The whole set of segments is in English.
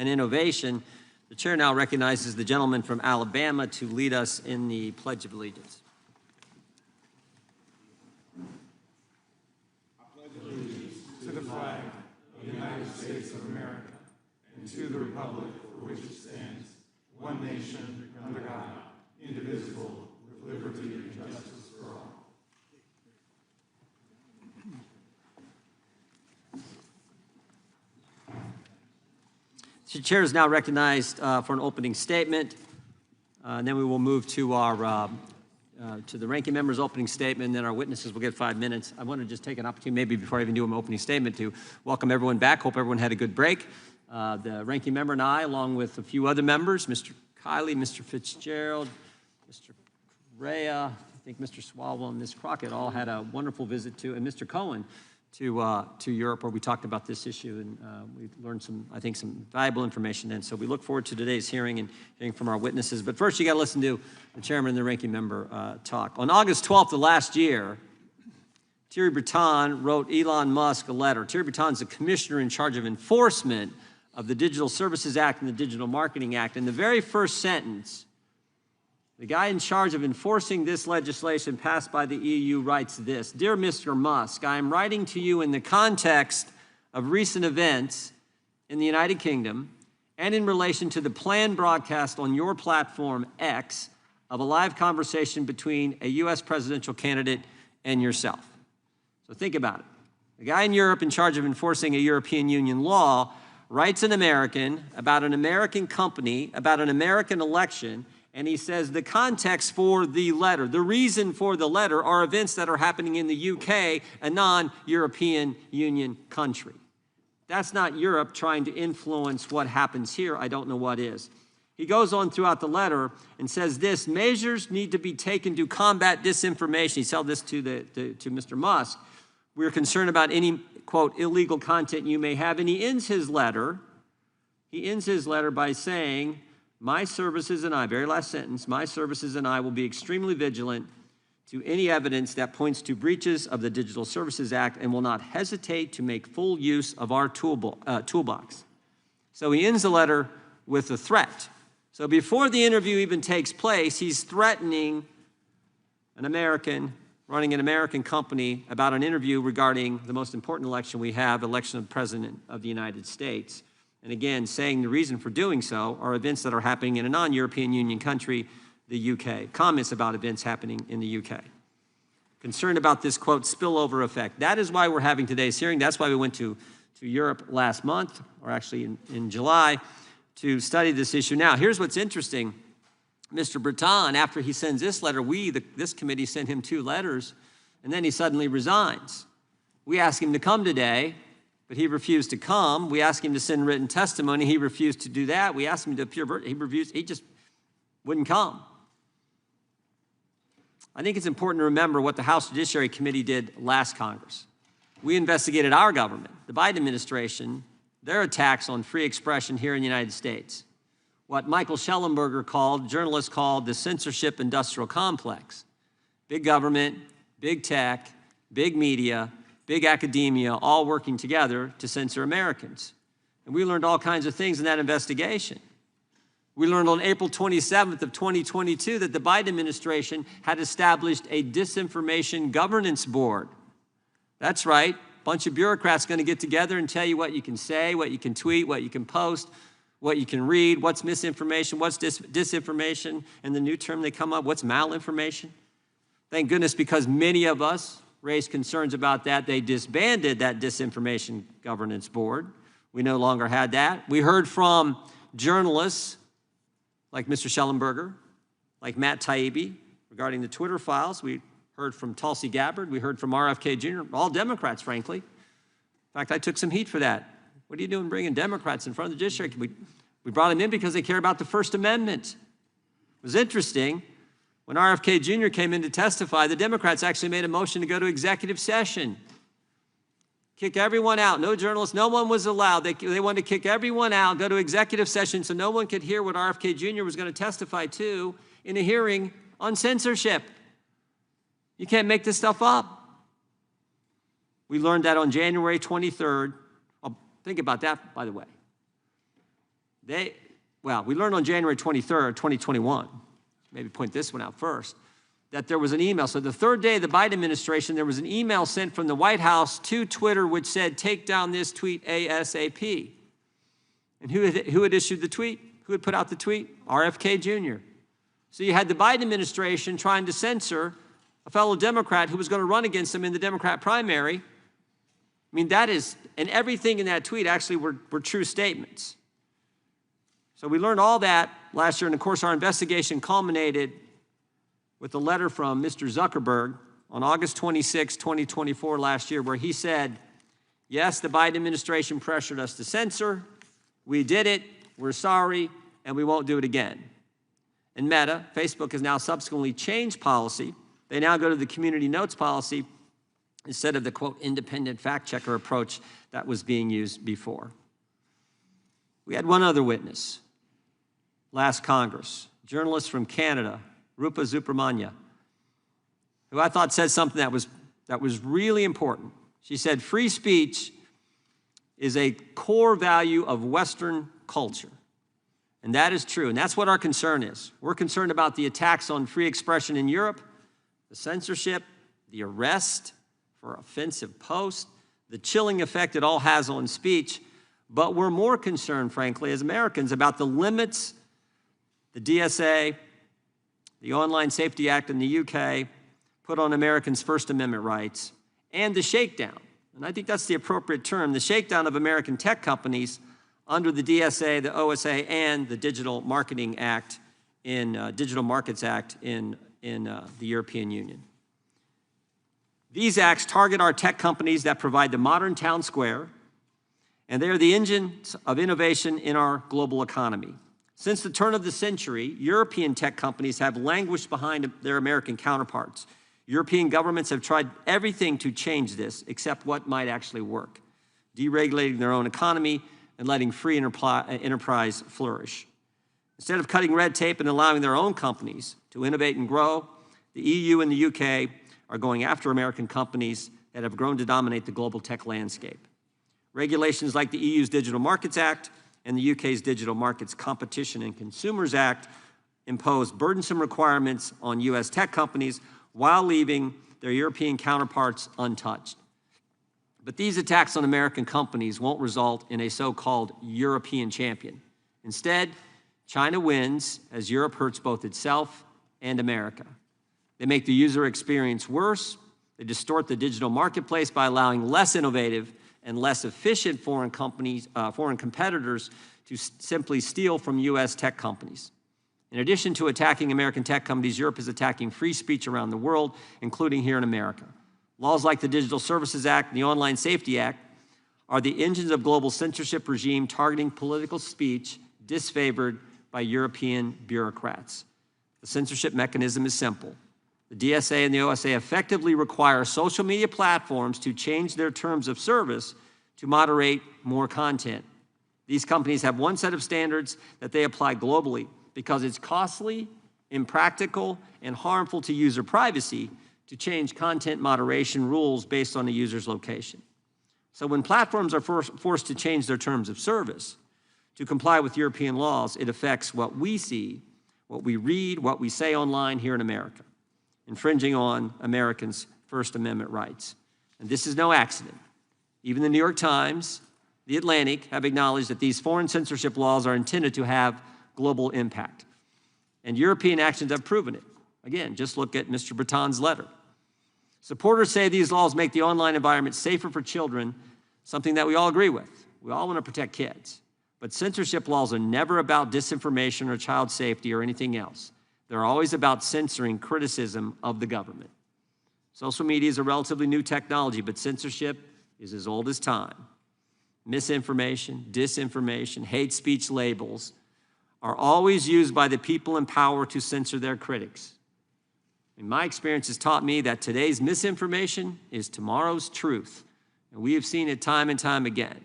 and innovation. The chair now recognizes the gentleman from Alabama to lead us in the Pledge of Allegiance. I pledge allegiance to the flag of the United States of America and to the republic for which it stands, one nation, under God, indivisible, with liberty and justice for all. The chair is now recognized for an opening statement. And then we will move to our to the ranking member's opening statement, and then our witnesses will get 5 minutes. I want to just take an opportunity, maybe before I even do an opening statement, to welcome everyone back. Hope everyone had a good break. The ranking member and I, along with a few other members, Mr. Kaye, Mr. Fitzgerald, Mr. Correa, I think Mr. Swalwell and Ms. Crockett all had a wonderful visit to, and Mr. Cohen, to Europe, where we talked about this issue, and we learned some, I think, some valuable information then. So we look forward to today's hearing and hearing from our witnesses. But first, you got to listen to the chairman and the ranking member talk. On August 12th of last year, Thierry Breton wrote Elon Musk a letter. Thierry Breton is the commissioner in charge of enforcement of the Digital Services Act and the Digital Marketing Act. In the very first sentence, the guy in charge of enforcing this legislation passed by the EU writes this: "Dear Mr. Musk, I am writing to you in the context of recent events in the United Kingdom and in relation to the planned broadcast on your platform, X, of a live conversation between a U.S. presidential candidate and yourself." So think about it. The guy in Europe in charge of enforcing a European Union law writes an American about an American company, about an American election, and he says the context for the letter, the reason for the letter, are events that are happening in the UK, a non-European Union country. That's not Europe trying to influence what happens here. I don't know what is. He goes on throughout the letter and says this: measures need to be taken to combat disinformation. He said this to Mr. Musk. We're concerned about any, quote, illegal content you may have. And he ends his letter by saying, "My services and I," very last sentence, "my services and I will be extremely vigilant to any evidence that points to breaches of the Digital Services Act and will not hesitate to make full use of our toolbox." So he ends the letter with a threat. So before the interview even takes place, he's threatening an American running an American company about an interview regarding the most important election we have, election of President of the United States. And again, saying the reason for doing so are events that are happening in a non-European Union country, the UK. Comments about events happening in the UK. Concerned about this, quote, spillover effect. That is why we're having today's hearing. That's why we went to Europe last month, or actually in July, to study this issue. Now, here's what's interesting. Mr. Breton, after he sends this letter, this committee sent him 2 letters, and then he suddenly resigns. We asked him to come today, but he refused to come. We asked him to send written testimony. He refused to do that. We asked him to appear. He refused. He just wouldn't come. I think it's important to remember what the House Judiciary Committee did last Congress. We investigated our government, the Biden administration, their attacks on free expression here in the United States. What Michael Schellenberger journalists called the censorship industrial complex. Big government, big tech, big media, big academia, all working together to censor Americans. And we learned all kinds of things in that investigation. We learned on April 27th of 2022 that the Biden administration had established a disinformation governance board. That's right, a bunch of bureaucrats going to get together and tell you what you can say, what you can tweet, what you can post, what you can read, what's misinformation, what's disinformation, and the new term they come up, what's malinformation. Thank goodness, because many of us raised concerns about that, they disbanded that disinformation governance board. We no longer had that. We heard from journalists like Mr. Schellenberger, like Matt Taibbi, regarding the Twitter files. We heard from Tulsi Gabbard. We heard from RFK Jr., all Democrats, frankly. In fact, I took some heat for that. What are you doing bringing Democrats in front of the judiciary? We brought them in because they care about the First Amendment. It was interesting. When RFK Jr. came in to testify, the Democrats actually made a motion to go to executive session. Kick everyone out. No journalists, no one was allowed. They wanted to kick everyone out, go to executive session so no one could hear what RFK Jr. was going to testify to in a hearing on censorship. You can't make this stuff up. We learned that on January 23rd. Think about that, by the way. we learned on January 23rd, 2021, maybe point this one out first, that there was an email. So the third day of the Biden administration, there was an email sent from the White House to Twitter which said, take down this tweet ASAP. And who had issued the tweet? Who had put out the tweet? RFK Jr. So you had the Biden administration trying to censor a fellow Democrat who was going to run against him in the Democrat primary. I mean, that is, and everything in that tweet actually were true statements. So we learned all that last year, and of course our investigation culminated with a letter from Mr. Zuckerberg on August 26, 2024 last year, where he said, yes, the Biden administration pressured us to censor, we did it, we're sorry, and we won't do it again. And Meta, Facebook, has now subsequently changed policy. They now go to the community notes policy instead of the, quote, independent fact checker approach that was being used before. We had one other witness last Congress, a journalist from Canada, Rupa Subramanya, who I thought said something that was really important. She said, free speech is a core value of Western culture. And that is true, and that's what our concern is. We're concerned about the attacks on free expression in Europe, the censorship, the arrest for offensive posts, the chilling effect it all has on speech, but we're more concerned, frankly, as Americans, about the limits the DSA, the Online Safety Act in the UK, put on Americans' First Amendment rights, and the shakedown, and I think that's the appropriate term, the shakedown of American tech companies under the DSA, the OSA, and the Digital Marketing Act Digital Markets Act in the European Union. These acts target our tech companies that provide the modern town square, and they are the engines of innovation in our global economy. Since the turn of the century, European tech companies have languished behind their American counterparts. European governments have tried everything to change this except what might actually work, deregulating their own economy and letting free enterprise flourish. Instead of cutting red tape and allowing their own companies to innovate and grow, the EU and the UK are going after American companies that have grown to dominate the global tech landscape. Regulations like the EU's Digital Markets Act and the UK's Digital Markets Competition and Consumers Act impose burdensome requirements on US tech companies while leaving their European counterparts untouched. But these attacks on American companies won't result in a so-called European champion. Instead, China wins as Europe hurts both itself and America. They make the user experience worse. They distort the digital marketplace by allowing less innovative and less efficient foreign competitors to simply steal from US tech companies. In addition to attacking American tech companies, Europe is attacking free speech around the world, including here in America. Laws like the Digital Services Act and the Online Safety Act are the engines of global censorship regime targeting political speech disfavored by European bureaucrats. The censorship mechanism is simple. The DSA and the OSA effectively require social media platforms to change their terms of service to moderate more content. These companies have one set of standards that they apply globally because it's costly, impractical, and harmful to user privacy to change content moderation rules based on a user's location. So when platforms are forced to change their terms of service to comply with European laws, it affects what we see, what we read, what we say online here in America, infringing on Americans' First Amendment rights. And this is no accident. Even the New York Times, The Atlantic have acknowledged that these foreign censorship laws are intended to have global impact. And European actions have proven it. Again, just look at Mr. Breton's letter. Supporters say these laws make the online environment safer for children, something that we all agree with. We all want to protect kids. But censorship laws are never about disinformation or child safety or anything else. They're always about censoring criticism of the government. Social media is a relatively new technology, but censorship is as old as time. Misinformation, disinformation, hate speech labels are always used by the people in power to censor their critics. And my experience has taught me that today's misinformation is tomorrow's truth. And we have seen it time and time again.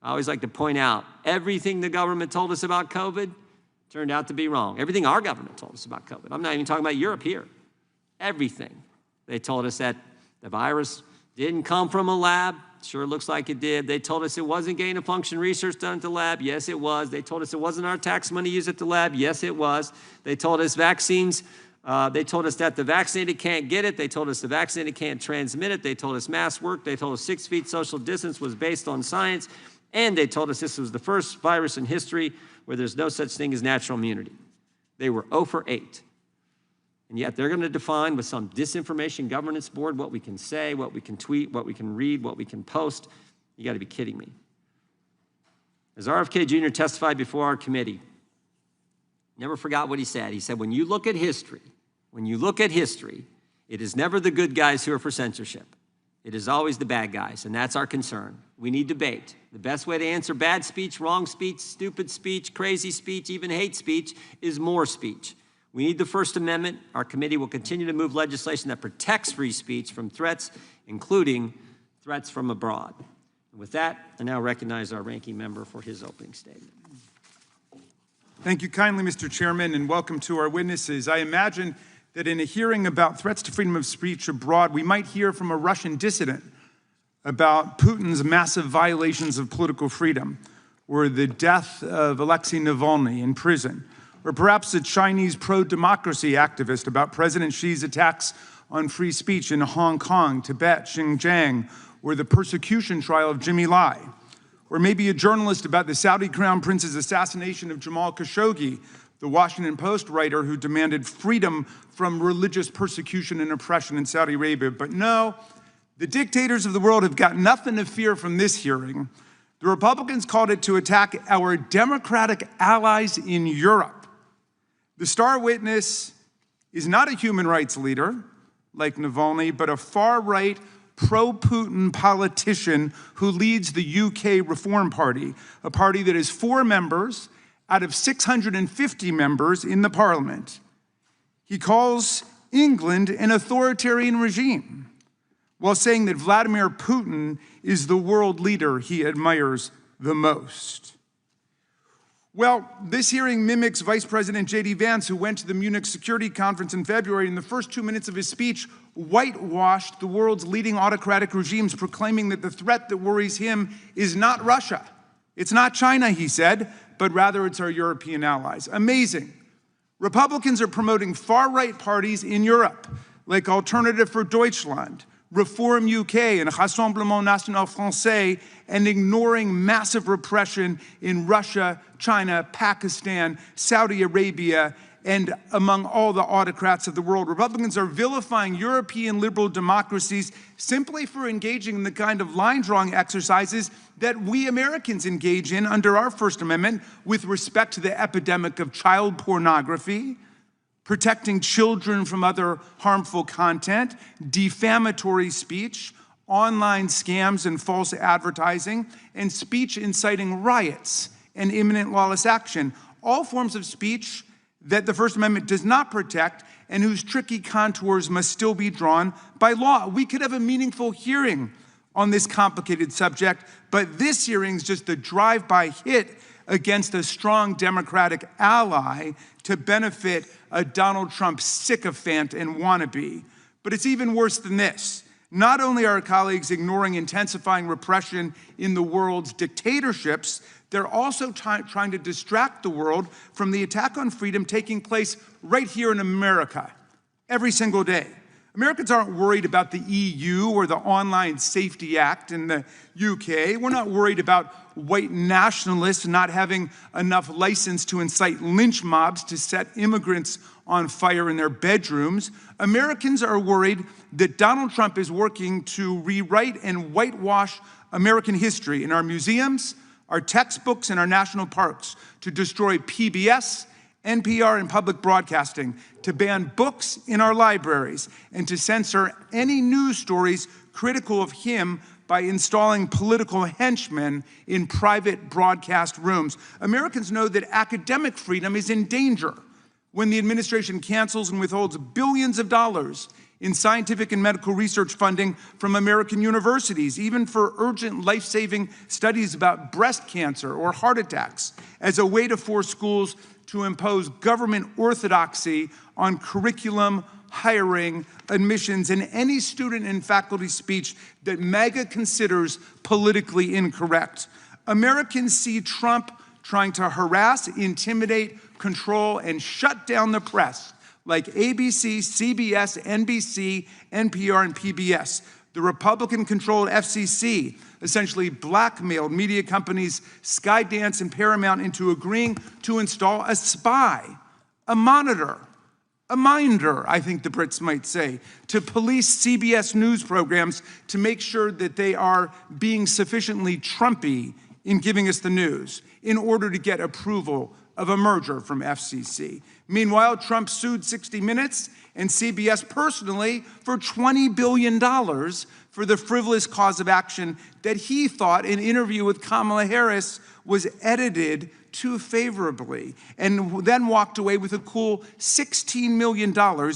I always like to point out, everything the government told us about COVID turned out to be wrong. Everything our government told us about COVID. I'm not even talking about Europe here. Everything. They told us that the virus Didn't come from a lab. Sure looks like it did. They told us it wasn't gain-of-function research done at the lab. Yes, it was. They told us it wasn't our tax money used at the lab. Yes, it was. They told us vaccines. They told us that the vaccinated can't get it. They told us the vaccinated can't transmit it. They told us masks work. They told us 6 feet social distance was based on science. And they told us this was the first virus in history where there's no such thing as natural immunity. They were 0 for 8. And yet they're going to define with some disinformation governance board what we can say, what we can tweet, what we can read, what we can post. You got to be kidding me. As RFK Jr. testified before our committee, never forgot what he said. He said, when you look at history, it is never the good guys who are for censorship. It is always the bad guys, and that's our concern. We need debate. The best way to answer bad speech, wrong speech, stupid speech, crazy speech, even hate speech is more speech. We need the First Amendment. Our committee will continue to move legislation that protects free speech from threats, including threats from abroad. And with that, I now recognize our ranking member for his opening statement. Thank you kindly, Mr. Chairman, and welcome to our witnesses. I imagine that in a hearing about threats to freedom of speech abroad, we might hear from a Russian dissident about Putin's massive violations of political freedom, or the death of Alexei Navalny in prison, or perhaps a Chinese pro-democracy activist about President Xi's attacks on free speech in Hong Kong, Tibet, Xinjiang, or the persecution trial of Jimmy Lai. Or maybe a journalist about the Saudi Crown Prince's assassination of Jamal Khashoggi, the Washington Post writer who demanded freedom from religious persecution and oppression in Saudi Arabia. But no, the dictators of the world have got nothing to fear from this hearing. The Republicans called it to attack our democratic allies in Europe. The star witness is not a human rights leader like Navalny, but a far-right, pro-Putin politician who leads the UK Reform Party, a party that has 4 members out of 650 members in the parliament. He calls England an authoritarian regime, while saying that Vladimir Putin is the world leader he admires the most. Well, this hearing mimics Vice President J.D. Vance, who went to the Munich Security Conference in February. In the first 2 minutes of his speech, whitewashed the world's leading autocratic regimes, proclaiming that the threat that worries him is not Russia. It's not China, he said, but rather it's our European allies. Amazing. Republicans are promoting far-right parties in Europe, like Alternative for Deutschland, Reform UK, and Rassemblement National Français, and ignoring massive repression in Russia, China, Pakistan, Saudi Arabia, and among all the autocrats of the world. Republicans are vilifying European liberal democracies simply for engaging in the kind of line-drawing exercises that we Americans engage in under our First Amendment with respect to the epidemic of child pornography, protecting children from other harmful content, defamatory speech, online scams and false advertising, and speech inciting riots and imminent lawless action. All forms of speech that the First Amendment does not protect and whose tricky contours must still be drawn by law. We could have a meaningful hearing on this complicated subject, but this hearing is just a drive-by hit against a strong Democratic ally to benefit a Donald Trump sycophant and wannabe. But it's even worse than this. Not only are our colleagues ignoring intensifying repression in the world's dictatorships, they're also trying to distract the world from the attack on freedom taking place right here in America every single day. Americans aren't worried about the EU or the Online Safety Act in the UK. We're not worried about white nationalists not having enough license to incite lynch mobs to set immigrants on fire in their bedrooms. Americans are worried that Donald Trump is working to rewrite and whitewash American history in our museums, our textbooks, and our national parks, to destroy PBS, NPR, and public broadcasting, to ban books in our libraries, and to censor any news stories critical of him by installing political henchmen in private broadcast rooms. Americans know that academic freedom is in danger when the administration cancels and withholds billions of dollars in scientific and medical research funding from American universities, even for urgent life-saving studies about breast cancer or heart attacks, as a way to force schools to impose government orthodoxy on curriculum hiring, admissions, and any student and faculty speech that MAGA considers politically incorrect. Americans see Trump trying to harass, intimidate, control, and shut down the press, like ABC, CBS, NBC, NPR, and PBS. The Republican-controlled FCC essentially blackmailed media companies Skydance and Paramount into agreeing to install a spy, a monitor, a minder, I think the Brits might say, to police CBS News programs to make sure that they are being sufficiently Trumpy in giving us the news in order to get approval of a merger from FCC. Meanwhile, Trump sued 60 Minutes and CBS personally for $20 billion for the frivolous cause of action that he thought an interview with Kamala Harris was edited too favorably, and then walked away with a cool $16 million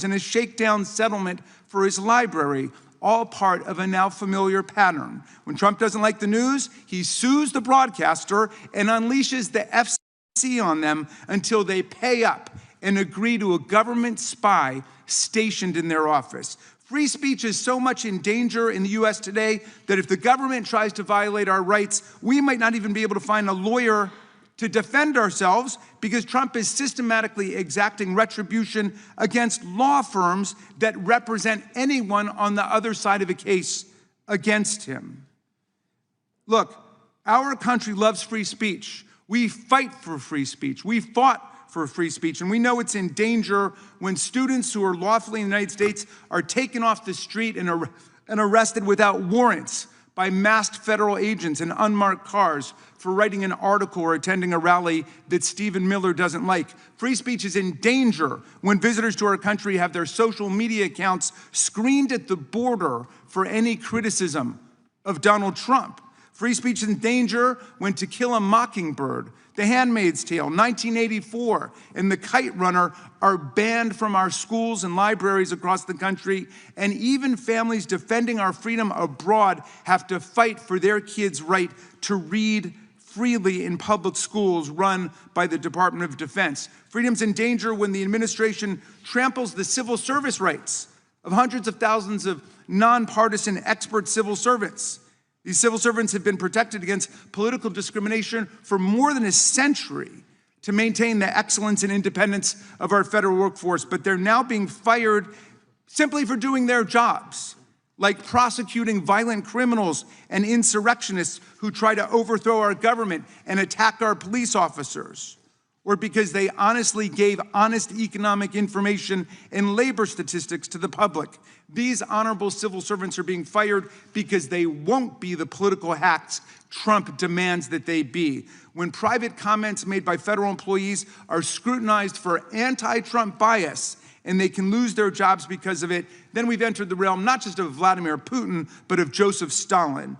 in a shakedown settlement for his library, all part of a now familiar pattern. When Trump doesn't like the news, he sues the broadcaster and unleashes the FCC on them until they pay up and agree to a government spy stationed in their office. Free speech is so much in danger in the US today that if the government tries to violate our rights, we might not even be able to find a lawyer to defend ourselves because Trump is systematically exacting retribution against law firms that represent anyone on the other side of a case against him. Look, our country loves free speech. We fight for free speech. We fought for free speech, and we know it's in danger when students who are lawfully in the United States are taken off the street and arrested without warrants by masked federal agents in unmarked cars for writing an article or attending a rally that Stephen Miller doesn't like. Free speech is in danger when visitors to our country have their social media accounts screened at the border for any criticism of Donald Trump. Free speech is in danger when To Kill a Mockingbird, The Handmaid's Tale, 1984, and The Kite Runner are banned from our schools and libraries across the country, and even families defending our freedom abroad have to fight for their kids' right to read freely in public schools run by the Department of Defense. Freedom's in danger when the administration tramples the civil service rights of hundreds of thousands of nonpartisan expert civil servants. These civil servants have been protected against political discrimination for more than a century to maintain the excellence and independence of our federal workforce, but they're now being fired simply for doing their jobs, like prosecuting violent criminals and insurrectionists who try to overthrow our government and attack our police officers, or because they honestly gave honest economic information and labor statistics to the public. These honorable civil servants are being fired because they won't be the political hacks Trump demands that they be. When private comments made by federal employees are scrutinized for anti-Trump bias and they can lose their jobs because of it, then we've entered the realm not just of Vladimir Putin, but of Joseph Stalin.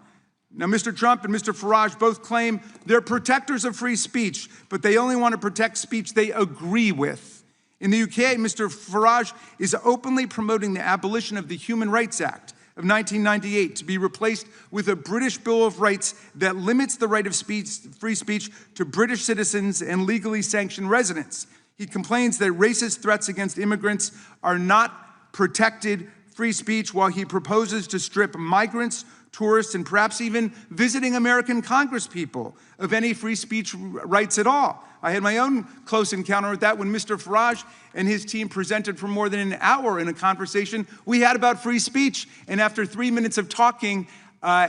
Now, Mr. Trump and Mr. Farage both claim they're protectors of free speech, but they only want to protect speech they agree with. In the UK, Mr. Farage is openly promoting the abolition of the Human Rights Act of 1998 to be replaced with a British Bill of Rights that limits the right of free speech to British citizens and legally sanctioned residents. He complains that racist threats against immigrants are not protected free speech, while he proposes to strip migrants, tourists, and perhaps even visiting American congresspeople of any free speech rights at all. I had my own close encounter with that when Mr. Farage and his team presented for more than an hour in a conversation we had about free speech. And after 3 minutes of talking,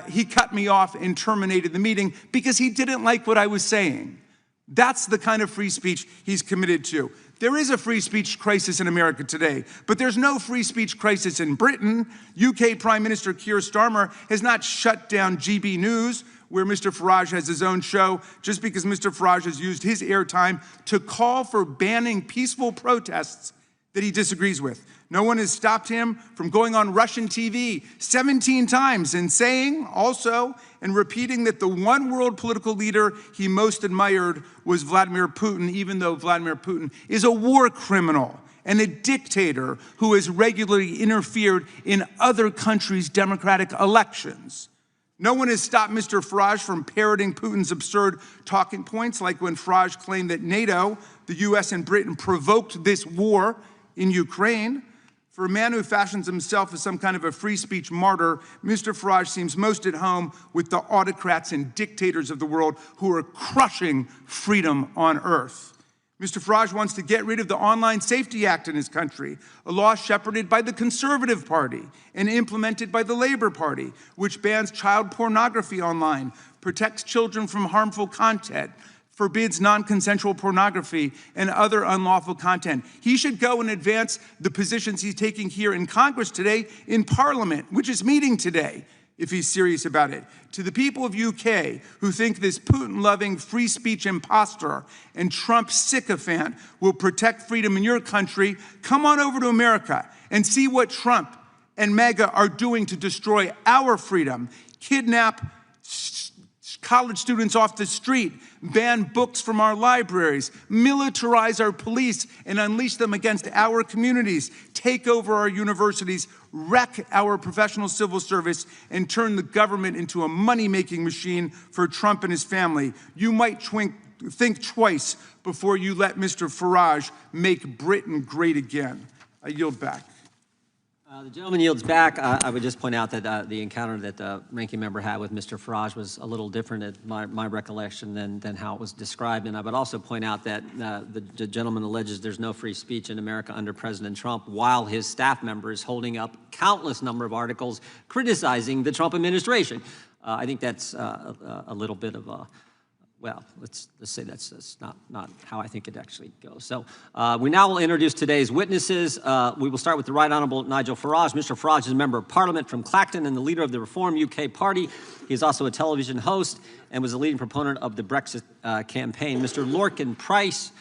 he cut me off and terminated the meeting because he didn't like what I was saying. That's the kind of free speech he's committed to. There is a free speech crisis in America today, but there's no free speech crisis in Britain. UK Prime Minister Keir Starmer has not shut down GB News, where Mr. Farage has his own show, just because Mr. Farage has used his airtime to call for banning peaceful protests that he disagrees with. No one has stopped him from going on Russian TV 17 times and saying also and repeating that the one world political leader he most admired was Vladimir Putin, even though Vladimir Putin is a war criminal and a dictator who has regularly interfered in other countries' democratic elections. No one has stopped Mr. Farage from parroting Putin's absurd talking points, like when Farage claimed that NATO, the US, and Britain provoked this war in Ukraine. For a man who fashions himself as some kind of a free speech martyr, Mr. Farage seems most at home with the autocrats and dictators of the world who are crushing freedom on earth. Mr. Farage wants to get rid of the Online Safety Act in his country, a law shepherded by the Conservative Party and implemented by the Labor Party, which bans child pornography online, protects children from harmful content, forbids non-consensual pornography and other unlawful content. He should go and advance the positions he's taking here in Congress today in Parliament, which is meeting today, if he's serious about it. To the people of UK who think this Putin-loving free speech imposter and Trump sycophant will protect freedom in your country, come on over to America and see what Trump and MAGA are doing to destroy our freedom, kidnap college students off the street, ban books from our libraries, militarize our police and unleash them against our communities, take over our universities, wreck our professional civil service, and turn the government into a money-making machine for Trump and his family. You might think twice before you let Mr. Farage make Britain great again. I yield back. The gentleman yields back. I would just point out that the encounter that the ranking member had with Mr. Farage was a little different at my recollection than how it was described. And I would also point out that the gentleman alleges there's no free speech in America under President Trump, while his staff member is holding up countless number of articles criticizing the Trump administration. I think that's a little bit of a, well, let's say that's not how I think it actually goes. So we now will introduce today's witnesses. We will start with the Right Honourable Nigel Farage. Mr. Farage is a member of Parliament from Clacton and the leader of the Reform UK Party. He is also a television host and was a leading proponent of the Brexit campaign. Mr. Loren Price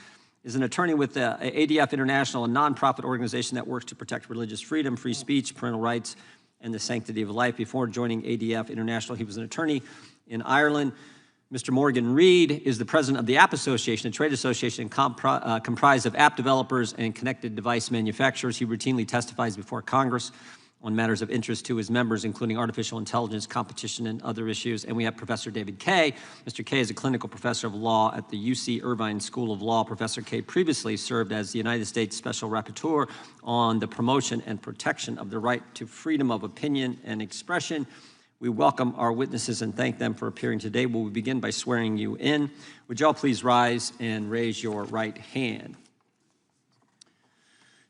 is an attorney with ADF International, a nonprofit organization that works to protect religious freedom, free speech, parental rights, and the sanctity of life. Before joining ADF International, he was an attorney in Ireland. Mr. Morgan Reed is the president of the App Association, a trade association comprised of app developers and connected device manufacturers. He routinely testifies before Congress on matters of interest to his members, including artificial intelligence, competition, and other issues. And we have Professor David Kaye. Mr. Kaye is a clinical professor of law at the UC Irvine School of Law. Professor Kaye previously served as the United States Special Rapporteur on the promotion and protection of the right to freedom of opinion and expression. We welcome our witnesses and thank them for appearing today. We'll begin by swearing you in. Would you all please rise and raise your right hand?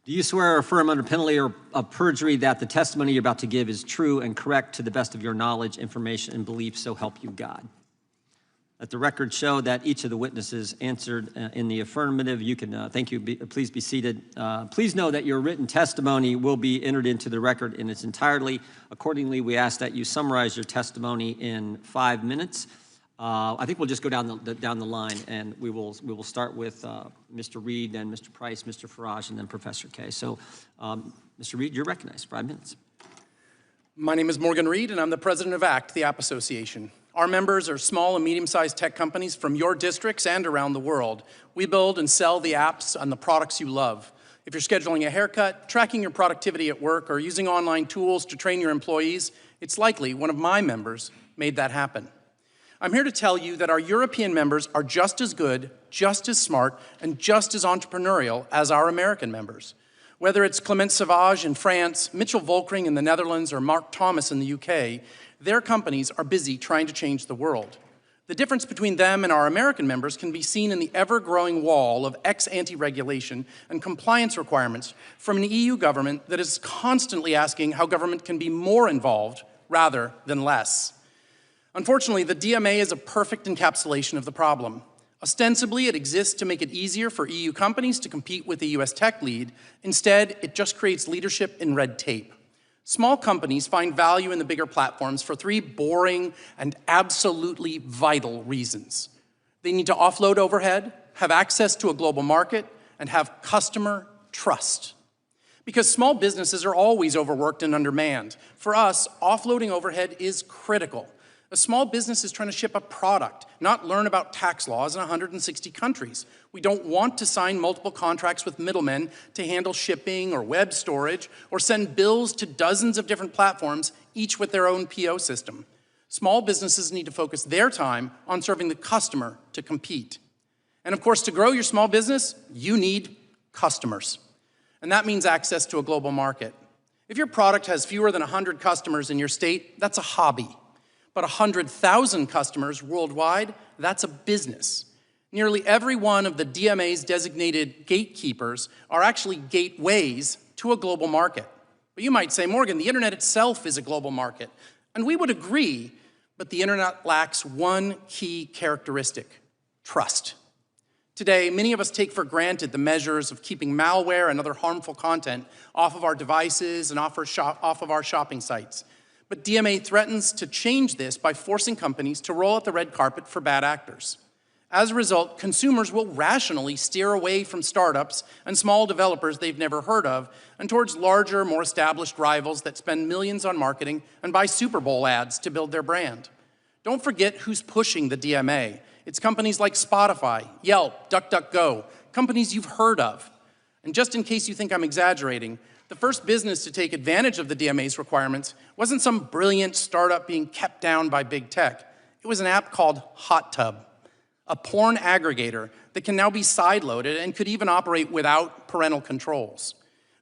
Do you swear or affirm under penalty of perjury that the testimony you're about to give is true and correct to the best of your knowledge, information, and belief, so help you God? Let the record show that each of the witnesses answered in the affirmative. You can, thank you, please be seated. Please know that your written testimony will be entered into the record in its entirety. Accordingly, we ask that you summarize your testimony in 5 minutes. I think we'll just go down the line, and we will start with Mr. Reed, then Mr. Price, Mr. Farage, and then Professor Kaye. So, Mr. Reed, you're recognized. 5 minutes. My name is Morgan Reed, and I'm the president of ACT, the App Association. Our members are small and medium-sized tech companies from your districts and around the world. We build and sell the apps and the products you love. If you're scheduling a haircut, tracking your productivity at work, or using online tools to train your employees, it's likely one of my members made that happen. I'm here to tell you that our European members are just as good, just as smart, and just as entrepreneurial as our American members. Whether it's Clement Sauvage in France, Mitchell Volkring in the Netherlands, or Mark Thomas in the UK, their companies are busy trying to change the world. The difference between them and our American members can be seen in the ever-growing wall of ex-ante regulation and compliance requirements from an EU government that is constantly asking how government can be more involved rather than less. Unfortunately, the DMA is a perfect encapsulation of the problem. Ostensibly, it exists to make it easier for EU companies to compete with the US tech lead. Instead, it just creates leadership in red tape. Small companies find value in the bigger platforms for 3 boring and absolutely vital reasons. They need to offload overhead, have access to a global market, and have customer trust. Because small businesses are always overworked and undermanned. For us, offloading overhead is critical. A small business is trying to ship a product, not learn about tax laws in 160 countries. We don't want to sign multiple contracts with middlemen to handle shipping or web storage, or send bills to dozens of different platforms, each with their own PO system. Small businesses need to focus their time on serving the customer to compete. And of course, to grow your small business, you need customers. and that means access to a global market. If your product has fewer than 100 customers in your state, that's a hobby. But 100,000 customers worldwide, that's a business. Nearly every one of the DMA's designated gatekeepers are actually gateways to a global market. But you might say, Morgan, the internet itself is a global market. And we would agree, but the internet lacks one key characteristic: trust. Today, many of us take for granted the measures of keeping malware and other harmful content off of our devices and off of our shopping sites. But DMA threatens to change this by forcing companies to roll out the red carpet for bad actors. As a result, consumers will rationally steer away from startups and small developers they've never heard of and towards larger, more established rivals that spend millions on marketing and buy Super Bowl ads to build their brand. Don't forget who's pushing the DMA. It's companies like Spotify, Yelp, DuckDuckGo, companies you've heard of. And just in case you think I'm exaggerating, the first business to take advantage of the DMA's requirements wasn't some brilliant startup being kept down by big tech. It was an app called Hot Tub, a porn aggregator that can now be sideloaded and could even operate without parental controls.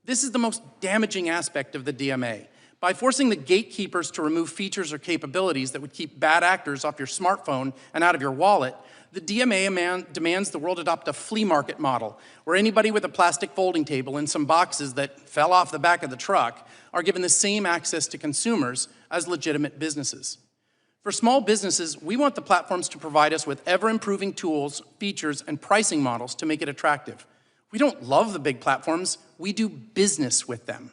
This is the most damaging aspect of the DMA. By forcing the gatekeepers to remove features or capabilities that would keep bad actors off your smartphone and out of your wallet, the DMA demands the world adopt a flea market model, where anybody with a plastic folding table and some boxes that fell off the back of the truck are given the same access to consumers as legitimate businesses. For small businesses, we want the platforms to provide us with ever-improving tools, features, and pricing models to make it attractive. We don't love the big platforms, we do business with them.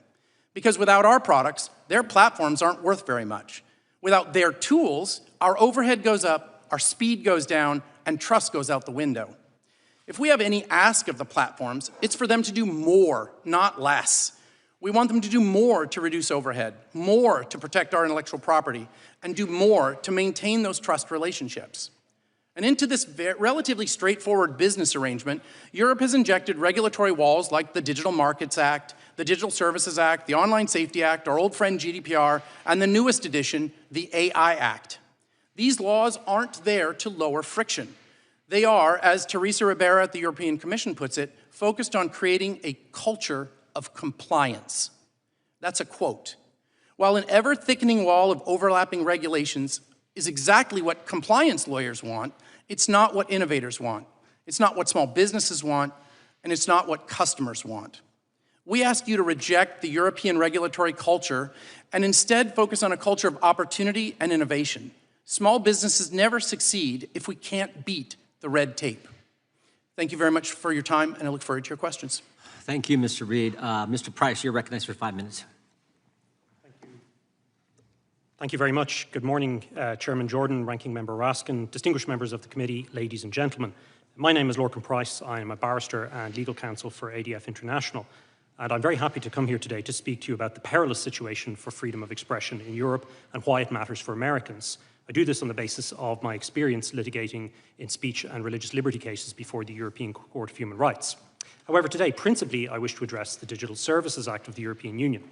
Because without our products, their platforms aren't worth very much. Without their tools, our overhead goes up, our speed goes down, and trust goes out the window. If we have any ask of the platforms, it's for them to do more, not less. We want them to do more to reduce overhead, more to protect our intellectual property, and do more to maintain those trust relationships. And into this relatively straightforward business arrangement, Europe has injected regulatory walls like the Digital Markets Act, the Digital Services Act, the Online Safety Act, our old friend GDPR, and the newest edition, the AI Act. These laws aren't there to lower friction. They are, as Teresa Ribera at the European Commission puts it, focused on creating a culture of compliance. That's a quote. While an ever-thickening wall of overlapping regulations is exactly what compliance lawyers want, it's not what innovators want. It's not what small businesses want, and it's not what customers want. We ask you to reject the European regulatory culture and instead focus on a culture of opportunity and innovation. Small businesses never succeed if we can't beat the red tape. Thank you very much for your time, and I look forward to your questions. Thank you, Mr. Reed. Mr. Price, you're recognized for 5 minutes. Thank you very much. Good morning, Chairman Jordan, Ranking Member Raskin, distinguished members of the committee, ladies and gentlemen. My name is Loren Price. I am a barrister and legal counsel for ADF International, and I'm very happy to come here today to speak to you about the perilous situation for freedom of expression in Europe and why it matters for Americans. I do this on the basis of my experience litigating in speech and religious liberty cases before the European Court of Human Rights. However, today, principally, I wish to address the Digital Services Act of the European Union.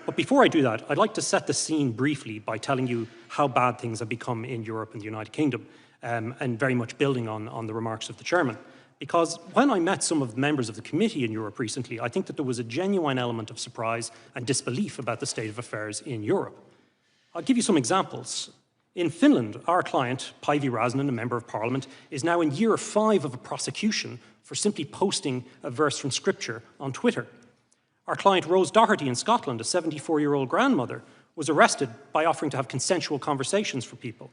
But before I do that, I'd like to set the scene briefly by telling you how bad things have become in Europe and the United Kingdom, and very much building on the remarks of the chairman. Because when I met some of the members of the committee in Europe recently, I think that there was a genuine element of surprise and disbelief about the state of affairs in Europe. I'll give you some examples. In Finland, our client, Päivi Räsänen, a member of parliament, is now in year 5 of a prosecution for simply posting a verse from scripture on Twitter. Our client Rose Doherty in Scotland, a 74-year-old grandmother, was arrested by offering to have consensual conversations for people.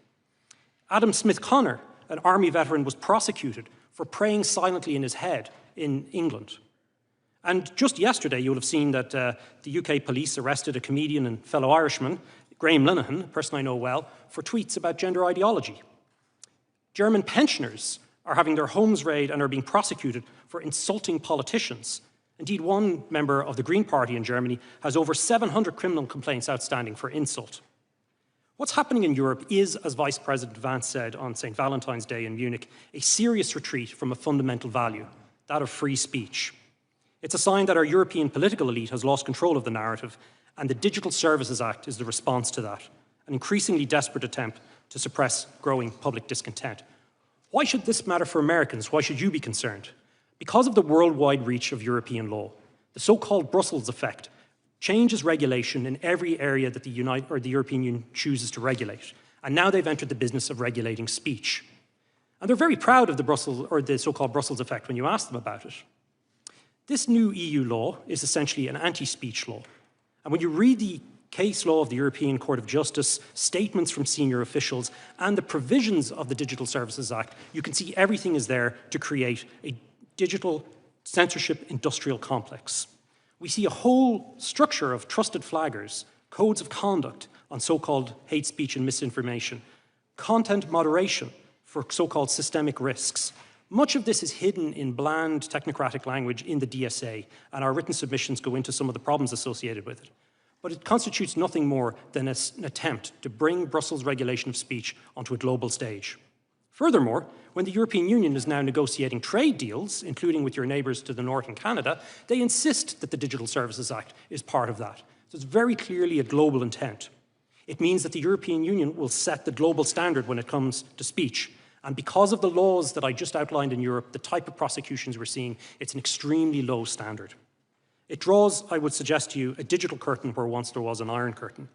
Adam Smith-Connor, an army veteran, was prosecuted for praying silently in his head in England. And just yesterday, you'll have seen that the UK police arrested a comedian and fellow Irishman, Graham Linehan, a person I know well, for tweets about gender ideology. German pensioners are having their homes raided and are being prosecuted for insulting politicians. Indeed, one member of the Green Party in Germany has over 700 criminal complaints outstanding for insult. What's happening in Europe is, as Vice President Vance said on St. Valentine's Day in Munich, a serious retreat from a fundamental value, that of free speech. It's a sign that our European political elite has lost control of the narrative, and the Digital Services Act is the response to that, an increasingly desperate attempt to suppress growing public discontent. Why should this matter for Americans? Why should you be concerned? Because of the worldwide reach of European law. The so-called Brussels effect changes regulation in every area that the European Union chooses to regulate. And now they've entered the business of regulating speech. And they're very proud of the so-called Brussels effect when you ask them about it. This new EU law is essentially an anti-speech law. And when you read the case law of the European Court of Justice, statements from senior officials, and the provisions of the Digital Services Act, you can see everything is there to create a digital censorship industrial complex. We see a whole structure of trusted flaggers, codes of conduct on so-called hate speech and misinformation, content moderation for so-called systemic risks. Much of this is hidden in bland technocratic language in the DSA, and our written submissions go into some of the problems associated with it. But it constitutes nothing more than an attempt to bring Brussels regulation of speech onto a global stage. Furthermore, when the European Union is now negotiating trade deals, including with your neighbours to the north in Canada, they insist that the Digital Services Act is part of that. So it's very clearly a global intent. It means that the European Union will set the global standard when it comes to speech. And because of the laws that I just outlined in Europe, the type of prosecutions we're seeing, it's an extremely low standard. It draws, I would suggest to you, a digital curtain where once there was an iron curtain.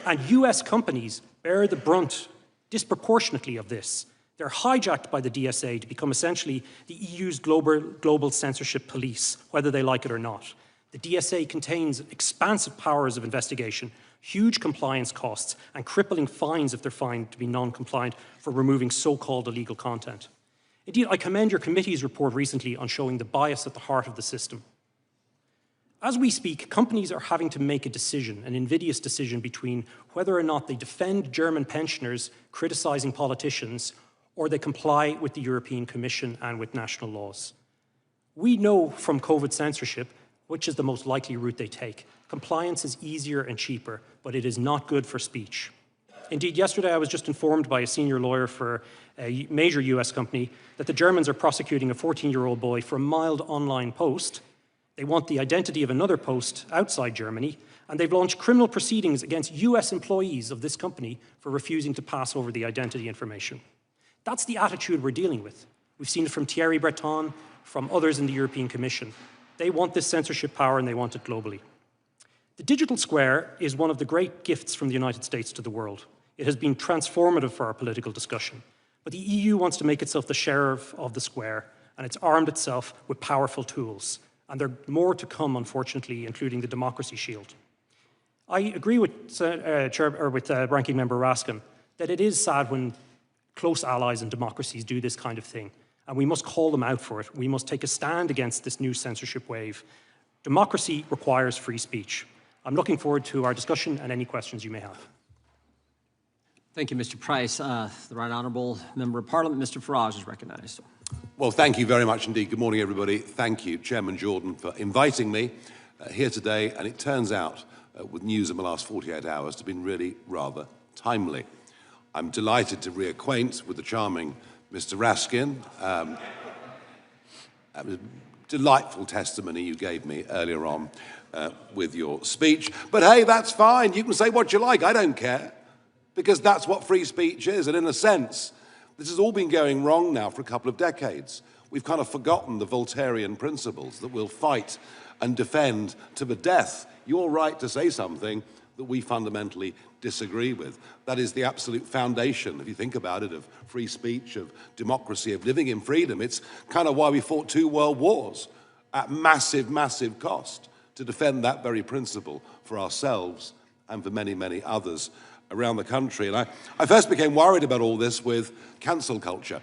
And US companies bear the brunt disproportionately of this. They're hijacked by the DSA to become essentially the EU's global censorship police, whether they like it or not. The DSA contains expansive powers of investigation, huge compliance costs, and crippling fines if they're found to be non-compliant for removing so-called illegal content. Indeed, I commend your committee's report recently on showing the bias at the heart of the system. As we speak, companies are having to make a decision, an invidious decision between whether or not they defend German pensioners criticising politicians or they comply with the European Commission and with national laws. We know from COVID censorship which is the most likely route they take. Compliance is easier and cheaper, but it is not good for speech. Indeed, yesterday I was just informed by a senior lawyer for a major US company that the Germans are prosecuting a 14-year-old boy for a mild online post. They want the identity of another post outside Germany, and they've launched criminal proceedings against US employees of this company for refusing to pass over the identity information. That's the attitude we're dealing with. We've seen it from Thierry Breton, from others in the European Commission. They want this censorship power and they want it globally. The digital square is one of the great gifts from the United States to the world. It has been transformative for our political discussion. But the EU wants to make itself the sheriff of the square, and it's armed itself with powerful tools. And there are more to come, unfortunately, including the Democracy Shield. I agree with Ranking Member Raskin that it is sad when close allies and democracies do this kind of thing, and we must call them out for it. We must take a stand against this new censorship wave. Democracy requires free speech. I'm looking forward to our discussion and any questions you may have. Thank you, Mr. Price. The Right Honourable Member of Parliament, Mr. Farage, is recognised. Well, thank you very much indeed. Good morning, everybody. Thank you, Chairman Jordan, for inviting me here today. And it turns out, with news in the last 48 hours, to have been really rather timely. I'm delighted to reacquaint with the charming Mr. Raskin. That was delightful testimony you gave me earlier on with your speech. But hey, that's fine. You can say what you like. I don't care. Because that's what free speech is. And in a sense, this has all been going wrong now for a couple of decades. We've kind of forgotten the Voltairean principles that we'll fight and defend to the death your right to say something that we fundamentally disagree with. That is the absolute foundation, if you think about it, of free speech, of democracy, of living in freedom. It's kind of why we fought 2 world wars at massive, massive cost to defend that very principle for ourselves and for many, many others around the country. And I first became worried about all this with cancel culture.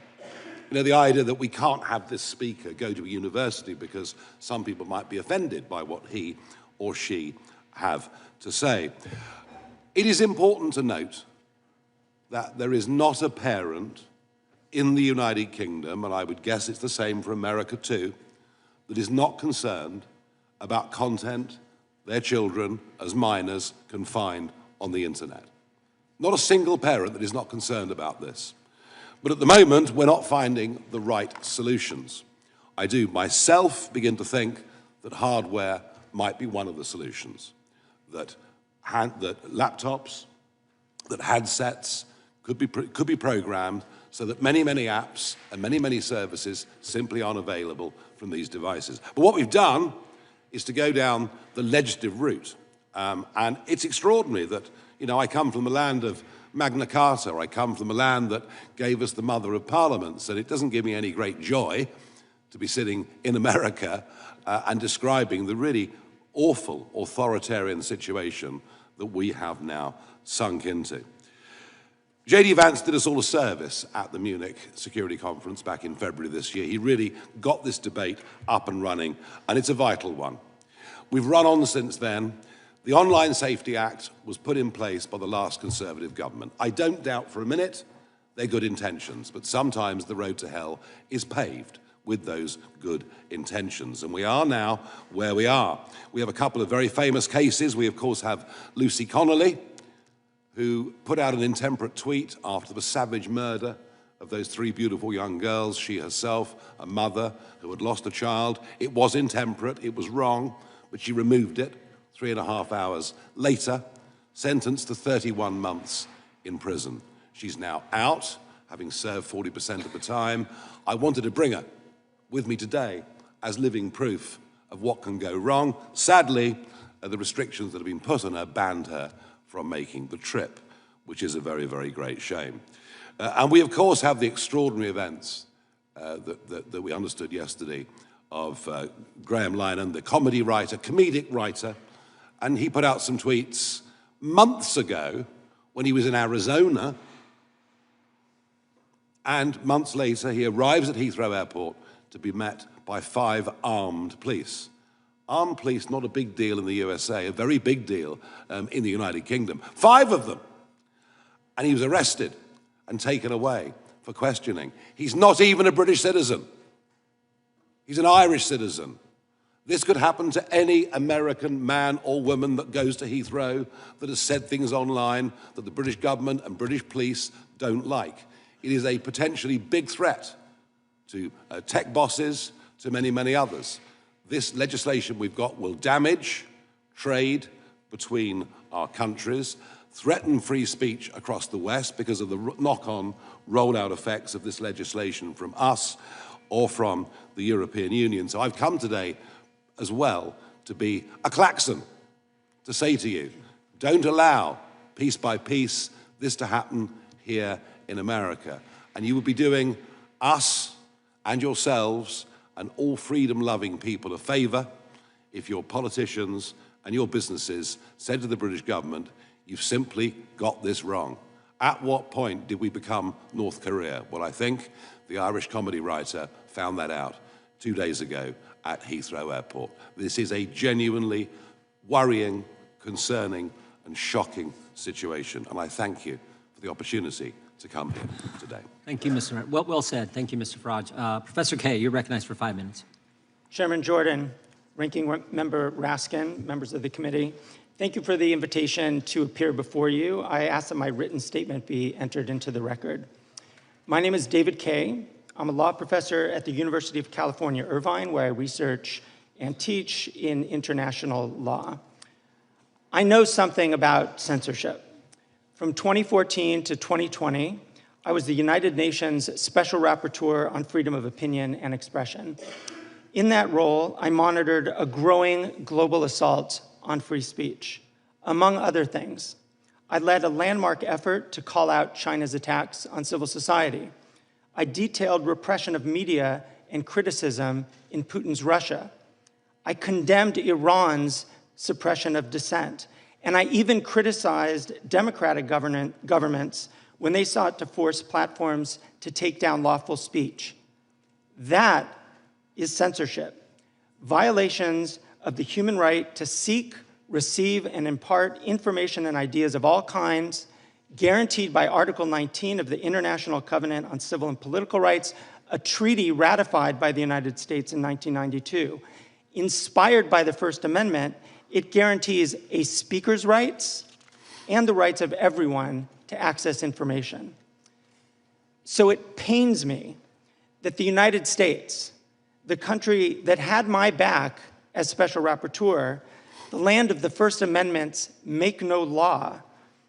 You know, the idea that we can't have this speaker go to a university because some people might be offended by what he or she have to say. It is important to note that there is not a parent in the United Kingdom, and I would guess it's the same for America too, that is not concerned about content their children as minors can find on the internet. Not a single parent that is not concerned about this. But at the moment, we're not finding the right solutions. I do myself begin to think that hardware might be one of the solutions. That laptops, that handsets could be programmed so that many, many apps and many, many services simply aren't available from these devices. But what we've done is to go down the legislative route. And it's extraordinary that, I come from the land of Magna Carta, I come from the land that gave us the mother of parliaments, and it doesn't give me any great joy to be sitting in America and describing the really awful authoritarian situation that we have now sunk into. J.D. Vance did us all a service at the Munich Security Conference back in February this year. He really got this debate up and running, and it's a vital one. We've run on since then. The Online Safety Act was put in place by the last Conservative government. I don't doubt for a minute they're good intentions, but sometimes the road to hell is paved with those good intentions. And we are now where we are. We have a couple of very famous cases. We, of course, have Lucy Connolly, who put out an intemperate tweet after the savage murder of those 3 beautiful young girls, she herself, a mother who had lost a child. It was intemperate, it was wrong, but she removed it 3.5 hours later, sentenced to 31 months in prison. She's now out, having served 40% of the time. I wanted to bring her with me today as living proof of what can go wrong. Sadly, the restrictions that have been put on her banned her from making the trip, which is a very, very great shame. And we, of course, have the extraordinary events that we understood yesterday of Graham Linehan, the comedic writer, and he put out some tweets months ago when he was in Arizona, and months later he arrives at Heathrow Airport to be met by 5 armed police. Armed police, not a big deal in the USA, a very big deal in the United Kingdom. 5 of them. And he was arrested and taken away for questioning. He's not even a British citizen. He's an Irish citizen. This could happen to any American man or woman that goes to Heathrow that has said things online that the British government and British police don't like. It is a potentially big threat to tech bosses, to many, many others. This legislation we've got will damage trade between our countries, threaten free speech across the West because of the knock-on rollout effects of this legislation from us or from the European Union. So I've come today as well to be a klaxon, to say to you, don't allow, piece by piece, this to happen here in America. And you would be doing us and yourselves and all freedom-loving people a favor if your politicians and your businesses said to the British government, you've simply got this wrong. At what point did we become North Korea? Well, I think the Irish comedy writer found that out 2 days ago at Heathrow Airport. This is a genuinely worrying, concerning, and shocking situation, and I thank you for the opportunity to come here today. Thank you, Mr. Well said. Thank you, Mr. Farage. Professor Kaye, you're recognized for 5 minutes. Chairman Jordan, Ranking Member Raskin, members of the committee, thank you for the invitation to appear before you. I ask that my written statement be entered into the record. My name is David Kaye. I'm a law professor at the University of California, Irvine, where I research and teach in international law. I know something about censorship. From 2014 to 2020, I was the United Nations Special Rapporteur on Freedom of Opinion and Expression. In that role, I monitored a growing global assault on free speech. Among other things, I led a landmark effort to call out China's attacks on civil society. I detailed repression of media and criticism in Putin's Russia. I condemned Iran's suppression of dissent. And I even criticized democratic governments when they sought to force platforms to take down lawful speech. That is censorship. Violations of the human right to seek, receive, and impart information and ideas of all kinds, guaranteed by Article 19 of the International Covenant on Civil and Political Rights, a treaty ratified by the United States in 1992. Inspired by the First Amendment, it guarantees a speaker's rights and the rights of everyone to access information. So it pains me that the United States, the country that had my back as special rapporteur, the land of the First Amendment's make no law,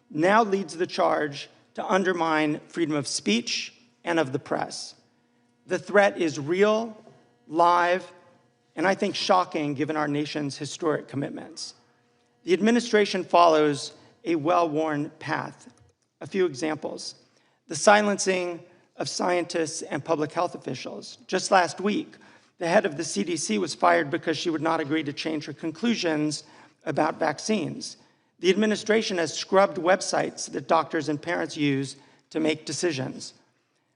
now leads the charge to undermine freedom of speech and of the press. The threat is real, live, and I think shocking given our nation's historic commitments. The administration follows a well-worn path. A few examples. The silencing of scientists and public health officials. Just last week, the head of the CDC was fired because she would not agree to change her conclusions about vaccines. The administration has scrubbed websites that doctors and parents use to make decisions.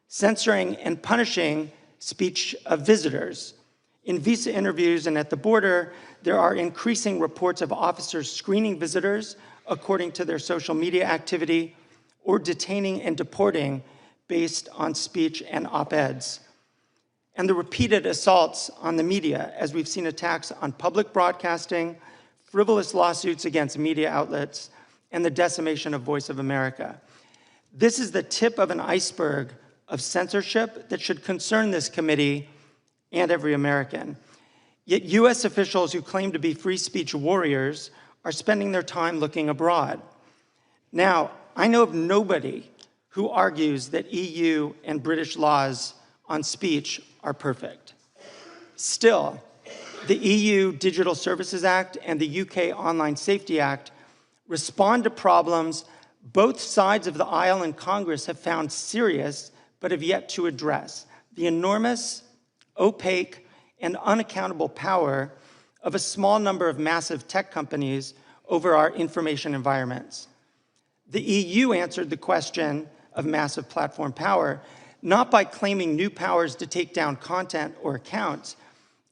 Censoring and punishing speech of visitors. In visa interviews and at the border, there are increasing reports of officers screening visitors according to their social media activity or detaining and deporting based on speech and op-eds. And the repeated assaults on the media, as we've seen attacks on public broadcasting, frivolous lawsuits against media outlets, and the decimation of Voice of America. This is the tip of an iceberg of censorship that should concern this committee and every American. Yet US officials who claim to be free speech warriors are spending their time looking abroad. Now, I know of nobody who argues that EU and British laws on speech are perfect. Still, the EU Digital Services Act and the UK Online Safety Act respond to problems both sides of the aisle in Congress have found serious but have yet to address: the enormous, opaque, and unaccountable power of a small number of massive tech companies over our information environments. The EU answered the question of massive platform power not by claiming new powers to take down content or accounts.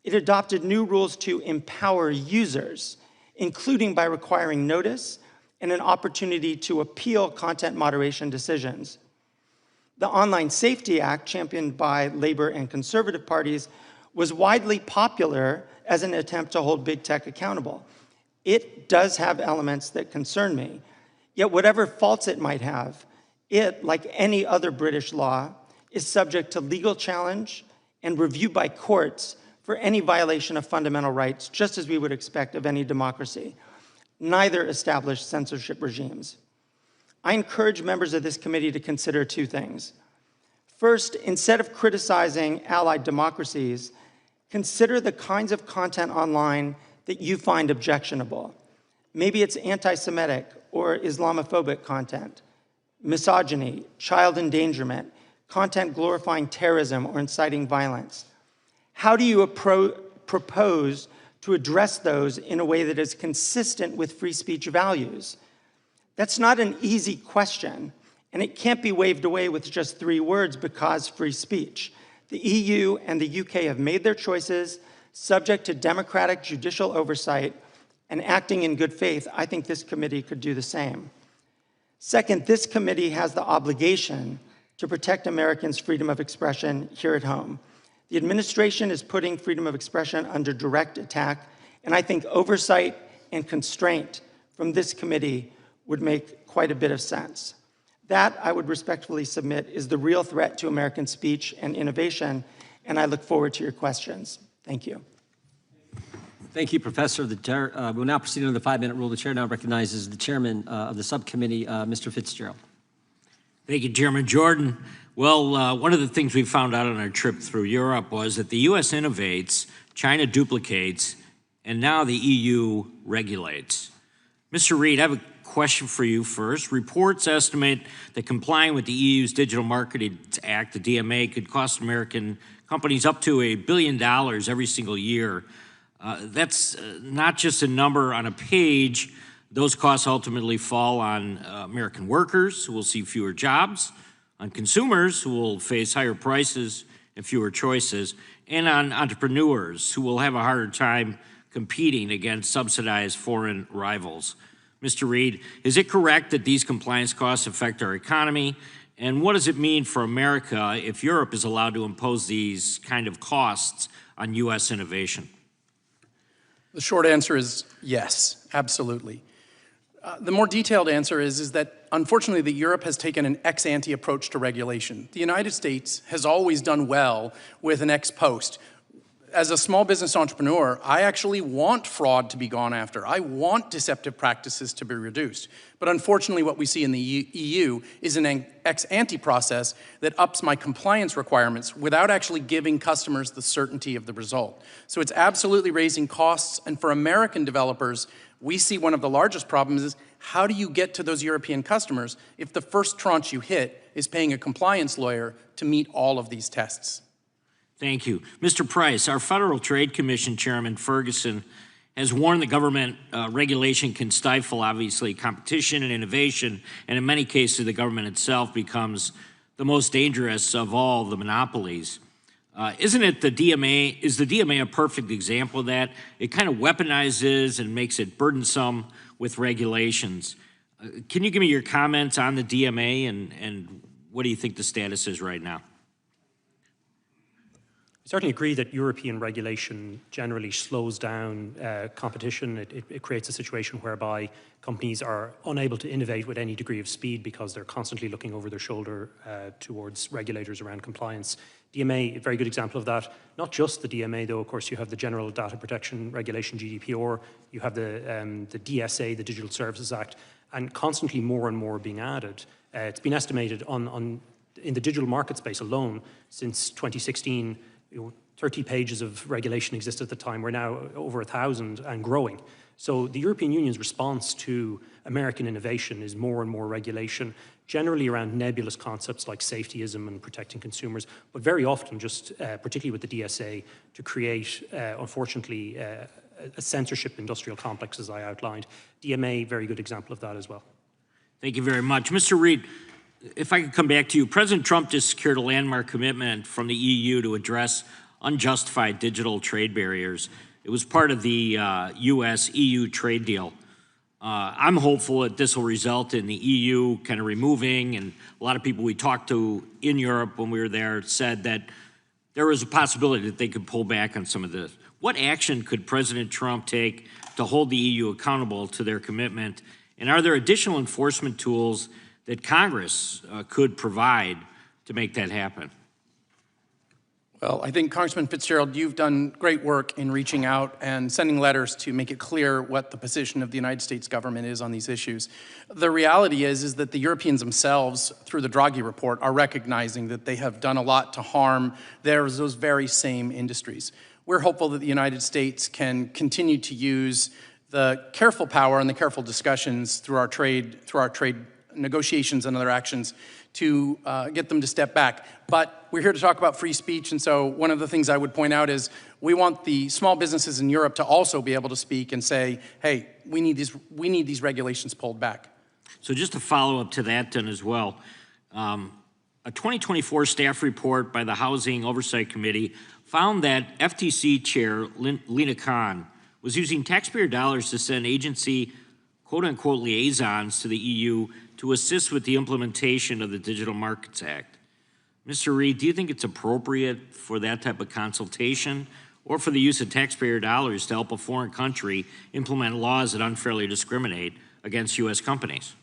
It adopted new rules to empower users, including by requiring notice and an opportunity to appeal content moderation decisions. The Online Safety Act, championed by Labor and conservative parties, was widely popular as an attempt to hold big tech accountable. It does have elements that concern me, yet whatever faults it might have, it, like any other British law, is subject to legal challenge and review by courts for any violation of fundamental rights, just as we would expect of any democracy. Neither established censorship regimes. I encourage members of this committee to consider two things. First, instead of criticizing allied democracies, consider the kinds of content online that you find objectionable. Maybe it's anti-Semitic or Islamophobic content, misogyny, child endangerment, content glorifying terrorism or inciting violence. How do you propose to address those in a way that is consistent with free speech values? That's not an easy question, and it can't be waved away with just 3 words: because free speech. The EU and the UK have made their choices, subject to democratic judicial oversight, and acting in good faith. I think this committee could do the same. Second, this committee has the obligation to protect Americans' freedom of expression here at home. The administration is putting freedom of expression under direct attack, and I think oversight and constraint from this committee would make quite a bit of sense. That, I would respectfully submit, is the real threat to American speech and innovation, and I look forward to your questions. Thank you. Thank you, Professor. The chair, we'll now proceed under the 5-minute rule. The chair now recognizes the chairman of the subcommittee, Mr. Fitzgerald. Thank you, Chairman Jordan. Well, one of the things we found out on our trip through Europe was that the U.S. innovates, China duplicates, and now the EU regulates. Mr. Reid, I have a question for you first. Reports estimate that complying with the EU's Digital Markets Act, the DMA, could cost American companies up to $1 billion every single year. That's not just a number on a page. Those costs ultimately fall on American workers, who will see fewer jobs, on consumers, who will face higher prices and fewer choices, and on entrepreneurs, who will have a harder time competing against subsidized foreign rivals. Mr. Reid, is it correct that these compliance costs affect our economy? And what does it mean for America if Europe is allowed to impose these kind of costs on U.S. innovation? The short answer is yes, absolutely. The more detailed answer is that unfortunately that Europe has taken an ex-ante approach to regulation. The United States has always done well with an ex post. as a small business entrepreneur, I actually want fraud to be gone after. I want deceptive practices to be reduced. But unfortunately, what we see in the EU is an ex-ante process that ups my compliance requirements without actually giving customers the certainty of the result. So it's absolutely raising costs, and for American developers, we see one of the largest problems is how do you get to those European customers if the first tranche you hit is paying a compliance lawyer to meet all of these tests? Thank you. Mr. Price, our Federal Trade Commission Chairman Ferguson has warned the government regulation can stifle, obviously, competition and innovation, and in many cases, the government itself becomes the most dangerous of all the monopolies. Isn't it the DMA, is the DMA a perfect example of that? It kind of weaponizes and makes it burdensome with regulations. Can you give me your comments on the DMA and what do you think the status is right now? I certainly agree that European regulation generally slows down competition. It creates a situation whereby companies are unable to innovate with any degree of speed because they're constantly looking over their shoulder towards regulators around compliance. DMA, a very good example of that. Not just the DMA, though. Of course, you have the General Data Protection Regulation, GDPR. You have the DSA, the Digital Services Act, and constantly more and more being added. It's been estimated in the digital market space alone since 2016. 30 pages of regulation existed at the time. We're now over 1,000 and growing. So the European Union's response to American innovation is more and more regulation, generally around nebulous concepts like safetyism and protecting consumers, but very often just, particularly with the DSA, to create, unfortunately, a censorship industrial complex, as I outlined. DMA, very good example of that as well. Thank you very much. Mr. Reid, if I could come back to you, President Trump just secured a landmark commitment from the EU to address unjustified digital trade barriers. It was part of the U.S.-EU trade deal. I'm hopeful that this will result in the EU kind of removing, and a lot of people we talked to in Europe when we were there said that there was a possibility that they could pull back on some of this. What action could President Trump take to hold the EU accountable to their commitment? And are there additional enforcement tools that Congress could provide to make that happen? Well, I think, Congressman Fitzgerald, you've done great work in reaching out and sending letters to make it clear what the position of the United States government is on these issues. The reality is that the Europeans themselves, through the Draghi report, are recognizing that they have done a lot to harm those very same industries. We're hopeful that the United States can continue to use the careful power and the careful discussions through our trade negotiations and other actions to get them to step back. But we're here to talk about free speech, and so one of the things I would point out is we want the small businesses in Europe to also be able to speak and say, hey, we need these regulations pulled back. So just to follow up to that then as well, a 2024 staff report by the Housing Oversight Committee found that FTC Chair Lina Khan was using taxpayer dollars to send agency quote-unquote liaisons to the EU to assist with the implementation of the Digital Markets Act. Mr. Reid, do you think it's appropriate for that type of consultation or for the use of taxpayer dollars to help a foreign country implement laws that unfairly discriminate against U.S. companies?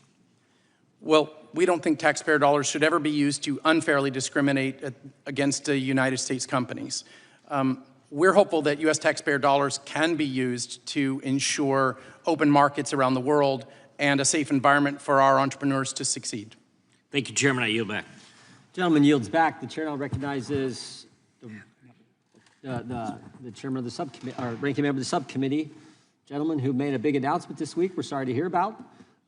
Well, we don't think taxpayer dollars should ever be used to unfairly discriminate against United States companies. We're hopeful that U.S. taxpayer dollars can be used to ensure open markets around the world and a safe environment for our entrepreneurs to succeed. Thank you, Chairman. I yield back. Gentleman yields back. The chair now recognizes the chairman of the subcommittee, or ranking member of the subcommittee, gentleman who made a big announcement this week. We're sorry to hear about,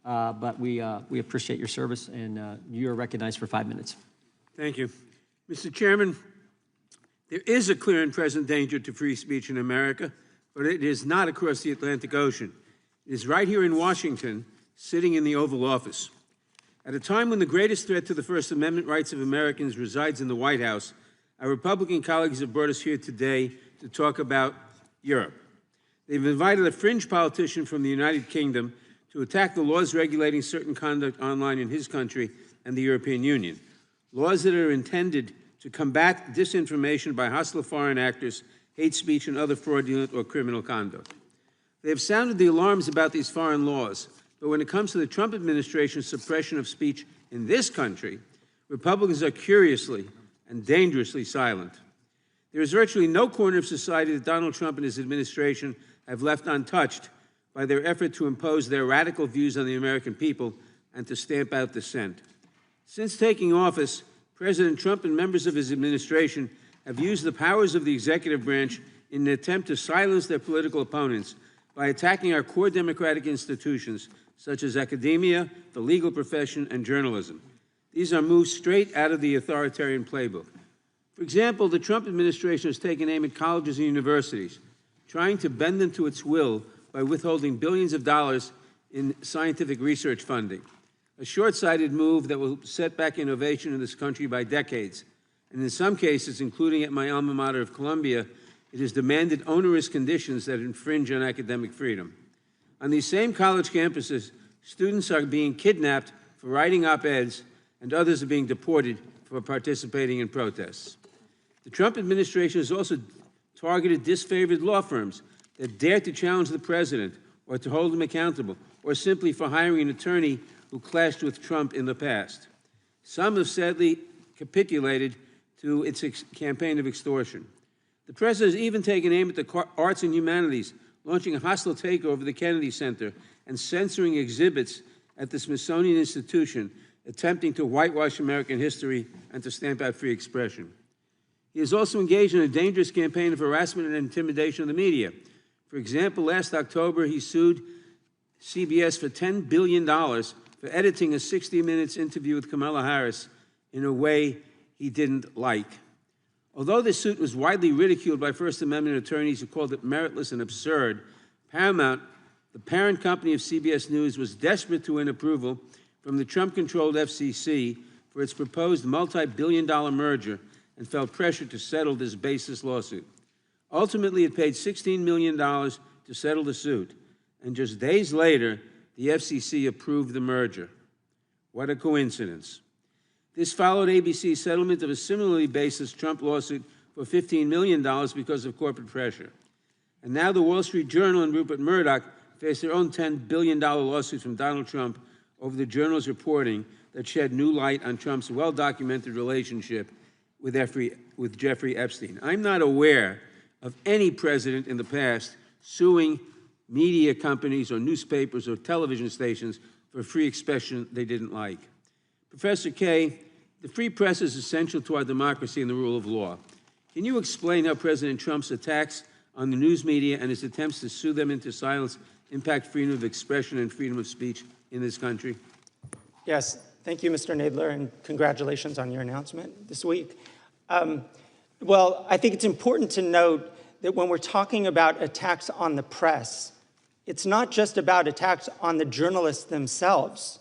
but we appreciate your service, and you are recognized for 5 minutes. Thank you. Mr. Chairman, there is a clear and present danger to free speech in America, but it is not across the Atlantic Ocean. It is right here in Washington, sitting in the Oval Office. At a time when the greatest threat to the First Amendment rights of Americans resides in the White House, our Republican colleagues have brought us here today to talk about Europe. They've invited a fringe politician from the United Kingdom to attack the laws regulating certain conduct online in his country and the European Union, laws that are intended to combat disinformation by hostile foreign actors, hate speech, and other fraudulent or criminal conduct. They have sounded the alarms about these foreign laws, but when it comes to the Trump administration's suppression of speech in this country, Republicans are curiously and dangerously silent. There is virtually no corner of society that Donald Trump and his administration have left untouched by their effort to impose their radical views on the American people and to stamp out dissent. Since taking office, President Trump and members of his administration have used the powers of the executive branch in an attempt to silence their political opponents by attacking our core democratic institutions, such as academia, the legal profession, and journalism. These are moves straight out of the authoritarian playbook. For example, the Trump administration has taken aim at colleges and universities, trying to bend them to its will by withholding billions of dollars in scientific research funding, a short-sighted move that will set back innovation in this country by decades. And in some cases, including at my alma mater of Columbia, it has demanded onerous conditions that infringe on academic freedom. On these same college campuses, students are being kidnapped for writing op-eds, and others are being deported for participating in protests. The Trump administration has also targeted disfavored law firms that dare to challenge the president or to hold him accountable, or simply for hiring an attorney who clashed with Trump in the past. Some have sadly capitulated to its campaign of extortion. The president has even taken aim at the arts and humanities, launching a hostile takeover of the Kennedy Center and censoring exhibits at the Smithsonian Institution, attempting to whitewash American history and to stamp out free expression. He has also engaged in a dangerous campaign of harassment and intimidation of the media. For example, last October, he sued CBS for $10 billion for editing a 60 Minutes interview with Kamala Harris in a way he didn't like. Although this suit was widely ridiculed by First Amendment attorneys who called it meritless and absurd, Paramount, the parent company of CBS News, was desperate to win approval from the Trump-controlled FCC for its proposed multi-billion-dollar merger and felt pressure to settle this baseless lawsuit. Ultimately, it paid $16 million to settle the suit, and just days later, the FCC approved the merger. What a coincidence. This followed ABC's settlement of a similarly baseless Trump lawsuit for $15 million because of corporate pressure. And now the Wall Street Journal and Rupert Murdoch face their own $10 billion lawsuit from Donald Trump over the Journal's reporting that shed new light on Trump's well-documented relationship with Jeffrey Epstein. I'm not aware of any president in the past suing media companies or newspapers or television stations for free expression they didn't like. Professor Kaye, the free press is essential to our democracy and the rule of law. Can you explain how President Trump's attacks on the news media and his attempts to sue them into silence impact freedom of expression and freedom of speech in this country? Yes, thank you, Mr. Nadler, and congratulations on your announcement this week. Well, I think it's important to note that when we're talking about attacks on the press, it's not just about attacks on the journalists themselves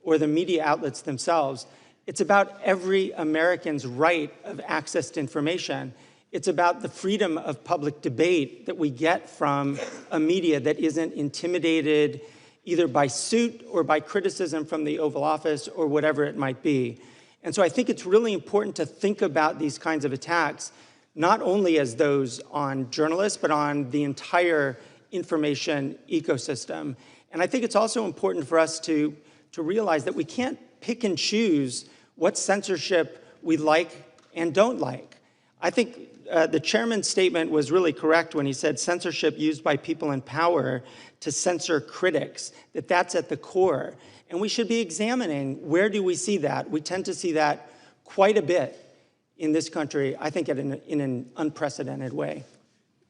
or the media outlets themselves. It's about every American's right of access to information. It's about the freedom of public debate that we get from a media that isn't intimidated either by suit or by criticism from the Oval Office or whatever it might be. And so I think it's really important to think about these kinds of attacks, not only as those on journalists, but on the entire information ecosystem. And I think it's also important for us to realize that we can't pick and choose what censorship we like and don't like. I think the chairman's statement was really correct when he said censorship used by people in power to censor critics, that's at the core. And we should be examining where do we see that. We tend to see that quite a bit in this country, I think in an unprecedented way.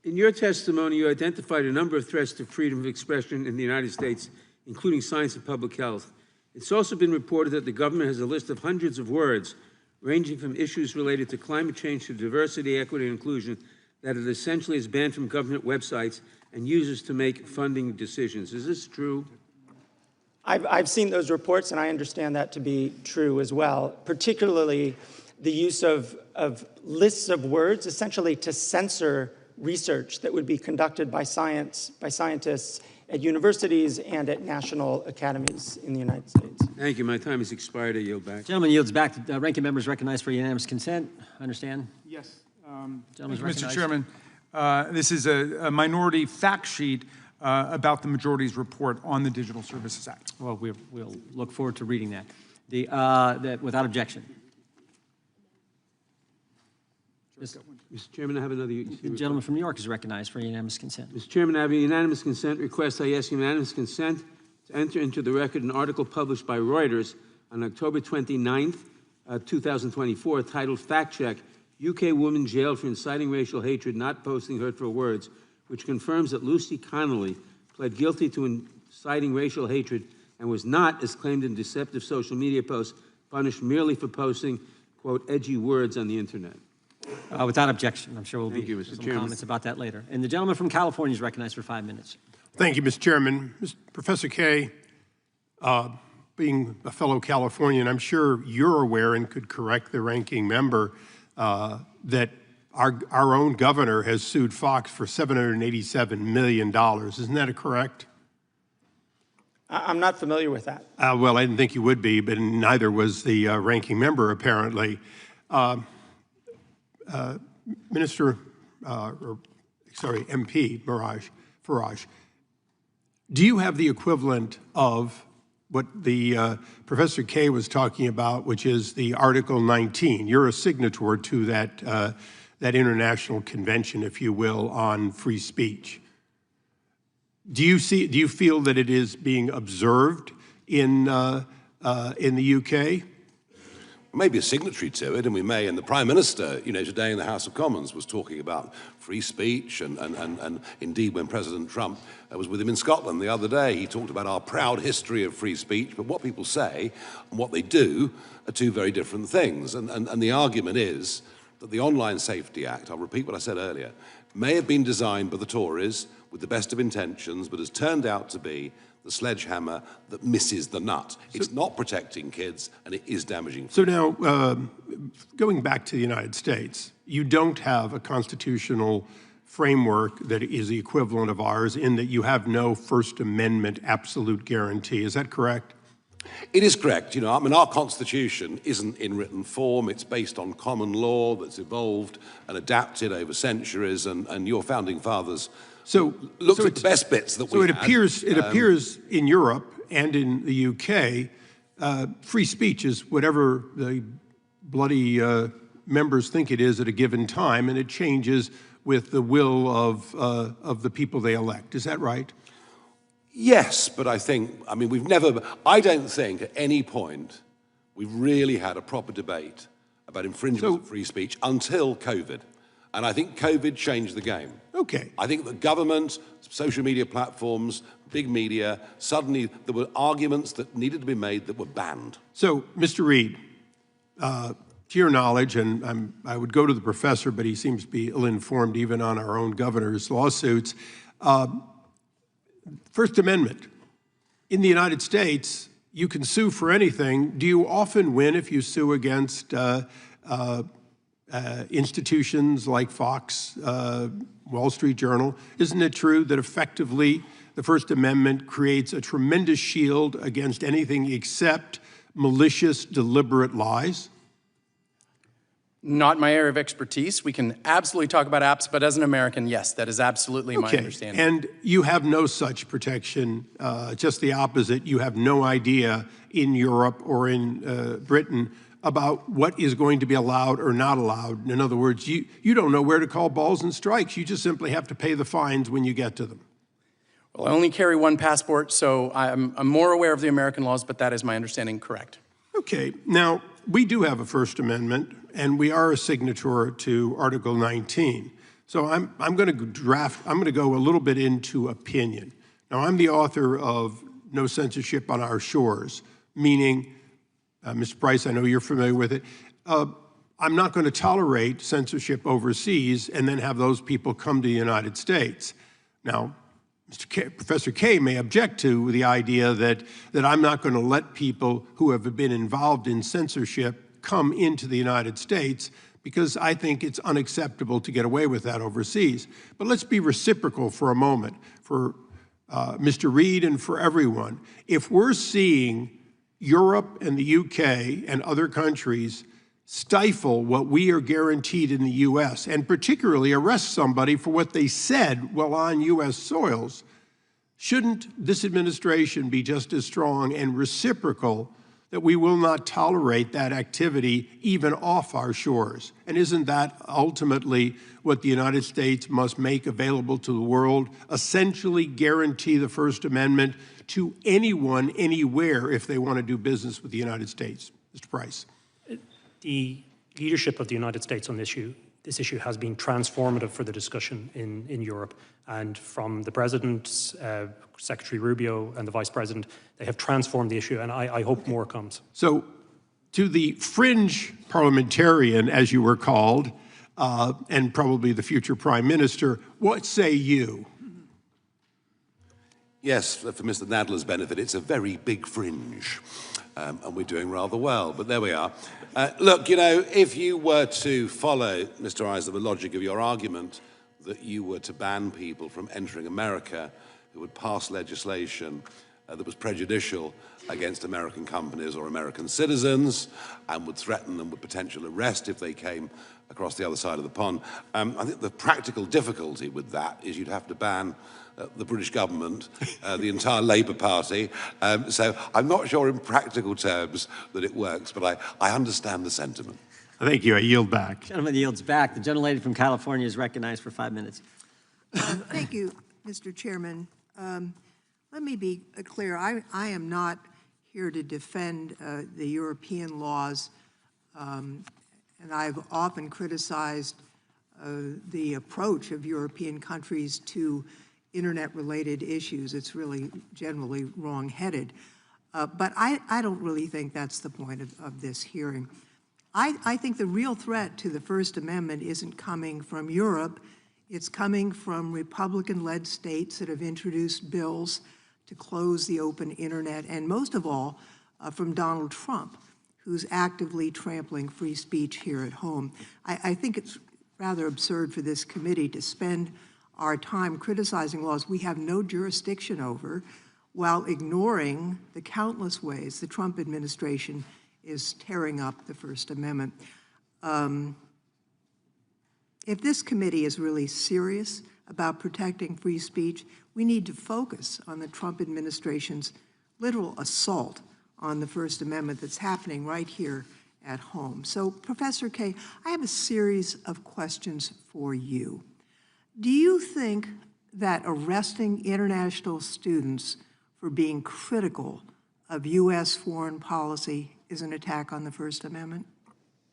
In your testimony, you identified a number of threats to freedom of expression in the United States, including science and public health. It's also been reported that the government has a list of hundreds of words, ranging from issues related to climate change to diversity, equity, and inclusion, that it essentially is banned from government websites and uses to make funding decisions. Is this true? I've seen those reports, and I understand that to be true as well, particularly the use of lists of words, essentially to censor research that would be conducted by scientists at universities and at national academies in the United States. Thank you. My time has expired. I yield back. Gentleman yields back. The ranking member is recognized for unanimous consent. Understand? Yes. Gentleman's Mr. recognized. Chairman, this is a minority fact sheet about the majority's report on the Digital Services Act. Well, we'll look forward to reading that. Without objection. Mr. Chairman, I have another. The gentleman from New York is recognized for unanimous consent. Mr. Chairman, I have a unanimous consent request. I ask unanimous consent to enter into the record an article published by Reuters on October 29th, 2024, titled Fact Check, UK Woman Jailed for Inciting Racial Hatred, Not Posting Hurtful Words, which confirms that Lucy Connolly pled guilty to inciting racial hatred and was not, as claimed in deceptive social media posts, punished merely for posting, quote, edgy words on the internet. Without objection, I'm sure we'll Thank be you, Mr. some Chairman. comments about that later. And the gentleman from California is recognized for 5 minutes. Thank you, Mr. Chairman. Professor Kaye, being a fellow Californian, I'm sure you're aware and could correct the ranking member that our own governor has sued Fox for $787 million. Isn't that correct? I'm not familiar with that. Well, I didn't think you would be, but neither was the ranking member, apparently. MP Farage, do you have the equivalent of what the Professor Kaye was talking about, which is the Article 19? You're a signatory to that international convention, if you will, on free speech. Do you feel that it is being observed in the UK? Maybe a signatory to it, and we may. And the Prime Minister, today in the House of Commons was talking about free speech, and indeed when President Trump was with him in Scotland the other day, he talked about our proud history of free speech, but what people say and what they do are two very different things. And the argument is that the Online Safety Act, I'll repeat what I said earlier, may have been designed by the Tories with the best of intentions, but has turned out to be the sledgehammer that misses the nut. It's not protecting kids, and it is damaging. So now, going back to the United States, you don't have a constitutional framework that is the equivalent of ours in that you have no First Amendment absolute guarantee. Is that correct? It is correct. Our Constitution isn't in written form. It's based on common law that's evolved and adapted over centuries, and your founding fathers looked at the best bits that we had. So it appears in Europe and in the UK, free speech is whatever the bloody members think it is at a given time, and it changes with the will of the people they elect. Is that right? Yes, but I don't think at any point we've really had a proper debate about infringements of free speech until COVID. And I think COVID changed the game. Okay. I think the government, social media platforms, big media, suddenly there were arguments that needed to be made that were banned. So, Mr. Reed, to your knowledge, and I would go to the professor, but he seems to be ill-informed even on our own governor's lawsuits. First Amendment. In the United States, you can sue for anything. Do you often win if you sue against institutions like Fox, Wall Street Journal? Isn't it true that effectively the First Amendment creates a tremendous shield against anything except malicious, deliberate lies? Not my area of expertise. We can absolutely talk about apps, but as an American, yes, that is absolutely my understanding. And you have no such protection, just the opposite. You have no idea in Europe or in Britain about what is going to be allowed or not allowed. In other words, you don't know where to call balls and strikes. You just simply have to pay the fines when you get to them. Well, I only carry one passport, so I'm more aware of the American laws, but that is my understanding correct. Okay, now, we do have a First Amendment, and we are a signatory to Article 19. So I'm going to go a little bit into opinion. Now, I'm the author of No Censorship on Our Shores, meaning, Mr. Price, I know you're familiar with it, I'm not going to tolerate censorship overseas and then have those people come to the United States. Now, Professor Kaye may object to the idea that I'm not going to let people who have been involved in censorship come into the United States because I think it's unacceptable to get away with that overseas. But let's be reciprocal for a moment for Mr. Reed and for everyone. If we're seeing Europe and the UK and other countries stifle what we are guaranteed in the U.S., and particularly arrest somebody for what they said while on U.S. soils, shouldn't this administration be just as strong and reciprocal that we will not tolerate that activity even off our shores. And isn't that ultimately what the United States must make available to the world, essentially guarantee the First Amendment to anyone, anywhere, if they want to do business with the United States? Mr. Price. The leadership of the United States on this issue has been transformative for the discussion in Europe. And from the President, Secretary Rubio, and the Vice President, they have transformed the issue, and I hope more comes. So, to the fringe parliamentarian, as you were called, and probably the future Prime Minister, what say you? Yes, for Mr. Nadler's benefit, it's a very big fringe, and we're doing rather well, but there we are. Look, you know, if you were to follow, Mr. Eisler, the logic of your argument, that you were to ban people from entering America who would pass legislation that was prejudicial against American companies or American citizens and would threaten them with potential arrest if they came across the other side of the pond. I think the practical difficulty with that is you'd have to ban the British government, the entire Labour Party. So I'm not sure in practical terms that it works, but I understand the sentiment. Thank you. I yield back. Gentleman yields back. The gentlelady from California is recognized for 5 minutes. Thank you, Mr. Chairman. Let me be clear. I am not here to defend the European laws, and I've often criticized the approach of European countries to internet-related issues. It's really generally wrong-headed. But I don't really think that's the point of this hearing. I think the real threat to the First Amendment isn't coming from Europe. It's coming from Republican-led states that have introduced bills to close the open internet, and most of all, from Donald Trump, who's actively trampling free speech here at home. I think it's rather absurd for this committee to spend our time criticizing laws we have no jurisdiction over while ignoring the countless ways the Trump administration is tearing up the First Amendment. If this committee is really serious about protecting free speech, we need to focus on the Trump administration's literal assault on the First Amendment that's happening right here at home. So, Professor Kaye, I have a series of questions for you. Do you think that arresting international students for being critical of U.S. foreign policy is an attack on the First Amendment?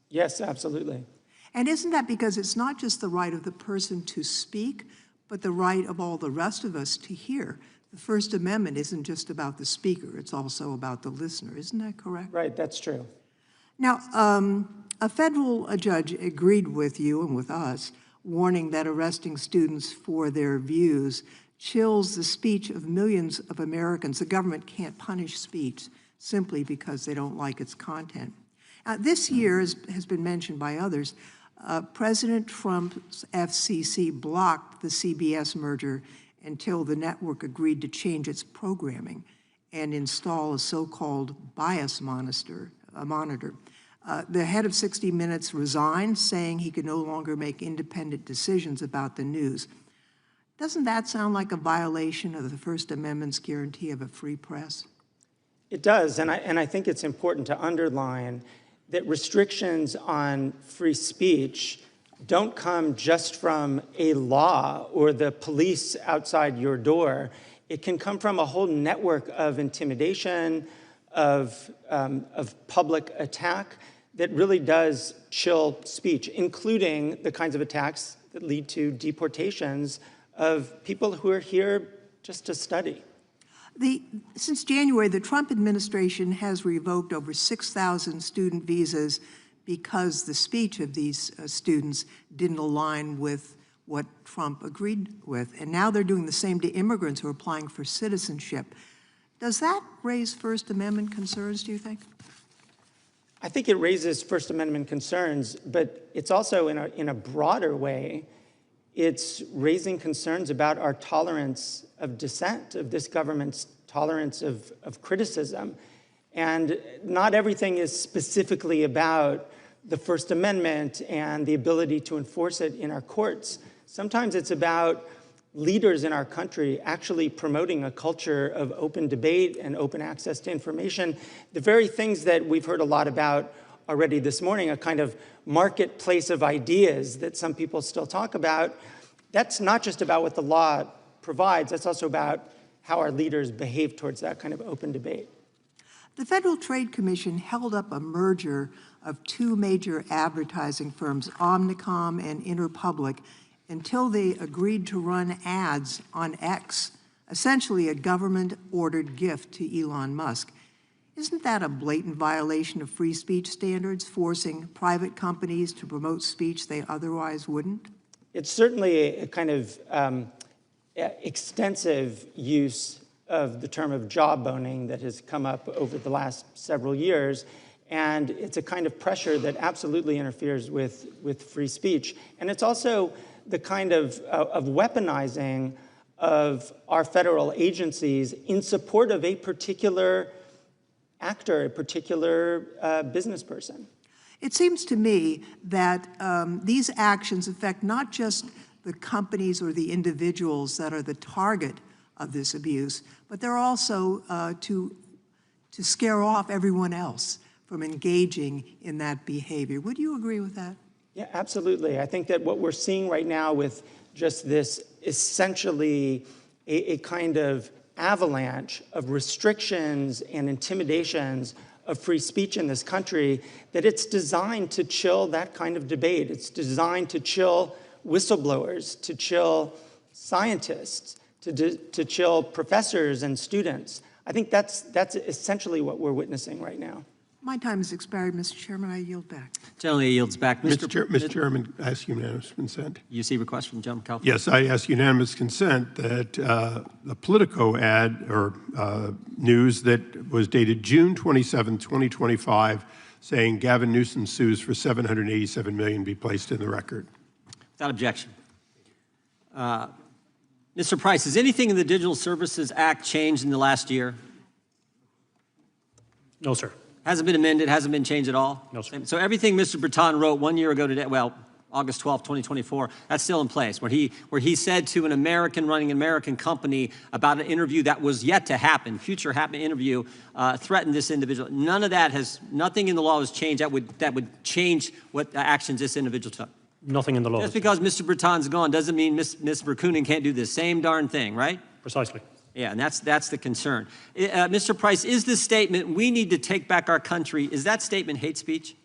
Yes, absolutely. And isn't that because it's not just the right of the person to speak, but the right of all the rest of us to hear? The First Amendment isn't just about the speaker, it's also about the listener. Isn't that correct? Right, that's true. Now, a federal judge agreed with you and with us, warning that arresting students for their views chills the speech of millions of Americans. The government can't punish speech simply because they don't like its content. This year, as has been mentioned by others, President Trump's FCC blocked the CBS merger until the network agreed to change its programming and install a so-called bias monitor. The head of 60 Minutes resigned, saying he could no longer make independent decisions about the news. Doesn't that sound like a violation of the First Amendment's guarantee of a free press? It does, and I think it's important to underline that restrictions on free speech don't come just from a law or the police outside your door. It can come from a whole network of intimidation, of public attack that really does chill speech, including the kinds of attacks that lead to deportations of people who are here just to study. Since January, the Trump administration has revoked over 6,000 student visas because the speech of these students didn't align with what Trump agreed with. And now they're doing the same to immigrants who are applying for citizenship. Does that raise First Amendment concerns, do you think? I think it raises First Amendment concerns, but it's also in a broader way, it's raising concerns about our tolerance of dissent, of this government's tolerance of criticism. And not everything is specifically about the First Amendment and the ability to enforce it in our courts. Sometimes it's about leaders in our country actually promoting a culture of open debate and open access to information, the very things that we've heard a lot about already this morning, a kind of marketplace of ideas that some people still talk about, that's not just about what the law provides, that's also about how our leaders behave towards that kind of open debate. The Federal Trade Commission held up a merger of two major advertising firms, Omnicom and Interpublic, until they agreed to run ads on X, essentially a government-ordered gift to Elon Musk. Isn't that a blatant violation of free speech standards, forcing private companies to promote speech they otherwise wouldn't? It's certainly a kind of extensive use of the term of jawboning that has come up over the last several years. And it's a kind of pressure that absolutely interferes with free speech. And it's also the kind of weaponizing of our federal agencies in support of a particular actor, a particular business person. It seems to me that these actions affect not just the companies or the individuals that are the target of this abuse, but they're also to scare off everyone else from engaging in that behavior. Would you agree with that? Yeah, absolutely. I think that what we're seeing right now with just this essentially a kind of avalanche of restrictions and intimidations of free speech in this country, that it's designed to chill that kind of debate. It's designed to chill whistleblowers, to chill scientists, to chill professors and students. I think that's essentially what we're witnessing right now. My time has expired, Mr. Chairman. I yield back. Generally yields back. Mr. Chairman, I ask unanimous consent. You see a request from the gentleman, California? Yes, I ask unanimous consent that the Politico ad or news that was dated June 27, 2025, saying Gavin Newsom sues for $787 million be placed in the record. Without objection. Mr. Price, has anything in the Digital Services Act changed in the last year? No, sir. Hasn't been amended, hasn't been changed at all? No, sir. So everything Mr. Breton wrote 1 year ago today, well, August 12, 2024, that's still in place, where he said to an American running an American company about an interview that was yet to happen, future happening interview, threatened this individual. None of that nothing in the law has changed that would change what actions this individual took. Nothing in the law. Just because Mr. Breton's gone doesn't mean Ms. Verkunen can't do the same darn thing, right? Precisely. Yeah, and that's the concern. Mr. Price, is the statement, we need to take back our country, is that statement hate speech?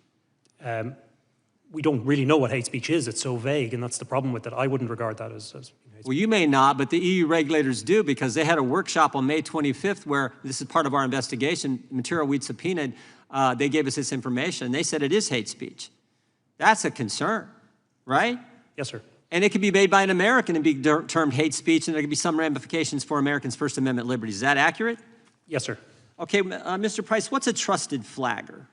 We don't really know what hate speech is. It's so vague, and that's the problem with it. I wouldn't regard that as hate speech. Well, you may not, but the EU regulators do, because they had a workshop on May 25th where, this is part of our investigation, material we'd subpoenaed, they gave us this information, and they said it is hate speech. That's a concern, right? Yes, sir. And it could be made by an American and be termed hate speech, and there could be some ramifications for Americans' First Amendment liberties. Is that accurate? Yes, sir. Okay, Mr. Price, what's a trusted flagger?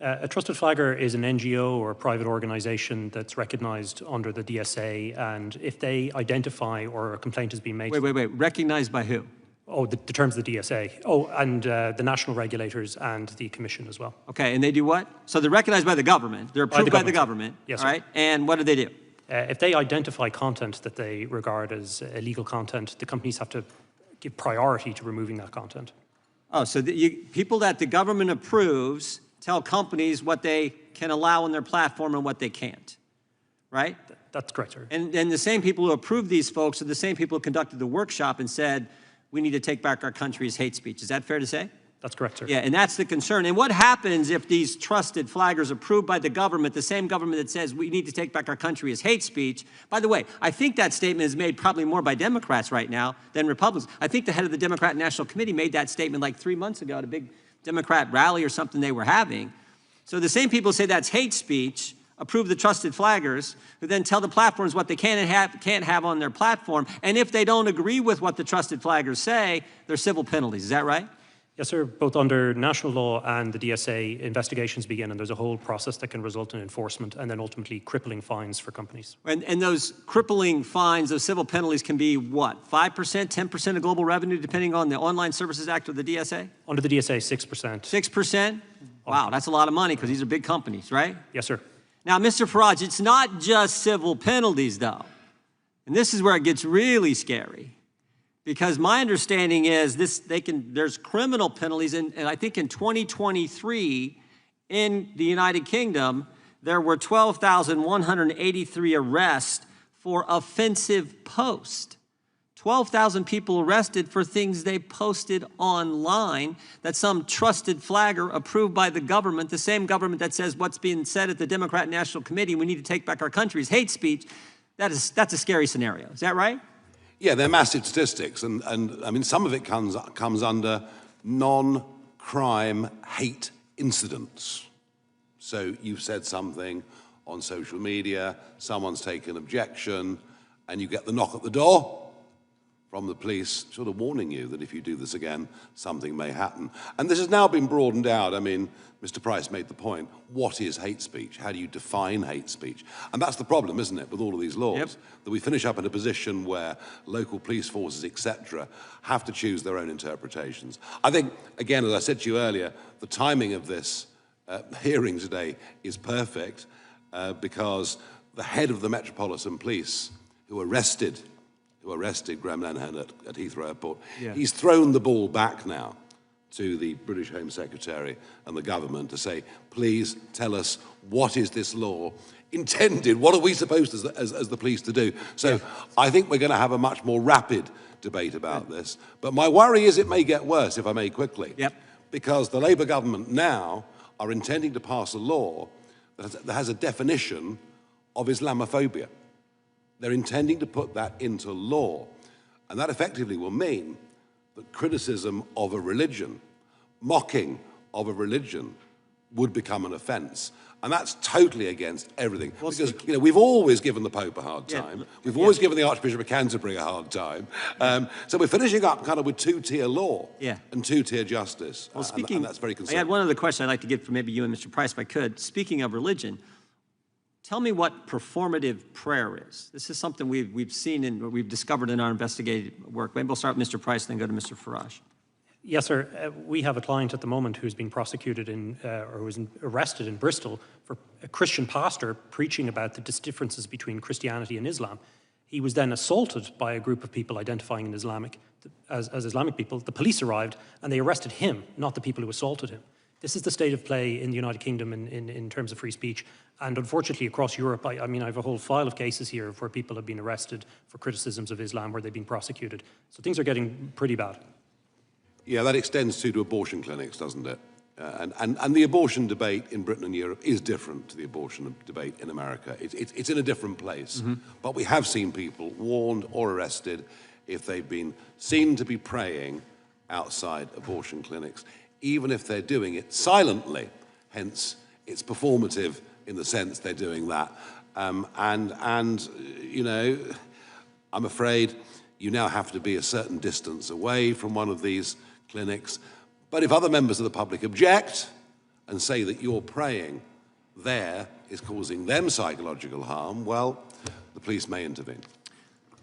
A trusted flagger is an NGO or a private organization that's recognized under the DSA, and if they identify or a complaint has been made... Wait. Recognized by who? Oh, the terms of the DSA. Oh, and the national regulators and the commission as well. Okay, and they do what? So they're recognized by the government. They're approved by the government. Yes, all right? And what do they do? If they identify content that they regard as illegal content, the companies have to give priority to removing that content. Oh, so people that the government approves tell companies what they can allow on their platform and what they can't, right? That's correct, sir. And the same people who approved these folks are the same people who conducted the workshop and said, we need to take back our country as hate speech. Is that fair to say? That's correct, sir. Yeah, and that's the concern. And what happens if these trusted flaggers approved by the government, the same government that says we need to take back our country as hate speech? By the way, I think that statement is made probably more by Democrats right now than Republicans. I think the head of the Democrat National Committee made that statement like 3 months ago at a big Democrat rally or something they were having. So the same people who say that's hate speech approve the trusted flaggers, who then tell the platforms what they can and can't have on their platform. And if they don't agree with what the trusted flaggers say, there's civil penalties. Is that right? Yes, sir. Both under national law and the DSA, investigations begin, and there's a whole process that can result in enforcement and then ultimately crippling fines for companies. And those crippling fines, those civil penalties can be what, 5%, 10% of global revenue, depending on the Online Services Act or the DSA? Under the DSA, 6%. 6%? Wow, that's a lot of money because these are big companies, right? Yes, sir. Now, Mr. Farage, it's not just civil penalties, though. And this is where it gets really scary. Because my understanding is there's criminal penalties, and I think in 2023 in the United Kingdom, there were 12,183 arrests for offensive posts. 12,000 people arrested for things they posted online that some trusted flagger approved by the government, the same government that says what's being said at the Democrat National Committee, we need to take back our country, is hate speech. That's a scary scenario. Is that right? Yeah, they're massive statistics, and I mean, some of it comes under non-crime hate incidents. So you've said something on social media, someone's taken objection, and you get the knock at the door from the police sort of warning you that if you do this again, something may happen. And this has now been broadened out. I mean, Mr. Price made the point, what is hate speech? How do you define hate speech? And that's the problem, isn't it, with all of these laws, Yep. that we finish up in a position where local police forces, etc., have to choose their own interpretations. I think, again, as I said to you earlier, the timing of this hearing today is perfect because the head of the Metropolitan Police, who arrested Graham Lennon at Heathrow Airport, Yeah. he's thrown the ball back now to the British Home Secretary and the government to say, please tell us, what is this law intended? What are we supposed as the police to do? So yeah. I think we're going to have a much more rapid debate about this. But my worry is it may get worse, if I may quickly. Yep. Because the Labour government now are intending to pass a law that has a definition of Islamophobia. They're intending to put that into law. And that effectively will mean that criticism of a religion, mocking of a religion, would become an offence. And that's totally against everything. Well, because we've always given the Pope a hard time. Yeah. We've always given the Archbishop of Canterbury a hard time. So we're finishing up kind of with two-tier law and two-tier justice. Well, and that's very I concerning. had one other question I'd like to get from maybe you and Mr. Price, if I could. Speaking of religion, tell me what performative prayer is. This is something we've seen and we've discovered in our investigative work. Maybe we'll start with Mr. Price, then go to Mr. Farage. Yes, sir. We have a client at the moment who's been prosecuted or was arrested in Bristol for a Christian pastor preaching about the differences between Christianity and Islam. He was then assaulted by a group of people identifying as Islamic people. The police arrived and they arrested him, not the people who assaulted him. This is the state of play in the United Kingdom in terms of free speech. And unfortunately, across Europe, I mean, I have a whole file of cases here where people have been arrested for criticisms of Islam, where they've been prosecuted. So things are getting pretty bad. Yeah, that extends to abortion clinics, doesn't it? And the abortion debate in Britain and Europe is different to the abortion debate in America. It's in a different place. Mm-hmm. But we have seen people warned or arrested if they've been seen to be praying outside abortion clinics, even if they're doing it silently. Hence, it's performative in the sense they're doing that. And you know, I'm afraid you now have to be a certain distance away from one of these clinics. But if other members of the public object and say that your praying there is causing them psychological harm, well, the police may intervene.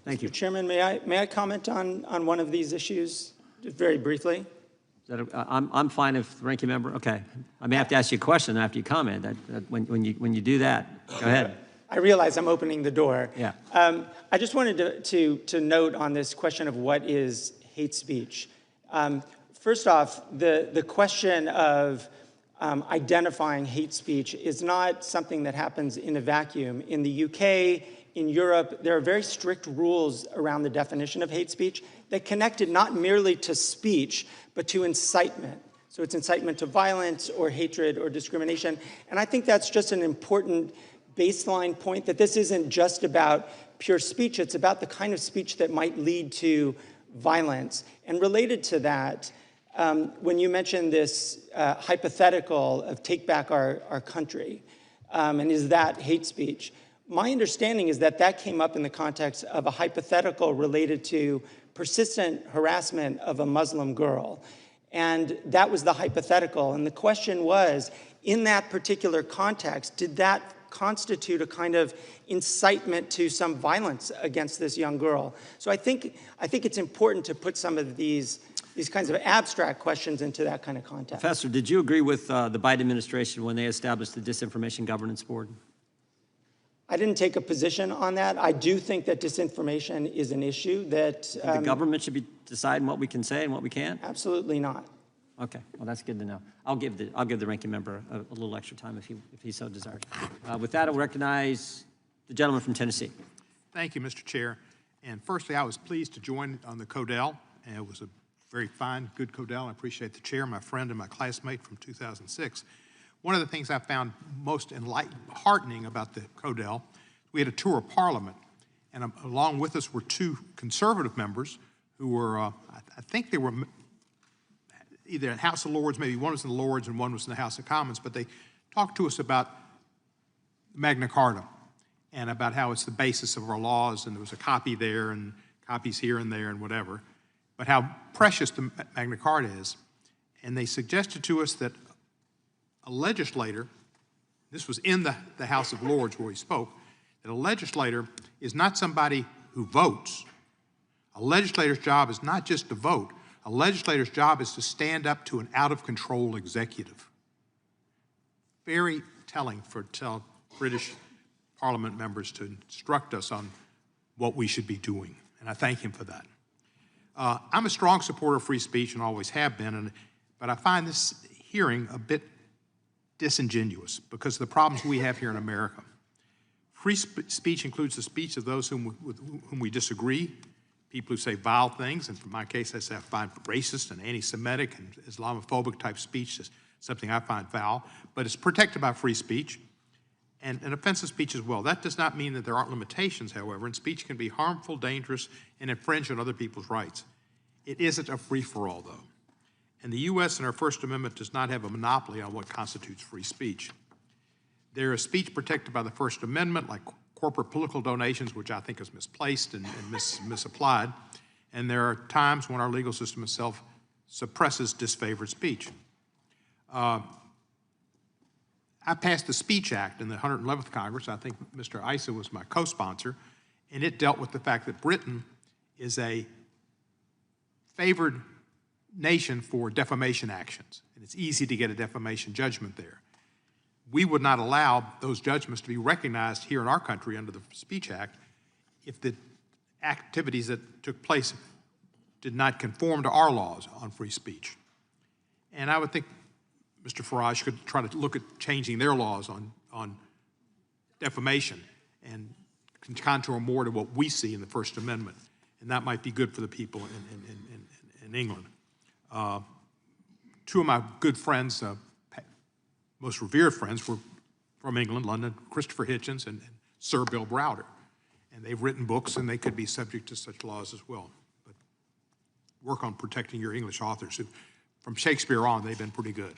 Thank you. Mr. Chairman, may I comment on one of these issues very briefly? I'm fine if the ranking member, okay. I may have to ask you a question after you comment. When you do that, go ahead. I realize I'm opening the door. Yeah. I just wanted to note on this question of what is hate speech. First off, the question of identifying hate speech is not something that happens in a vacuum. In the UK, in Europe, there are very strict rules around the definition of hate speech that connect it not merely to speech, but to incitement. So it's incitement to violence or hatred or discrimination. And I think that's just an important baseline point, that this isn't just about pure speech, it's about the kind of speech that might lead to violence. And related to that, when you mentioned this hypothetical of take back our country, and is that hate speech? My understanding is that that came up in the context of a hypothetical related to persistent harassment of a Muslim girl. And that was the hypothetical. And the question was, in that particular context, did that constitute a kind of incitement to some violence against this young girl? So I think it's important to put some of these kinds of abstract questions into that kind of context. Professor, did you agree with the Biden administration when they established the Disinformation Governance Board? I didn't take a position on that. I do think that disinformation is an issue that... The government should be deciding what we can say and what we can't? Absolutely not. Okay, well, that's good to know. I'll give the ranking member a little extra time if he so desires. With that, I'll recognize the gentleman from Tennessee. Thank you, Mr. Chair. And firstly, I was pleased to join on the Codell, and it was a very fine, good Codell. I appreciate the chair, my friend and my classmate from 2006. One of the things I found most heartening about the Codell, we had a tour of Parliament, and along with us were two conservative members who were, I think they were either in the House of Lords, maybe one was in the Lords and one was in the House of Commons, but they talked to us about Magna Carta and about how it's the basis of our laws, and there was a copy there and copies here and there and whatever, but how precious the Magna Carta is. And they suggested to us that a legislator, this was in the House of Lords where he spoke, that a legislator is not somebody who votes. A legislator's job is not just to vote. A legislator's job is to stand up to an out-of-control executive. Very telling for British Parliament members to instruct us on what we should be doing, and I thank him for that. I'm a strong supporter of free speech and always have been, but I find this hearing a bit disingenuous because of the problems we have here in America. Free speech includes the speech of those with whom we disagree, people who say vile things, and in my case, I say I find racist and anti-Semitic and Islamophobic type speech is something I find foul, but it's protected by free speech and offensive speech as well. That does not mean that there aren't limitations, however, and speech can be harmful, dangerous, and infringe on other people's rights. It isn't a free-for-all, though. And the U.S. in our First Amendment does not have a monopoly on what constitutes free speech. There is speech protected by the First Amendment, like corporate political donations, which I think is misplaced and misapplied. And there are times when our legal system itself suppresses disfavored speech. I passed the Speech Act in the 111th Congress. I think Mr. Issa was my co-sponsor, and it dealt with the fact that Britain is a favored nation for defamation actions, and it's easy to get a defamation judgment there. We would not allow those judgments to be recognized here in our country under the Speech Act if the activities that took place did not conform to our laws on free speech. And I would think Mr. Farage could try to look at changing their laws on defamation and contour more to what we see in the First Amendment, and that might be good for the people in England. Two of my good friends, most revered friends, were from England, London, Christopher Hitchens and Sir Bill Browder. And they've written books, and they could be subject to such laws as well. But work on protecting your English authors. From Shakespeare on, they've been pretty good.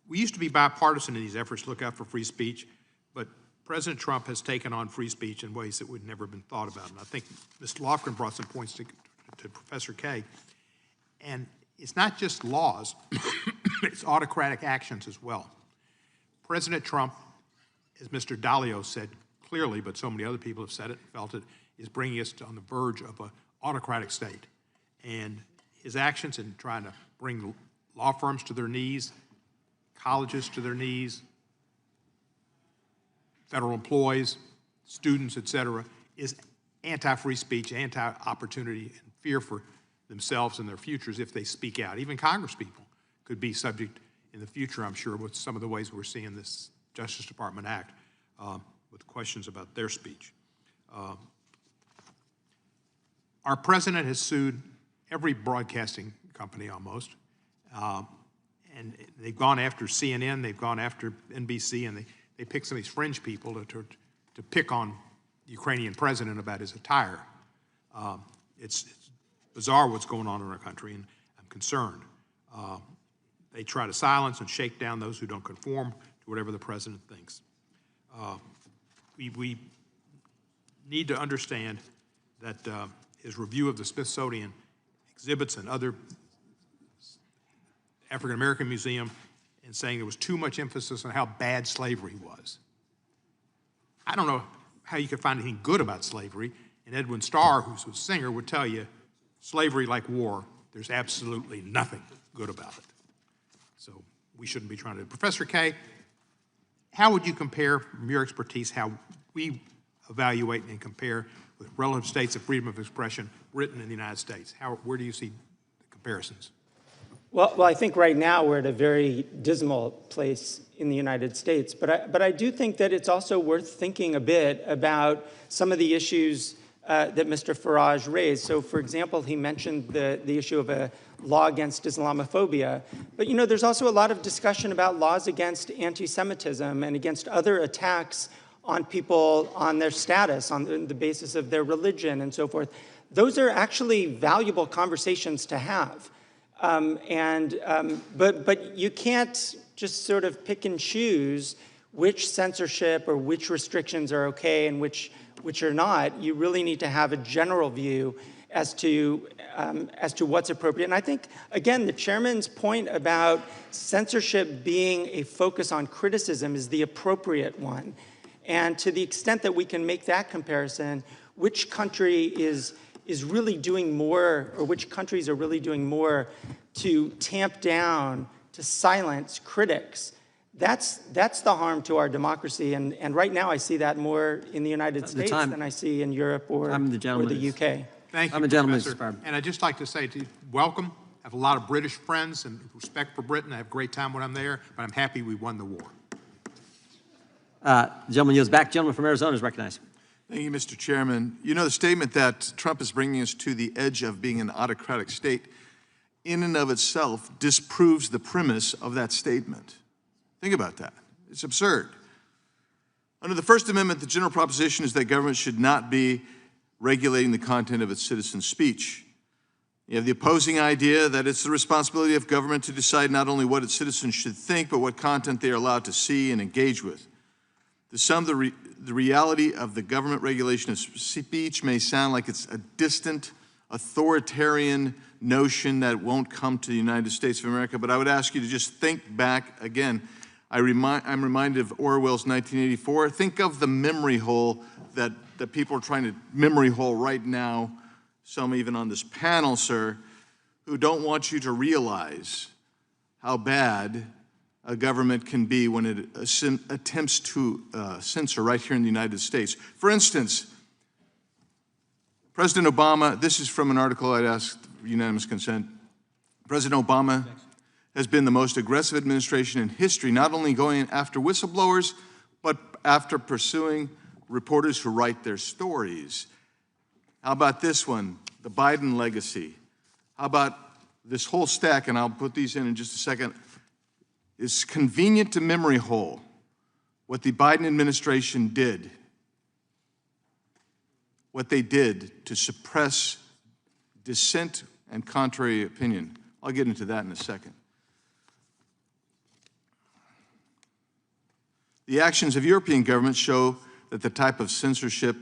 We used to be bipartisan in these efforts to look out for free speech, but President Trump has taken on free speech in ways that would never have been thought about. And I think Mr. Loren brought some points to Professor Kaye. And it's not just laws, it's autocratic actions as well. President Trump, as Mr. Dalio said clearly, but so many other people have said it, felt it, is bringing us on the verge of an autocratic state. And his actions in trying to bring law firms to their knees, colleges to their knees, federal employees, students, et cetera, is anti-free speech, anti-opportunity, and fear for themselves and their futures if they speak out. Even Congress people could be subject in the future, I'm sure, with some of the ways we're seeing this Justice Department act with questions about their speech. Our president has sued every broadcasting company almost, and they've gone after CNN, they've gone after NBC, and they pick some of these fringe people to pick on the Ukrainian president about his attire. It's bizarre what's going on in our country, and I'm concerned. They try to silence and shake down those who don't conform to whatever the president thinks. We need to understand that his review of the Smithsonian exhibits and other African-American museum and saying there was too much emphasis on how bad slavery was. I don't know how you could find anything good about slavery, and Edwin Starr, who's a singer, would tell you slavery like war, there's absolutely nothing good about it. So we shouldn't be trying to. Professor Kaye, how would you compare, from your expertise, how we evaluate and compare with relative states of freedom of expression written in the United States? Where do you see the comparisons? Well, I think right now we're at a very dismal place in the United States, but I do think that it's also worth thinking a bit about some of the issues that Mr. Farage raised. So, for example, he mentioned the issue of a law against Islamophobia, but there's also a lot of discussion about laws against anti-Semitism and against other attacks on people on their status, on the basis of their religion and so forth. Those are actually valuable conversations to have. But you can't just sort of pick and choose which censorship or which restrictions are okay and which are not. You really need to have a general view as to what's appropriate. And I think, again, the chairman's point about censorship being a focus on criticism is the appropriate one. And to the extent that we can make that comparison, which country is really doing more, or which countries are really doing more to tamp down, to silence critics, that's the harm to our democracy. And right now I see that more in the United States than I see in Europe or the UK. Thank you, I'm a gentleman, Professor. And I'd just like to say to you, welcome. I have a lot of British friends and respect for Britain. I have a great time when I'm there, but I'm happy we won the war. The gentleman yields back. Gentleman from Arizona is recognized. Thank you, Mr. Chairman. The statement that Trump is bringing us to the edge of being an autocratic state in and of itself disproves the premise of that statement. Think about that. It's absurd. Under the First Amendment, the general proposition is that government should not be regulating the content of its citizens' speech. You have the opposing idea that it's the responsibility of government to decide not only what its citizens should think, but what content they are allowed to see and engage with. To some, the reality of the government regulation of speech may sound like it's a distant, authoritarian notion that won't come to the United States of America, but I would ask you to just think back again. I'm reminded of Orwell's 1984. Think of the memory hole that people are trying to memory hole right now, some even on this panel, sir, who don't want you to realize how bad a government can be when it attempts to censor right here in the United States. For instance, President Obama, this is from an article I'd asked unanimous consent. President Obama has been the most aggressive administration in history, not only going after whistleblowers, but after pursuing reporters who write their stories. How about this one, the Biden legacy? How about this whole stack, and I'll put these in just a second. It's convenient to memory hole what the Biden administration did, what they did to suppress dissent and contrary opinion. I'll get into that in a second. The actions of European governments show that the type of censorship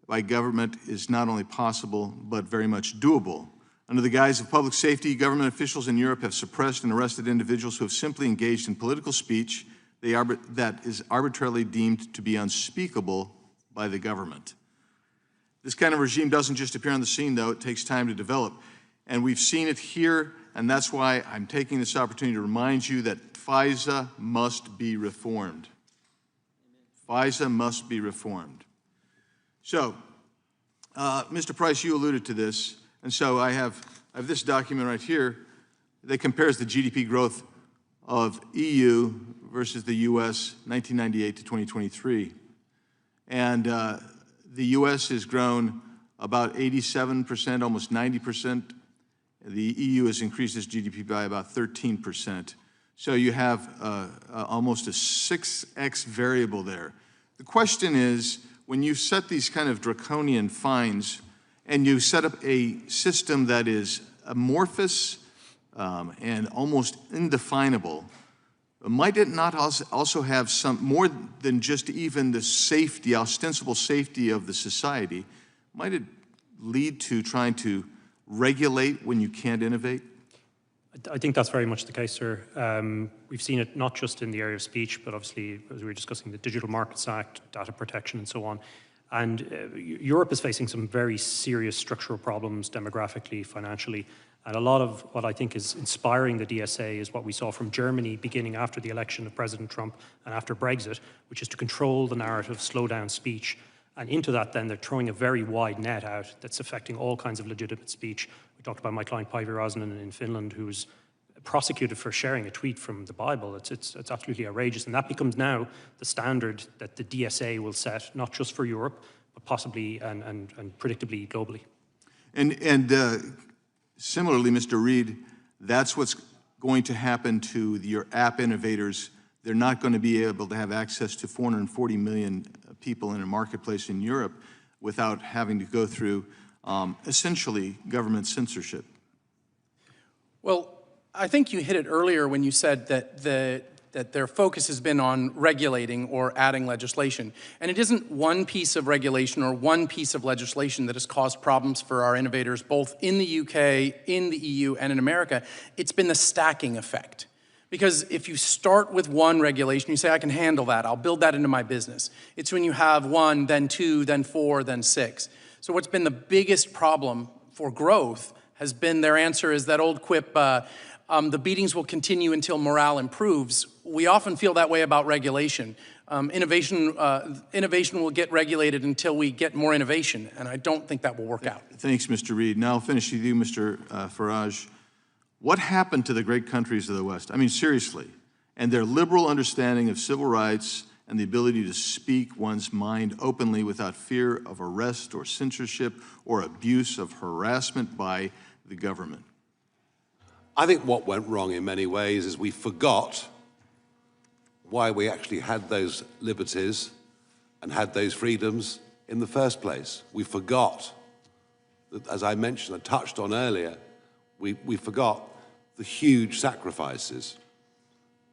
by government is not only possible, but very much doable. Under the guise of public safety, government officials in Europe have suppressed and arrested individuals who have simply engaged in political speech that is arbitrarily deemed to be unspeakable by the government. This kind of regime doesn't just appear on the scene, though. It takes time to develop. And we've seen it here, and that's why I'm taking this opportunity to remind you that FISA must be reformed. FISA must be reformed. So, Mr. Price, you alluded to this, and so I have this document right here that compares the GDP growth of EU versus the U.S. 1998 to 2023. And the U.S. has grown about 87%, almost 90%. The EU has increased its GDP by about 13%. So you have almost a 6x variable there. The question is, when you set these kind of draconian fines and you set up a system that is amorphous and almost indefinable, might it not also have some more than just even the safety, ostensible safety of the society? Might it lead to trying to regulate when you can't innovate? I think that's very much the case, sir. We've seen it not just in the area of speech, but obviously, as we were discussing, the Digital Markets Act, data protection, and so on. And Europe is facing some very serious structural problems demographically, financially. And a lot of what I think is inspiring the DSA is what we saw from Germany beginning after the election of President Trump and after Brexit, which is to control the narrative, slow down speech. And into that, then, they're throwing a very wide net out that's affecting all kinds of legitimate speech. We talked about my client, Päivi Räsänen, in Finland, who's prosecuted for sharing a tweet from the Bible. It's absolutely outrageous. And that becomes now the standard that the DSA will set, not just for Europe, but possibly and predictably globally. And similarly, Mr. Reed, that's what's going to happen to your app innovators. They're not going to be able to have access to 440 million people in a marketplace in Europe without having to go through essentially government censorship. Well, I think you hit it earlier when you said that their focus has been on regulating or adding legislation. And it isn't one piece of regulation or one piece of legislation that has caused problems for our innovators, both in the UK, in the EU, and in America. It's been the stacking effect. Because if you start with one regulation, you say, I can handle that, I'll build that into my business. It's when you have one, then two, then four, then six. So what's been the biggest problem for growth has been their answer is that old quip, the beatings will continue until morale improves. We often feel that way about regulation. Innovation will get regulated until we get more innovation, and I don't think that will work out. Thanks, Mr. Reed. Now I'll finish with you, Mr. Farage. What happened to the great countries of the West? I mean, seriously, and their liberal understanding of civil rights and the ability to speak one's mind openly without fear of arrest or censorship or abuse of harassment by the government? I think what went wrong in many ways is we forgot why we actually had those liberties and had those freedoms in the first place. We forgot that, as I mentioned, I touched on earlier, we forgot the huge sacrifices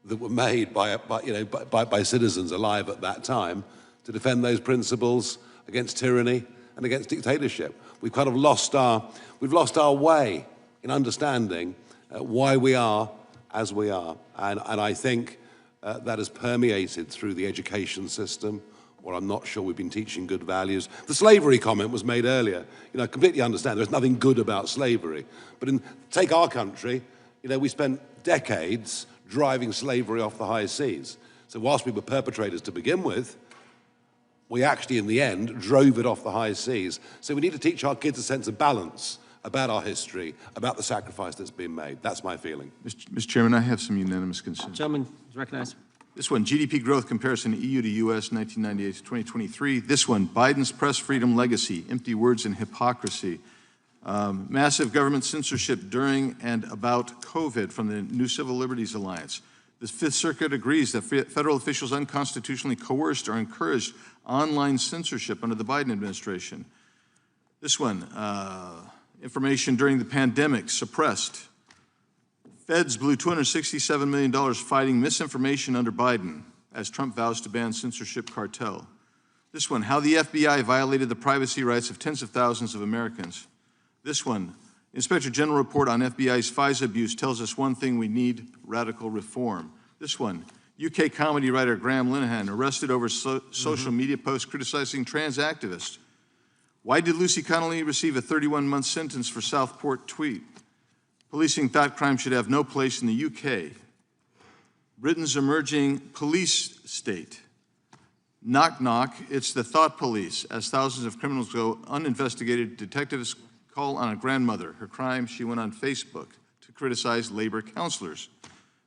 that were made by citizens alive at that time to defend those principles against tyranny and against dictatorship. We've kind of lost our way in understanding why we are as we are. And I think that has permeated through the education system, or I'm not sure we've been teaching good values. The slavery comment was made earlier. I completely understand there's nothing good about slavery. But take our country, we spent decades driving slavery off the high seas. So whilst we were perpetrators to begin with, we actually, in the end, drove it off the high seas. So we need to teach our kids a sense of balance about our history, about the sacrifice that's been made. That's my feeling. Mr. Chairman, I have some unanimous consent. Gentleman is recognized. This one, GDP growth comparison EU to US 1998 to 2023. This one, Biden's press freedom legacy, empty words and hypocrisy. Massive government censorship during and about COVID from the New Civil Liberties Alliance. The Fifth Circuit agrees that federal officials unconstitutionally coerced or encouraged online censorship under the Biden administration. This one, information during the pandemic suppressed. Feds blew $267 million fighting misinformation under Biden as Trump vows to ban censorship cartel. This one, how the FBI violated the privacy rights of tens of thousands of Americans. This one, Inspector General report on FBI's FISA abuse tells us one thing: we need radical reform. This one, UK comedy writer Graham Linehan arrested over social media posts criticizing trans activists. Why did Lucy Connolly receive a 31-month sentence for Southport tweet? Policing thought crime should have no place in the UK. Britain's emerging police state. Knock, knock, it's the thought police. As thousands of criminals go uninvestigated, detectives call on a grandmother. Her crime, she went on Facebook to criticize labor counselors.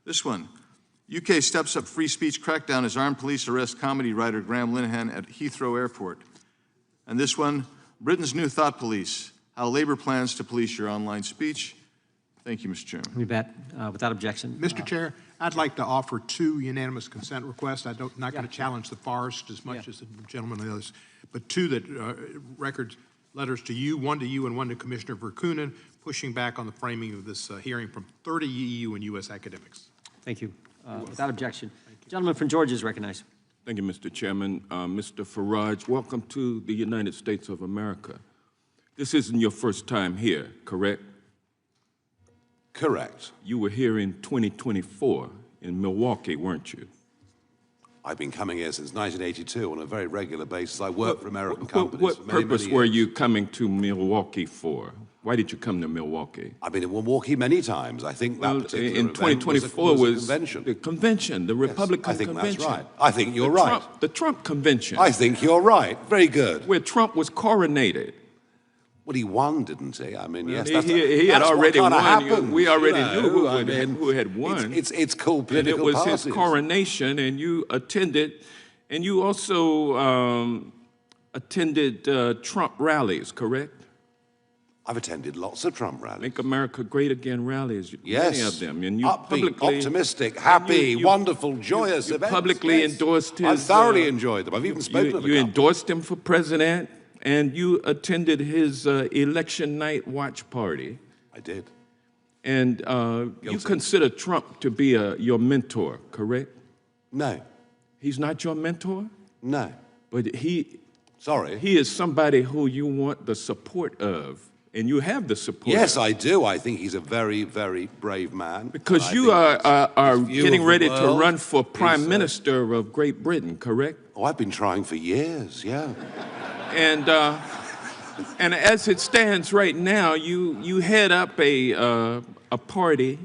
This one, UK steps up free speech crackdown as armed police arrest comedy writer Graham Linehan at Heathrow Airport. And this one, Britain's new thought police, how labor plans to police your online speech. Thank you, Mr. Chairman. You bet. Without objection. Mr. Chair, I'd like to offer two unanimous consent requests. I'm not going to challenge the forest as much as the gentleman and the others, but two that records letters to you, one to you and one to Commissioner Verkunen, pushing back on the framing of this hearing from 30 EU and U.S. academics. Thank you. Without objection. Gentleman from Georgia is recognized. Thank you, Mr. Chairman. Mr. Farage, welcome to the United States of America. This isn't your first time here, correct? Correct. You were here in 2024 in Milwaukee, weren't you? I've been coming here since 1982 on a very regular basis. I work for American companies. What for many, purpose many were years. you coming to Milwaukee for? Why did you come to Milwaukee? I've been in Milwaukee many times. I think that particular in event 2024 was a was convention. the convention, the Republican I think convention. that's right. I think you're right. The Trump convention. I think you're right. Very good. Where Trump was coronated. Well, he won, didn't he? I mean, yes, he had that's already what won. happens, We already knew who had won. It's called And political it was parties. his coronation, and you attended, and you also attended Trump rallies, correct? I've attended lots of Trump rallies. Make America Great Again rallies, Yes. many of them. And you Upbeat, publicly, optimistic, happy, you- wonderful, joyous you events. publicly yes. endorsed his... I've thoroughly enjoyed them. I've even spoken to the You couple. endorsed him for president, and you attended his election night watch party. I did. And you consider Trump to be your mentor, correct? No. He's not your mentor? No. But he is somebody who you want the support of, and you have the support. Yes, of. I do. I think he's a very, very brave man. Because And I you think are his view getting of the ready to world run for Prime is, Minister of Great Britain, correct? Oh, I've been trying for years, yeah. And as it stands right now, you head up a party.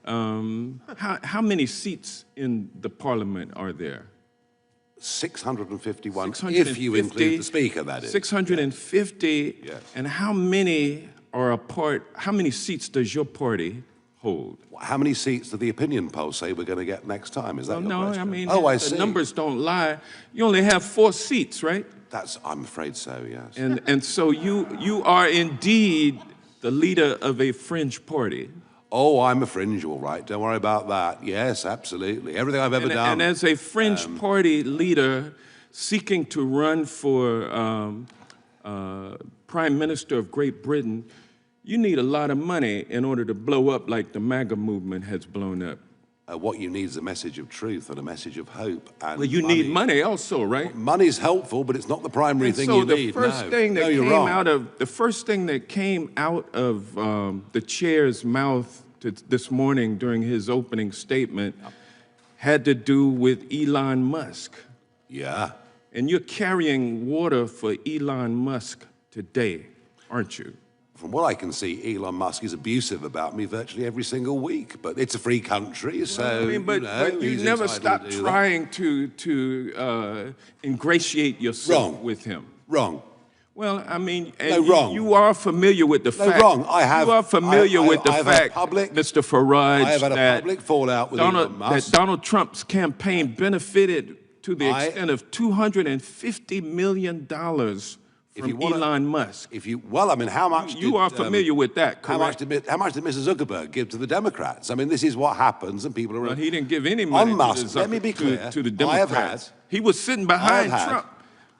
How many seats in the Parliament are there? 651, if you include the Speaker, that is. 650. Yes. And how many are a part? How many seats does your party hold? How many seats do the opinion polls say we're going to get next time? Is that your No, question? I mean, oh, I the see. numbers don't lie. You only have 4 seats, right? I'm afraid so, yes. And so you are indeed the leader of a fringe party. Oh, I'm a fringe, all right. Don't worry about that. Yes, absolutely. Everything I've ever done. And as a fringe party leader seeking to run for Prime Minister of Great Britain, you need a lot of money in order to blow up like the MAGA movement has blown up. What you need is a message of truth and a message of hope. And Well, you need money also, right? Money's helpful, but it's not the primary thing you need. So the first thing that came out of the chair's mouth this morning during his opening statement had to do with Elon Musk. Yeah. And you're carrying water for Elon Musk today, aren't you? From what I can see, Elon Musk is abusive about me virtually every single week. But it's a free country, so but you he's never entitled stop to do that. trying to ingratiate yourself with him. Wrong. Well, I mean, wrong. You are familiar with the fact. wrong. I have. You are familiar with the I've had fact, Mr. Farage, I have had a that public fallout with Elon Musk. that Donald Trump's campaign benefited to the extent of $250 million from Elon Musk. Well, I mean, how much? You are familiar with that, correct? How much did Mr. Zuckerberg give to the Democrats? I mean, this is what happens, and people are. Well, he didn't give any money on Musk. to, Let me be clear. to the I have Democrats. had. He was sitting behind Trump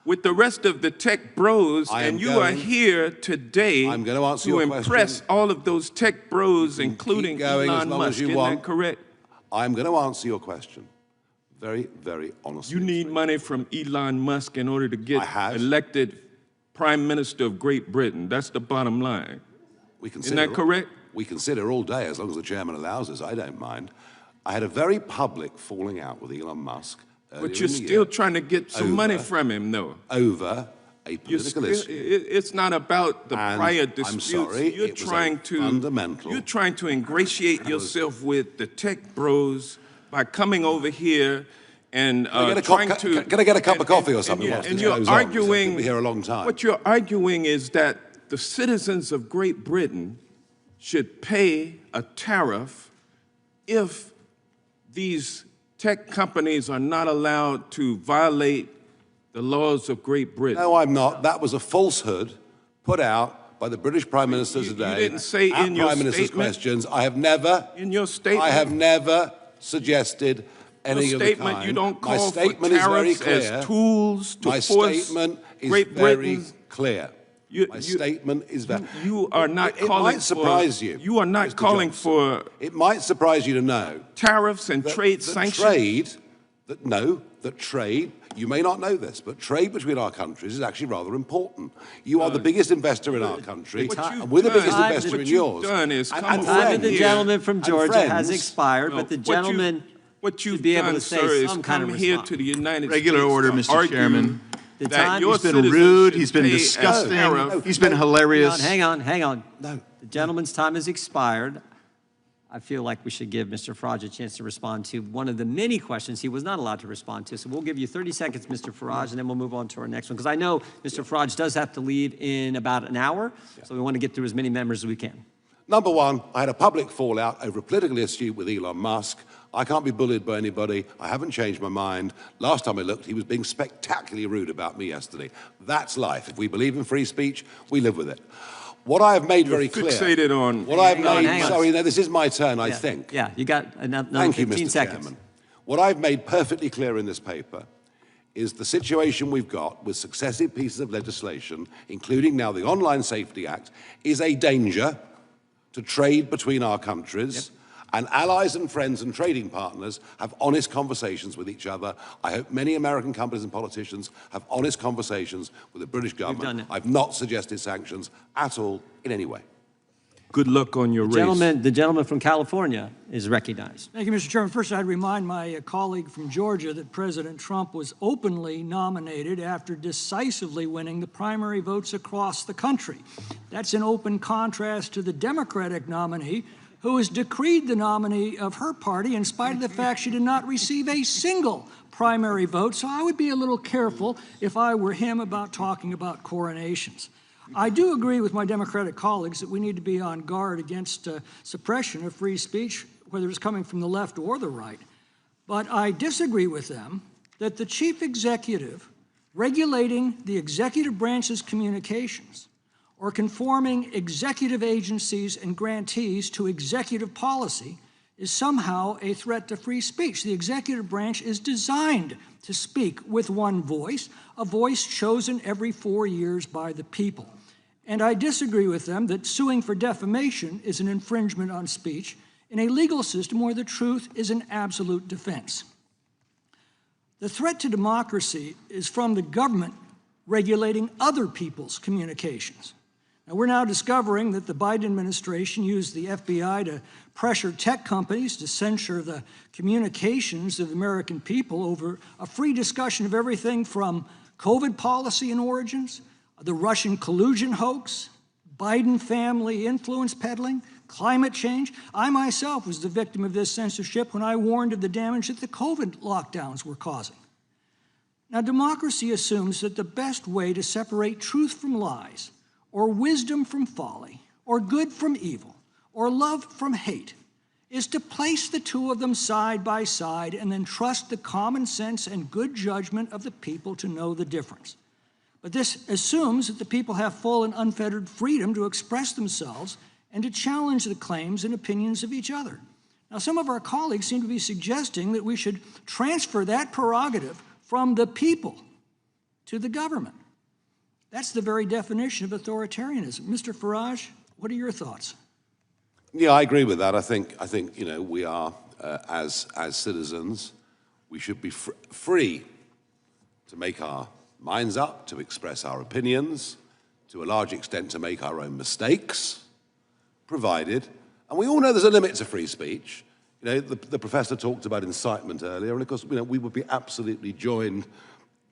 with the rest of the tech bros, and you are here today I'm going to answer your impress question. all of those tech bros, including Keep going Elon as long Musk. as you Isn't want. that correct? I'm going to answer your question very, very honestly. You need money from Elon Musk in order to get elected Prime Minister of Great Britain. That's the bottom line. Isn't that correct? We consider all day, as long as the chairman allows us. I don't mind. I had a very public falling out with Elon Musk. But you're still trying to get some money from him, though. Over a political issue. It's not about the prior disputes. I'm sorry, You're trying to ingratiate yourself with the tech bros by coming over here and trying to. Can I get a cup of coffee or something? And you're arguing. Be here a long time. What you're arguing is that the citizens of Great Britain should pay a tariff if these tech companies are not allowed to violate the laws of Great Britain. No, I'm not. That was a falsehood put out by the British Prime Minister today. You didn't say in your Prime Minister's statement. questions. I have never. In your statement. I have never suggested any of the statement, kind. you don't My call for statement is very tariffs clear. as tools to My force statement is Great very Britain. clear. My statement is very. You are not It calling might surprise for, you. You are not Mr. calling Johnson. for. It might surprise you to know tariffs and trade sanctions. Trade. You may not know this, but trade between our countries is actually rather important. You are the biggest investor in our country, and we're the biggest investor in yours. Time of the gentleman from Georgia has expired, but the gentleman What you've be able done, to say sir, is some kind come of here response. to the United Regular States order, to Mr. argue Chairman. The that time- your He's been citizens rude, should he's been pay a disgusting, tariff. he's been hilarious. Hang on. No. The gentleman's time has expired. I feel like we should give Mr. Farage a chance to respond to one of the many questions he was not allowed to respond to. So we'll give you 30 seconds, Mr. Farage, and then we'll move on to our next one. Because I know Mr. Farage does have to leave in about an hour, so we want to get through as many members as we can. Number one, I had a public fallout over a political issue with Elon Musk. I can't be bullied by anybody. I haven't changed my mind. Last time I looked, he was being spectacularly rude about me yesterday. That's life. If we believe in free speech, we live with it. What I have made very clear. Fixated on. What I have Hang made. on. Sorry, no, this is my turn, I think. Yeah, you got another Thank you, 15 Mr. seconds. Chairman. What I've made perfectly clear in this paper is the situation we've got with successive pieces of legislation, including now the Online Safety Act, is a danger to trade between our countries, and allies and friends and trading partners have honest conversations with each other. I hope many American companies and politicians have honest conversations with the British government. done it. I've not suggested sanctions at all in any way. Good luck on your race. The gentleman from California is recognized. Thank you, Mr. Chairman. First, I'd remind my colleague from Georgia that President Trump was openly nominated after decisively winning the primary votes across the country. That's in open contrast to the Democratic nominee, who has decreed the nominee of her party in spite of the fact she did not receive a single primary vote. So I would be a little careful if I were him about talking about coronations. I do agree with my Democratic colleagues that we need to be on guard against suppression of free speech, whether it's coming from the left or the right. But I disagree with them that the chief executive regulating the executive branch's communications or conforming executive agencies and grantees to executive policy is somehow a threat to free speech. The executive branch is designed to speak with one voice, a voice chosen every 4 years by the people. And I disagree with them that suing for defamation is an infringement on speech in a legal system where the truth is an absolute defense. The threat to democracy is from the government regulating other people's communications. Now, we're now discovering that the Biden administration used the FBI to pressure tech companies to censor the communications of the American people over a free discussion of everything from COVID policy and origins, the Russian collusion hoax, Biden family influence peddling, climate change. I myself was the victim of this censorship when I warned of the damage that the COVID lockdowns were causing. Now, democracy assumes that the best way to separate truth from lies, or wisdom from folly, or good from evil, or love from hate, is to place the two of them side by side and then trust the common sense and good judgment of the people to know the difference. But this assumes that the people have full and unfettered freedom to express themselves and to challenge the claims and opinions of each other. Now, some of our colleagues seem to be suggesting that we should transfer that prerogative from the people to the government. That's the very definition of authoritarianism. Mr. Farage, what are your thoughts? Yeah, I agree with that. I think you know, we are, as citizens, we should be free to make our minds up, to express our opinions, to a large extent to make our own mistakes, provided, and we all know there's a limit to free speech. You know, the professor talked about incitement earlier, and of course, you know, we would be absolutely joined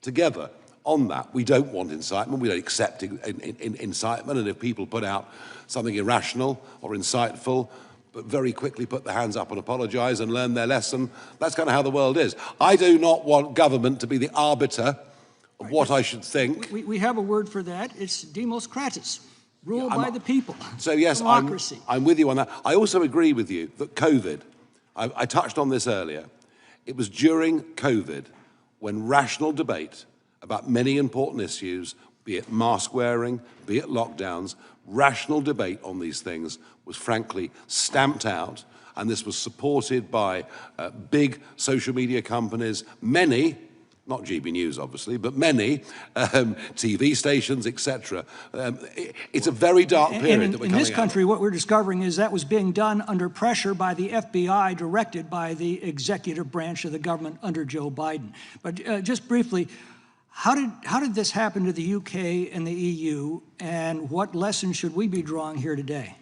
together on that. We don't want incitement, we don't accept incitement, and if people put out something irrational or insightful, but very quickly put their hands up and apologize and learn their lesson, that's kind of how the world is. I do not want government to be the arbiter of what I should think. We have a word for that. It's demos kratis, rule by the people. So yes, democracy. I'm with you on that. I also agree with you that COVID, I touched on this earlier, it was during COVID when rational debate about many important issues, be it mask wearing, be it lockdowns, rational debate on these things was frankly stamped out, and this was supported by big social media companies, many, not GB News obviously, but many TV stations, etc. It's a very dark period that we're coming out of. In this country, what we're discovering is that was being done under pressure by the FBI, directed by the executive branch of the government under Joe Biden. But just briefly, how did this happen to the UK and the EU, and what lessons should we be drawing here today?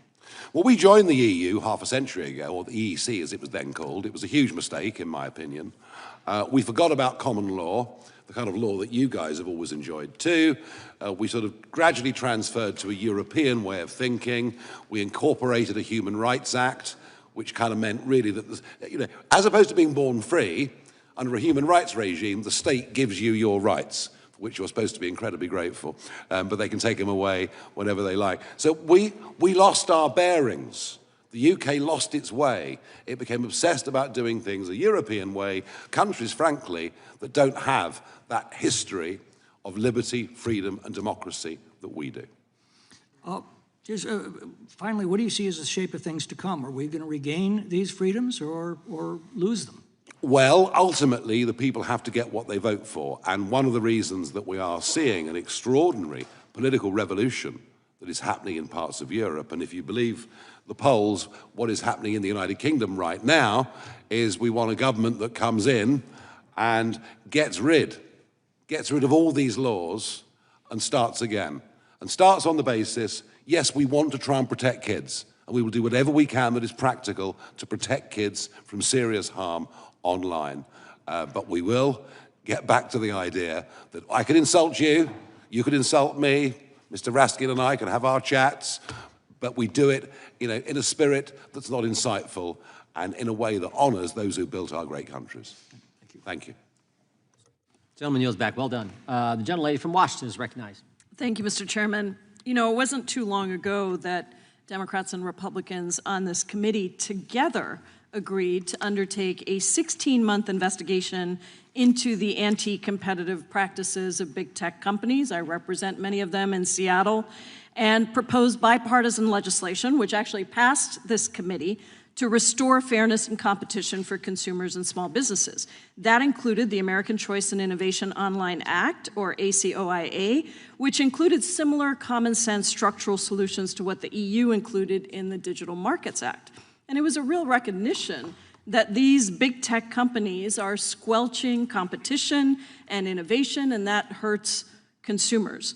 Well, we joined the EU half a century ago, or the EEC as it was then called. It was a huge mistake, in my opinion. We forgot about common law, the kind of law that you guys have always enjoyed too. We sort of gradually transferred to a European way of thinking. We incorporated a Human Rights Act, which kind of meant really that, as opposed to being born free, under a human rights regime, the state gives you your rights, for which you're supposed to be incredibly grateful, but they can take them away whenever they like. So we lost our bearings. The UK lost its way. It became obsessed about doing things a European way, countries, frankly, that don't have that history of liberty, freedom, and democracy that we do. Finally, what do you see as the shape of things to come? Are we going to regain these freedoms or lose them? Well, ultimately, the people have to get what they vote for. And one of the reasons that we are seeing an extraordinary political revolution that is happening in parts of Europe, and if you believe the polls, what is happening in the United Kingdom right now is we want a government that comes in and gets rid of all these laws and starts again. And starts on the basis, yes, we want to try and protect kids, and we will do whatever we can that is practical to protect kids from serious harm online. But we will get back to the idea that I can insult you, you could insult me, Mr. Raskin and I can have our chats, but we do it, in a spirit that's not insightful and in a way that honors those who built our great countries. Thank you. Gentleman yields back. Well done. The gentlelady from Washington is recognized. Thank you, Mr. Chairman. It wasn't too long ago that Democrats and Republicans on this committee together agreed to undertake a 16-month investigation into the anti-competitive practices of big tech companies. I represent many of them in Seattle, and proposed bipartisan legislation, which actually passed this committee, to restore fairness and competition for consumers and small businesses. That included the American Choice and Innovation Online Act, or ACOIA, which included similar common sense structural solutions to what the EU included in the Digital Markets Act. And it was a real recognition that these big tech companies are squelching competition and innovation, and that hurts consumers.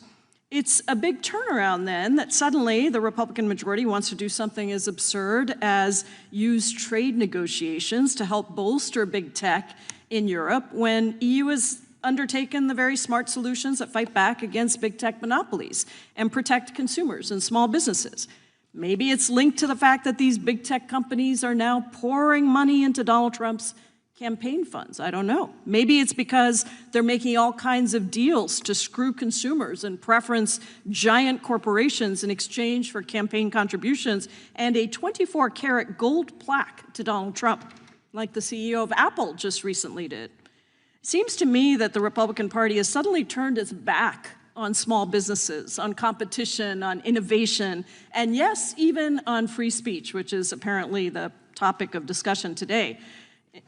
It's a big turnaround then that suddenly the Republican majority wants to do something as absurd as use trade negotiations to help bolster big tech in Europe when EU has undertaken the very smart solutions that fight back against big tech monopolies and protect consumers and small businesses. Maybe it's linked to the fact that these big tech companies are now pouring money into Donald Trump's campaign funds. I don't know. Maybe it's because they're making all kinds of deals to screw consumers and preference giant corporations in exchange for campaign contributions and a 24-karat gold plaque to Donald Trump, like the CEO of Apple just recently did. It seems to me that the Republican Party has suddenly turned its back on small businesses, on competition, on innovation, and yes, even on free speech, which is apparently the topic of discussion today.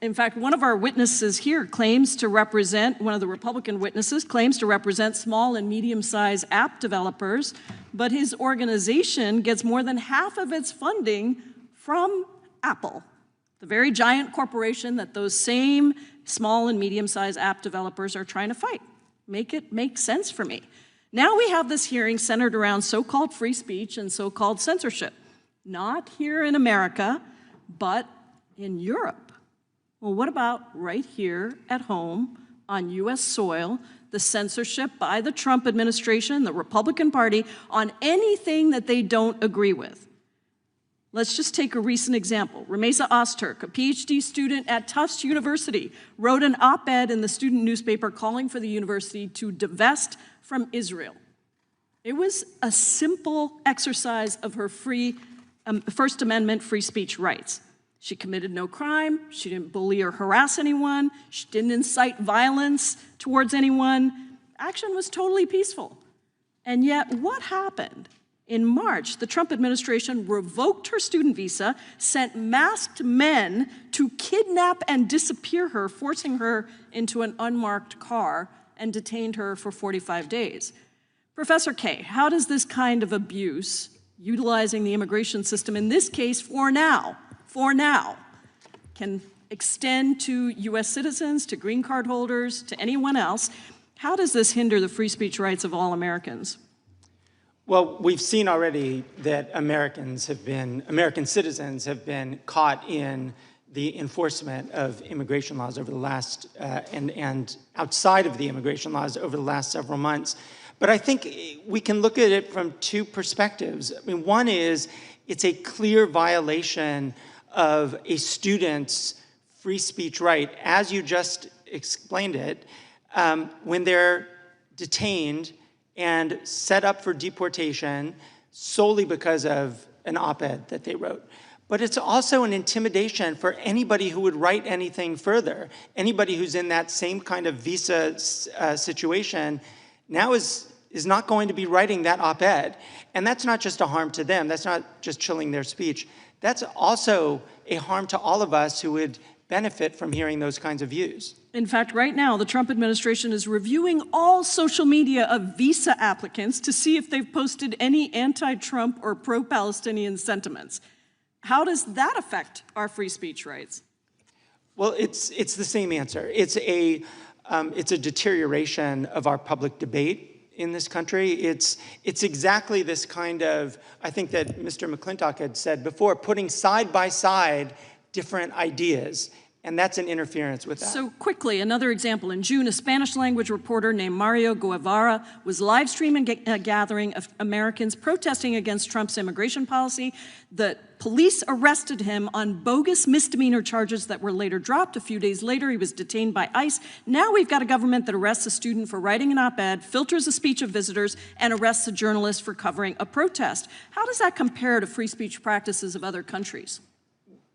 In fact, one of our witnesses here claims to represent, one of the Republican witnesses claims to represent small and medium-sized app developers, but his organization gets more than half of its funding from Apple, the very giant corporation that those same small and medium-sized app developers are trying to fight. Make it make sense for me. Now we have this hearing centered around so-called free speech and so-called censorship. Not here in America, but in Europe. Well, what about right here at home on US soil, the censorship by the Trump administration, the Republican Party, on anything that they don't agree with? Let's just take a recent example. Ramesa Ozturk, a PhD student at Tufts University, wrote an op-ed in the student newspaper calling for the university to divest from Israel. It was a simple exercise of her First Amendment free speech rights. She committed no crime, she didn't bully or harass anyone, she didn't incite violence towards anyone. Action was totally peaceful. And yet, what happened? In March, the Trump administration revoked her student visa, sent masked men to kidnap and disappear her, forcing her into an unmarked car, and detained her for 45 days. Professor Kaye, how does this kind of abuse, utilizing the immigration system, in this case for now, can extend to US citizens, to green card holders, to anyone else, how does this hinder the free speech rights of all Americans? Well, we've seen already that American citizens have been caught in the enforcement of immigration laws over the last, and outside of the immigration laws over the last several months. But I think we can look at it from two perspectives. I mean, one is it's a clear violation of a student's free speech right, as you just explained it, when they're detained and set up for deportation solely because of an op-ed that they wrote. But it's also an intimidation for anybody who would write anything further. Anybody who's in that same kind of visa situation now is not going to be writing that op-ed. And that's not just a harm to them. That's not just chilling their speech. That's also a harm to all of us who would benefit from hearing those kinds of views. In fact, right now, the Trump administration is reviewing all social media of visa applicants to see if they've posted any anti-Trump or pro-Palestinian sentiments. How does that affect our free speech rights? Well, it's the same answer. It's a deterioration of our public debate in this country. It's exactly this kind of, I think that Mr. McClintock had said before, putting side by side different ideas. And that's an interference with that. So quickly, another example. In June, a Spanish-language reporter named Mario Guevara was live streaming a gathering of Americans protesting against Trump's immigration policy. The police arrested him on bogus misdemeanor charges that were later dropped. A few days later, he was detained by ICE. Now we've got a government that arrests a student for writing an op-ed, filters the speech of visitors, and arrests a journalist for covering a protest. How does that compare to free speech practices of other countries?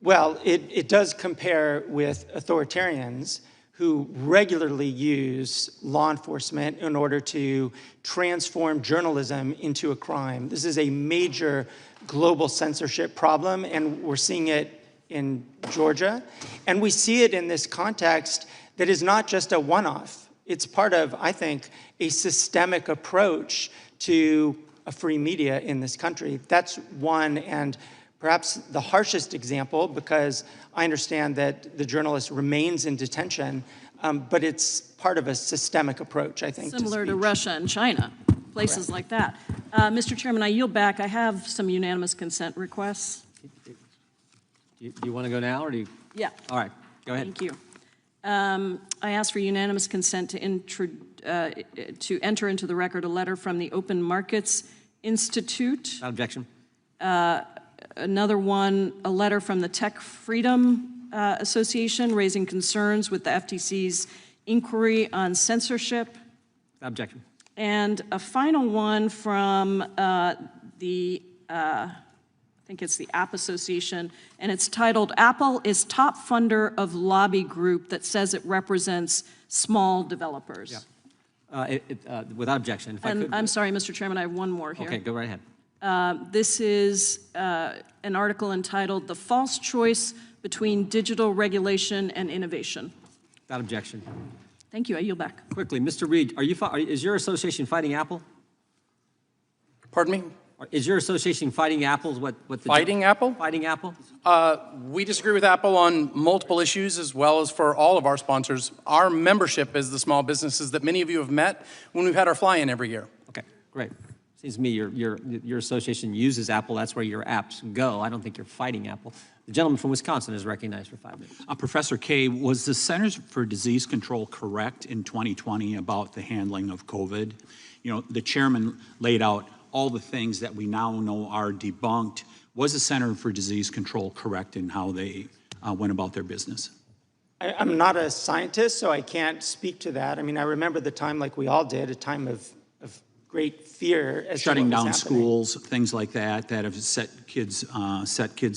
Well, it does compare with authoritarians who regularly use law enforcement in order to transform journalism into a crime. This is a major global censorship problem, and we're seeing it in Georgia. And we see it in this context that is not just a one-off. It's part of, I think, a systemic approach to a free media in this country. That's one, and perhaps the harshest example, because I understand that the journalist remains in detention, but it's part of a systemic approach, I think. Similar to Russia and China, places like that. Mr. Chairman, I yield back. I have some unanimous consent requests. Do you want to go now, or do you? Yeah. All right, go ahead. Thank you. I ask for unanimous consent to enter into the record a letter from the Open Markets Institute. Without objection. Another one, a letter from the Tech Freedom Association raising concerns with the FTC's inquiry on censorship. Without objection. And a final one from I think it's the App Association, and it's titled, Apple is top funder of lobby group that says it represents small developers. Yeah. Without objection. If I could, I'm sorry, Mr. Chairman, I have one more here. Okay, go right ahead. This is an article entitled, The False Choice Between Digital Regulation and Innovation. Without objection. Thank you, I yield back. Quickly, Mr. Reed, is your association fighting Apple? Pardon me? Is your association fighting Apple? Fighting Apple? Fighting Apple? We disagree with Apple on multiple issues, as well as for all of our sponsors. Our membership is the small businesses that many of you have met when we've had our fly-in every year. Okay, great. Seems to me your association uses Apple. That's where your apps go. I don't think you're fighting Apple. The gentleman from Wisconsin is recognized for 5 minutes. Professor Kaye, was the Centers for Disease Control correct in 2020 about the handling of COVID? You know, the chairman laid out all the things that we now know are debunked. Was the Center for Disease Control correct in how they went about their business? I'm not a scientist, so I can't speak to that. I mean, I remember the time, like we all did, a time of great fear as shutting to what down was happening. schools, things like that have set kids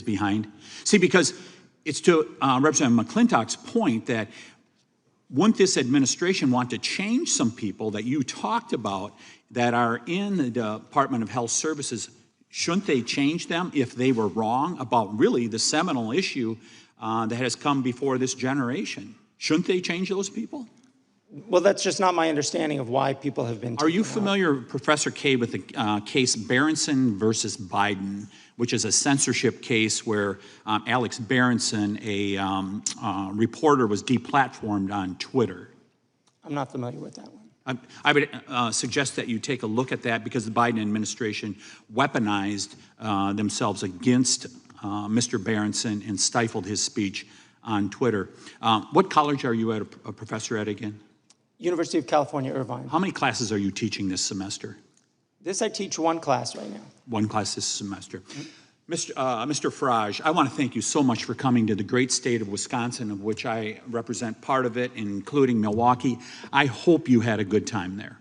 behind. See, because it's to Representative McClintock's point that wouldn't this administration want to change some people that you talked about that are in the Department of Health Services? Shouldn't they change them if they were wrong about really the seminal issue that has come before this generation? Shouldn't they change those people? Well, that's just not my understanding of why people have been. Are you familiar, Professor Kaye, with the case Berenson versus Biden, which is a censorship case where Alex Berenson, a reporter, was deplatformed on Twitter? I'm not familiar with that one. I would suggest that you take a look at that because the Biden administration weaponized themselves against Mr. Berenson and stifled his speech on Twitter. What college are you a professor at again? University of California, Irvine. How many classes are you teaching this semester? I teach one class right now. One class this semester. Mr. Farage, I want to thank you so much for coming to the great state of Wisconsin, of which I represent part of it, including Milwaukee. I hope you had a good time there.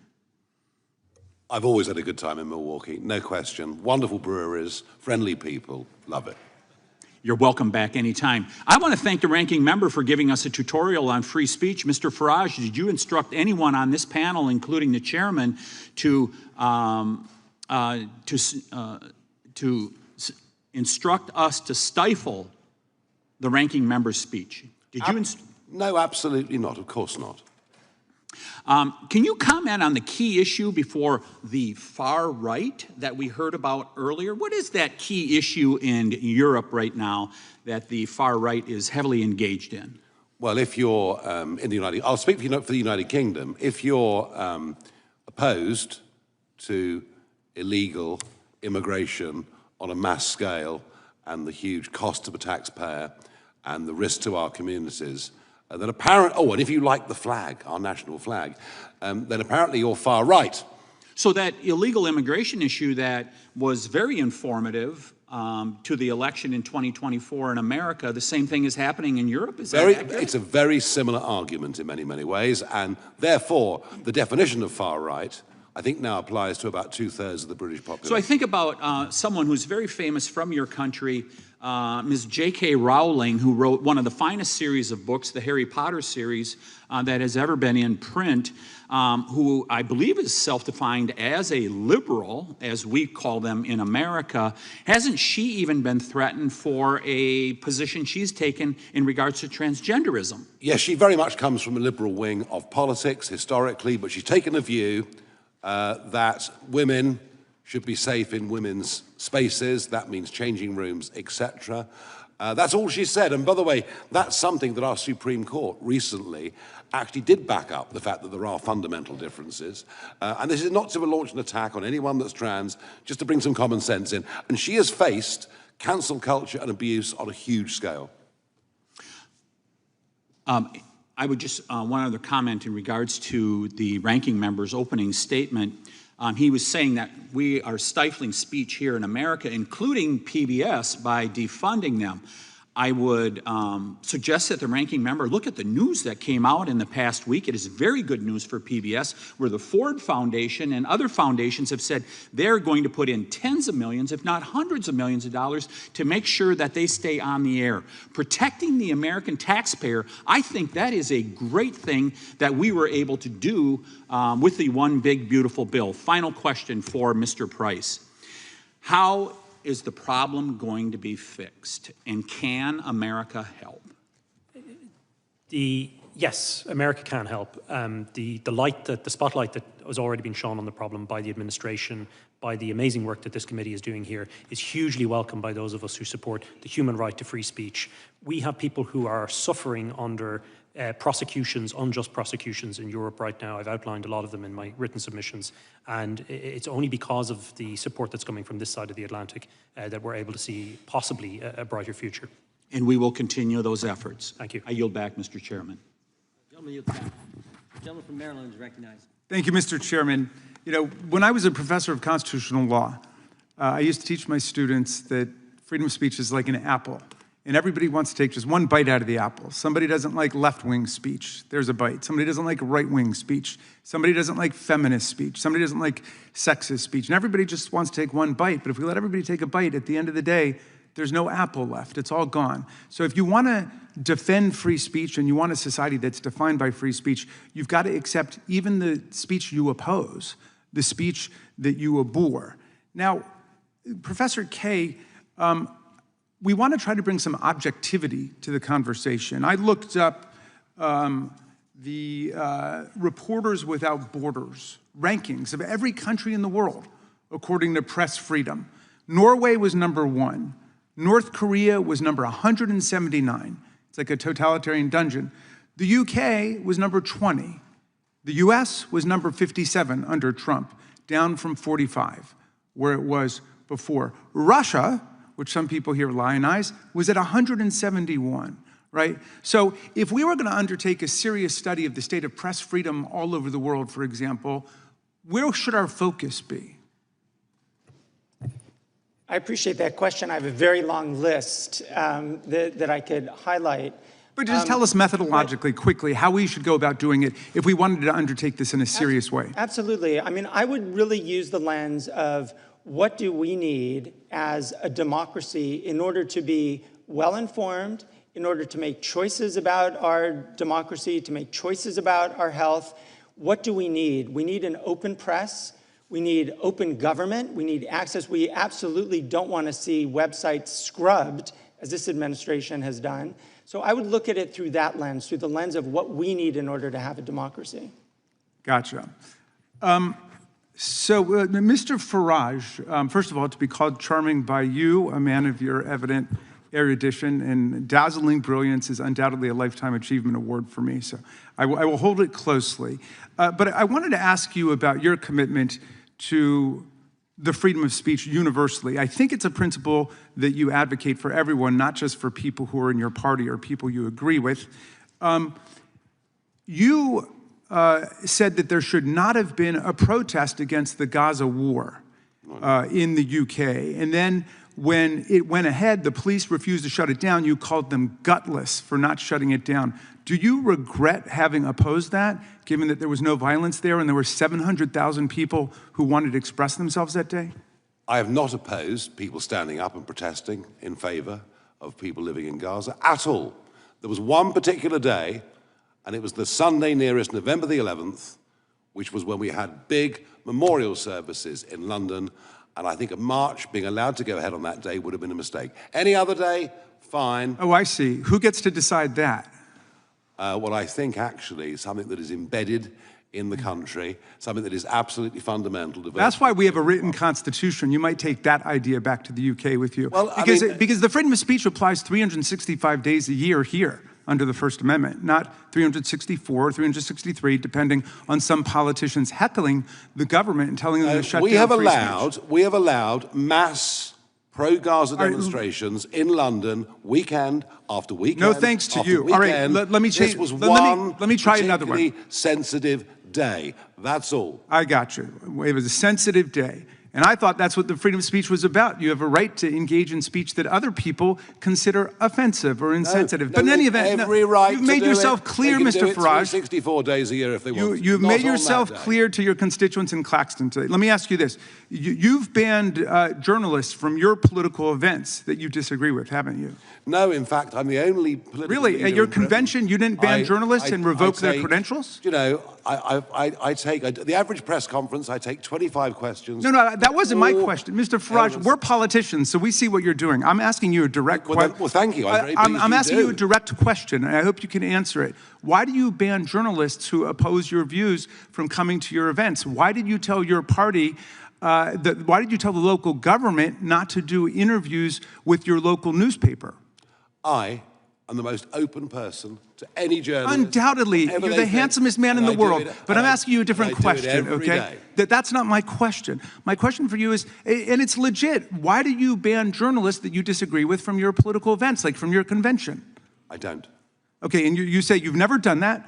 I've always had a good time in Milwaukee, no question. Wonderful breweries, friendly people, love it. You're welcome back anytime. I want to thank the ranking member for giving us a tutorial on free speech. Mr. Farage, did you instruct anyone on this panel, including the chairman, to instruct us to stifle the ranking member's speech? Did you? No, absolutely not. Of course not. Can you comment on the key issue before the far right that we heard about earlier? What is that key issue in Europe right now that the far right is heavily engaged in? Well, if you're in the United, I'll speak for the United Kingdom. If you're opposed to illegal immigration on a mass scale and the huge cost to the taxpayer and the risk to our communities, then and if you like the flag, our national flag, then apparently you're far right. So that illegal immigration issue that was very informative to the election in 2024 in America, the same thing is happening in Europe? Is that accurate? It's a very similar argument in many, many ways, and therefore the definition of far right I think now applies to about 2/3 of the British population. So I think about someone who's very famous from your country, Ms. J.K. Rowling, who wrote one of the finest series of books, the Harry Potter series, that has ever been in print, who I believe is self-defined as a liberal, as we call them in America. Hasn't she even been threatened for a position she's taken in regards to transgenderism? Yes, she very much comes from a liberal wing of politics historically, but she's taken a view that women should be safe in women's spaces. That means changing rooms, etc. That's all she said. And by the way, that's something that our Supreme Court recently actually did back up, the fact that there are fundamental differences. And this is not to launch an attack on anyone that's trans, just to bring some common sense in. And she has faced cancel culture and abuse on a huge scale. I would just, one other comment in regards to the ranking member's opening statement. He was saying that we are stifling speech here in America, including PBS, by defunding them. I would suggest that the ranking member look at the news that came out in the past week. It is very good news for PBS, where the Ford Foundation and other foundations have said they're going to put in tens of millions, if not hundreds of millions of dollars to make sure that they stay on the air. Protecting the American taxpayer, I think that is a great thing that we were able to do with the One Big Beautiful Bill. Final question for Mr. Price. How is the problem going to be fixed, and can America help? Yes, America can help. The spotlight that has already been shone on the problem by the administration, by the amazing work that this committee is doing here, is hugely welcome by those of us who support the human right to free speech. We have people who are suffering under prosecutions, unjust prosecutions in Europe right now. I've outlined a lot of them in my written submissions, and it's only because of the support that's coming from this side of the Atlantic that we're able to see possibly a brighter future. And we will continue those efforts. Thank you. I yield back, Mr. Chairman. Gentleman, yield back. The gentleman from Maryland is recognized. Thank you, Mr. Chairman. You know, when I was a professor of constitutional law, I used to teach my students that freedom of speech is like an apple. And everybody wants to take just one bite out of the apple. Somebody doesn't like left-wing speech. There's a bite. Somebody doesn't like right-wing speech. Somebody doesn't like feminist speech. Somebody doesn't like sexist speech. And everybody just wants to take one bite. But if we let everybody take a bite, at the end of the day, there's no apple left. It's all gone. So if you want to defend free speech and you want a society that's defined by free speech, you've got to accept even the speech you oppose, the speech that you abhor. Now, Professor Kaye, we want to try to bring some objectivity to the conversation. I looked up the Reporters Without Borders rankings of every country in the world according to press freedom. Norway was number 1. North Korea was number 179. It's like a totalitarian dungeon. The UK was number 20. The US was number 57 under Trump, down from 45, where it was before. Russia, which some people here lionize, was at 171, right? So if we were going to undertake a serious study of the state of press freedom all over the world, for example, where should our focus be? I appreciate that question. I have a very long list that I could highlight. But just tell us methodologically, quickly, how we should go about doing it if we wanted to undertake this in a serious way. Absolutely. I mean, I would really use the lens of what do we need as a democracy in order to be well-informed, in order to make choices about our democracy, to make choices about our health. What do we need? We need an open press. We need open government. We need access. We absolutely don't want to see websites scrubbed, as this administration has done. So I would look at it through that lens, through the lens of what we need in order to have a democracy. Gotcha. Mr. Farage, first of all, to be called charming by you, a man of your evident erudition and dazzling brilliance, is undoubtedly a Lifetime Achievement Award for me, so I will hold it closely. But I wanted to ask you about your commitment to the freedom of speech universally. I think it's a principle that you advocate for everyone, not just for people who are in your party or people you agree with. You said that there should not have been a protest against the Gaza war in the UK. And then when it went ahead, the police refused to shut it down. You called them gutless for not shutting it down. Do you regret having opposed that, given that there was no violence there and there were 700,000 people who wanted to express themselves that day? I have not opposed people standing up and protesting in favor of people living in Gaza at all. There was one particular day, and it was the Sunday nearest November the 11th, which was when we had big memorial services in London, and I think a march being allowed to go ahead on that day would have been a mistake. Any other day, fine. Oh, I see. Who gets to decide that? What I think actually is something that is embedded in the country, something that is absolutely fundamental to. That's why we have a written constitution. You might take that idea back to the UK with you. Well, because the freedom of speech applies 365 days a year here under the First Amendment, not 364 or 363, depending on some politicians heckling the government and telling them to shut down free speech. We have allowed mass pro-Gaza demonstrations in London, weekend after weekend. No thanks to you. Weekend. All right, let me change. This was let me try another one. particularly sensitive day. That's all. I got you. It was a sensitive day. And I thought that's what the freedom of speech was about. You have a right to engage in speech that other people consider offensive or insensitive. But in any event, you've made yourself clear, Mr. Farage. 364 days a year if they want. You've made yourself clear to your constituents in Claxton today. Let me ask you this. You've banned journalists from your political events that you disagree with, haven't you? No, in fact, I'm the only political Really? leader At your in Britain. convention, you didn't ban journalists and revoke their credentials? You know, I take the average press conference, I take 25 questions. No, that wasn't my question. Mr. Farage, we're politicians, so we see what you're doing. I'm asking you a direct question. Well, thank you. I'm very pleased I'm asking you a do. direct question, and I hope you can answer it. Why do you ban journalists who oppose your views from coming to your events? Why did you tell your party, why did you tell the local government not to do interviews with your local newspaper? I am the most open person to any journalist. Undoubtedly, you're the handsomest man in the world. But I'm asking you a different question, okay? That's not my question. My question for you is, and it's legit, why do you ban journalists that you disagree with from your political events, like from your convention? I don't. Okay, and you say you've never done that?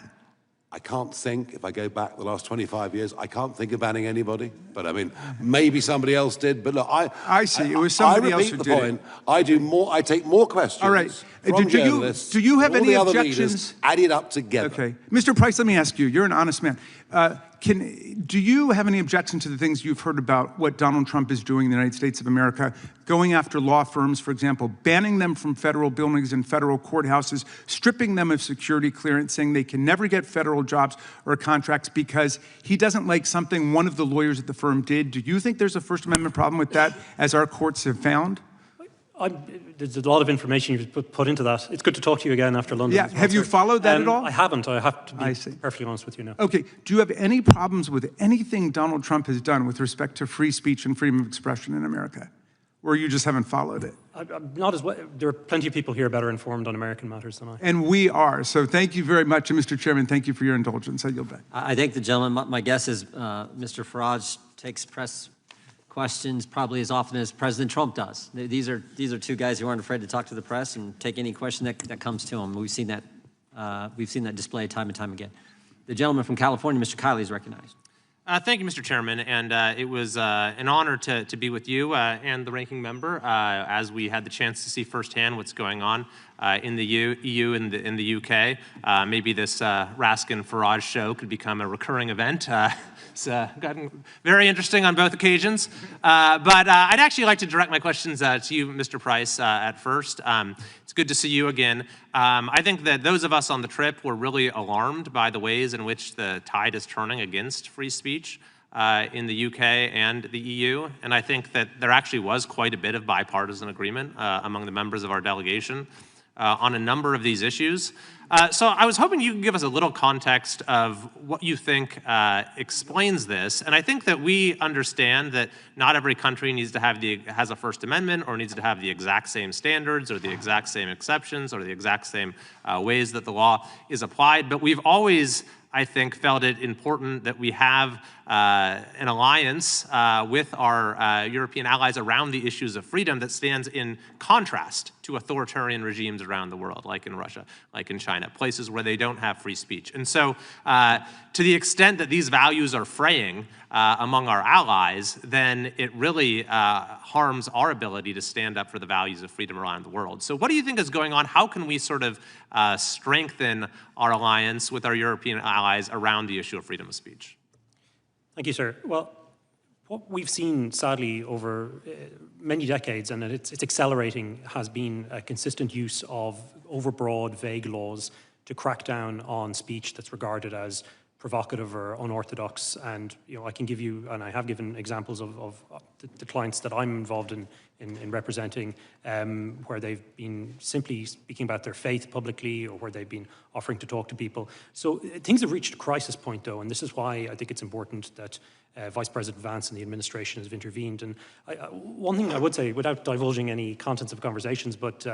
I can't think, if I go back the last 25 years, I can't think of banning anybody. But I mean, maybe somebody else did. But look, I see. It was somebody else who did it. I do more. I take more questions. All right. From journalists. Do you have all any the other objections? leaders added up together. Okay, Mr. Price, let me ask you. You're an honest man. Do you have any objection to the things you've heard about what Donald Trump is doing in the United States of America, going after law firms, for example, banning them from federal buildings and federal courthouses, stripping them of security clearance, saying they can never get federal jobs or contracts because he doesn't like something one of the lawyers at the firm did? Do you think there's a First Amendment problem with that, as our courts have found? There's a lot of information you've put into that. It's good to talk to you again after London. Yeah, have you followed that at all? I haven't. I have to be perfectly honest with you now. Okay, do you have any problems with anything Donald Trump has done with respect to free speech and freedom of expression in America? or you just haven't followed it? I'm not as well. There are plenty of people here better informed on American matters than I. And we are. So thank you very much. And Mr. Chairman, thank you for your indulgence. I yield back. I thank the gentleman. My guess is Mr. Farage takes press questions probably as often as President Trump does. These are two guys who aren't afraid to talk to the press and take any question that comes to them. We've seen that display time and time again. The gentleman from California, Mr. Kaye, is recognized. Thank you, Mr. Chairman, and it was an honor to be with you and the ranking member as we had the chance to see firsthand what's going on in the EU and in the UK. Maybe this Raskin-Farage show could become a recurring event. It's gotten very interesting on both occasions. But I'd actually like to direct my questions to you, Mr. Price, at first. It's good to see you again. I think that those of us on the trip were really alarmed by the ways in which the tide is turning against free speech in the UK and the EU. And I think that there actually was quite a bit of bipartisan agreement among the members of our delegation on a number of these issues. So I was hoping you could give us a little context of what you think explains this. And I think that we understand that not every country needs to have has a First Amendment or needs to have the exact same standards or the exact same exceptions or the exact same ways that the law is applied. But we've always, I think, felt it important that we have an alliance with our European allies around the issues of freedom that stands in contrast to authoritarian regimes around the world, like in Russia, like in China, places where they don't have free speech. And so to the extent that these values are fraying among our allies, then it really harms our ability to stand up for the values of freedom around the world. So what do you think is going on? How can we sort of strengthen our alliance with our European allies around the issue of freedom of speech? Thank you, sir. Well, what we've seen, sadly, over many decades, and it's accelerating, has been a consistent use of overbroad, vague laws to crack down on speech that's regarded as provocative or unorthodox. And I can give you, and I have given examples of the clients that I'm involved in representing, where they've been simply speaking about their faith publicly or where they've been offering to talk to people. So things have reached a crisis point, though, and this is why I think it's important that Vice President Vance and the administration have intervened. And one thing I would say, without divulging any contents of conversations, but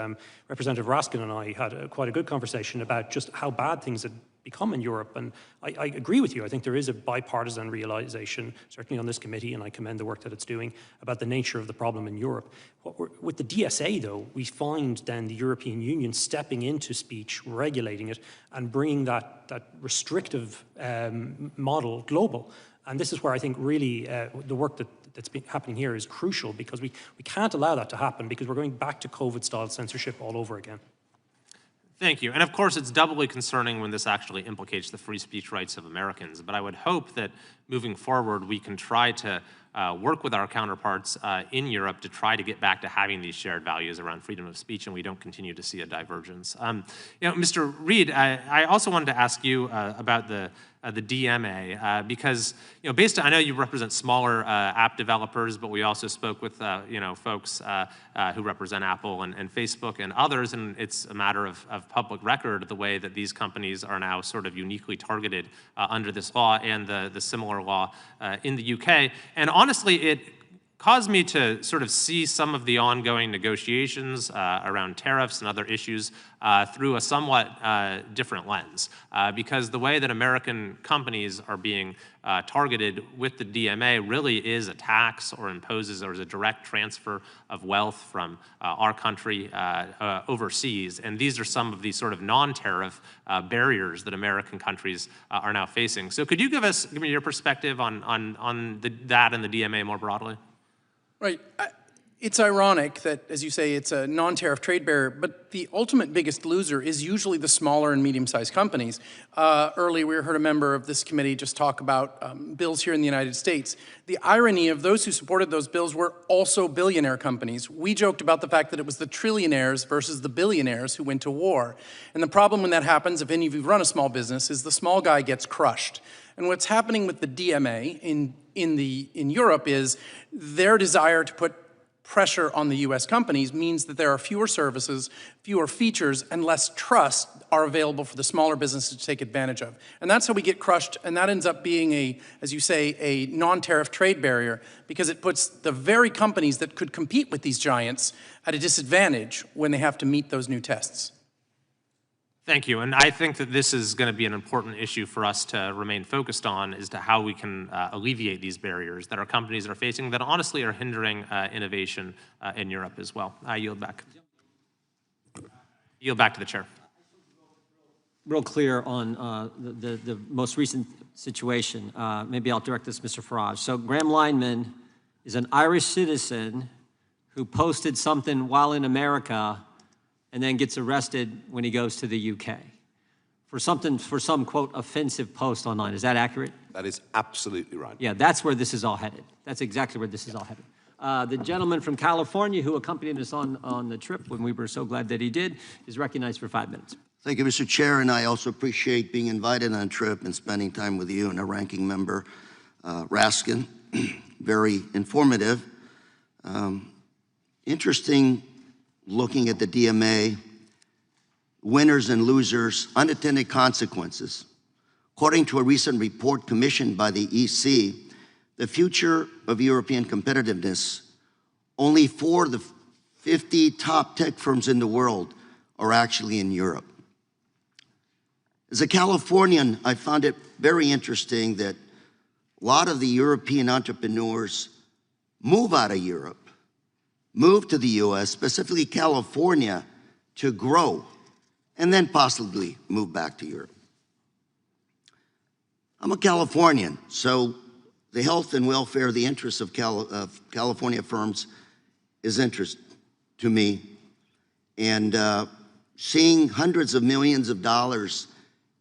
Representative Raskin and I had quite a good conversation about just how bad things had become in Europe. And I agree with you. I think there is a bipartisan realization, certainly on this committee, and I commend the work that it's doing, about the nature of the problem in Europe. With the DSA, though, we find then the European Union stepping into speech, regulating it, and bringing that restrictive model global. And this is where I think really the work that's been happening here is crucial, because we can't allow that to happen, because we're going back to COVID-style censorship all over again. Thank you. And of course, it's doubly concerning when this actually implicates the free speech rights of Americans. But I would hope that moving forward, we can try to work with our counterparts in Europe to try to get back to having these shared values around freedom of speech, and we don't continue to see a divergence. Mr. Reed, I also wanted to ask you about the DMA, because based on, I know you represent smaller app developers, but we also spoke with folks who represent Apple and Facebook and others, and it's a matter of public record the way that these companies are now sort of uniquely targeted under this law and the similar law in the UK. And honestly, it caused me to sort of see some of the ongoing negotiations around tariffs and other issues through a somewhat different lens, because the way that American companies are being targeted with the DMA really is a tax or imposes or is a direct transfer of wealth from our country overseas. And these are some of these sort of non-tariff barriers that American countries are now facing. So could you give me your perspective on that and the DMA more broadly? Right. It's ironic that, as you say, it's a non-tariff trade barrier, but the ultimate biggest loser is usually the smaller and medium-sized companies. Earlier, we heard a member of this committee just talk about bills here in the United States. The irony of those who supported those bills were also billionaire companies. We joked about the fact that it was the trillionaires versus the billionaires who went to war. And the problem when that happens, if any of you run a small business, is the small guy gets crushed. And what's happening with the DMA in Europe is their desire to put pressure on the US companies means that there are fewer services, fewer features, and less trust are available for the smaller businesses to take advantage of. And that's how we get crushed, and that ends up being a, as you say, a non-tariff trade barrier, because it puts the very companies that could compete with these giants at a disadvantage when they have to meet those new tests. Thank you, and I think that this is going to be an important issue for us to remain focused on, as to how we can alleviate these barriers that our companies are facing that honestly are hindering innovation in Europe as well. I yield back. Yield back to the chair. Real clear on the most recent situation. Maybe I'll direct this, Mr. Farage. So Graham Lineman is an Irish citizen who posted something while in America and then gets arrested when he goes to the UK for some, quote, offensive post online. Is that accurate? That is absolutely right. Yeah, that's where this is all headed. That's exactly where this is all headed. The gentleman from California who accompanied us on the trip when we were so glad that he did is recognized for 5 minutes. Thank you, Mr. Chair, and I also appreciate being invited on a trip and spending time with you and our ranking member, Raskin. Very informative. Interesting looking at the DMA, winners and losers, unintended consequences. According to a recent report commissioned by the EC, the future of European competitiveness, only 4 of the 50 top tech firms in the world are actually in Europe. As a Californian, I found it very interesting that a lot of the European entrepreneurs move out of Europe, move to the US, specifically California, to grow, and then possibly move back to Europe. I'm a Californian, so the health and welfare, the interests of California firms is interest to me. And seeing hundreds of millions of dollars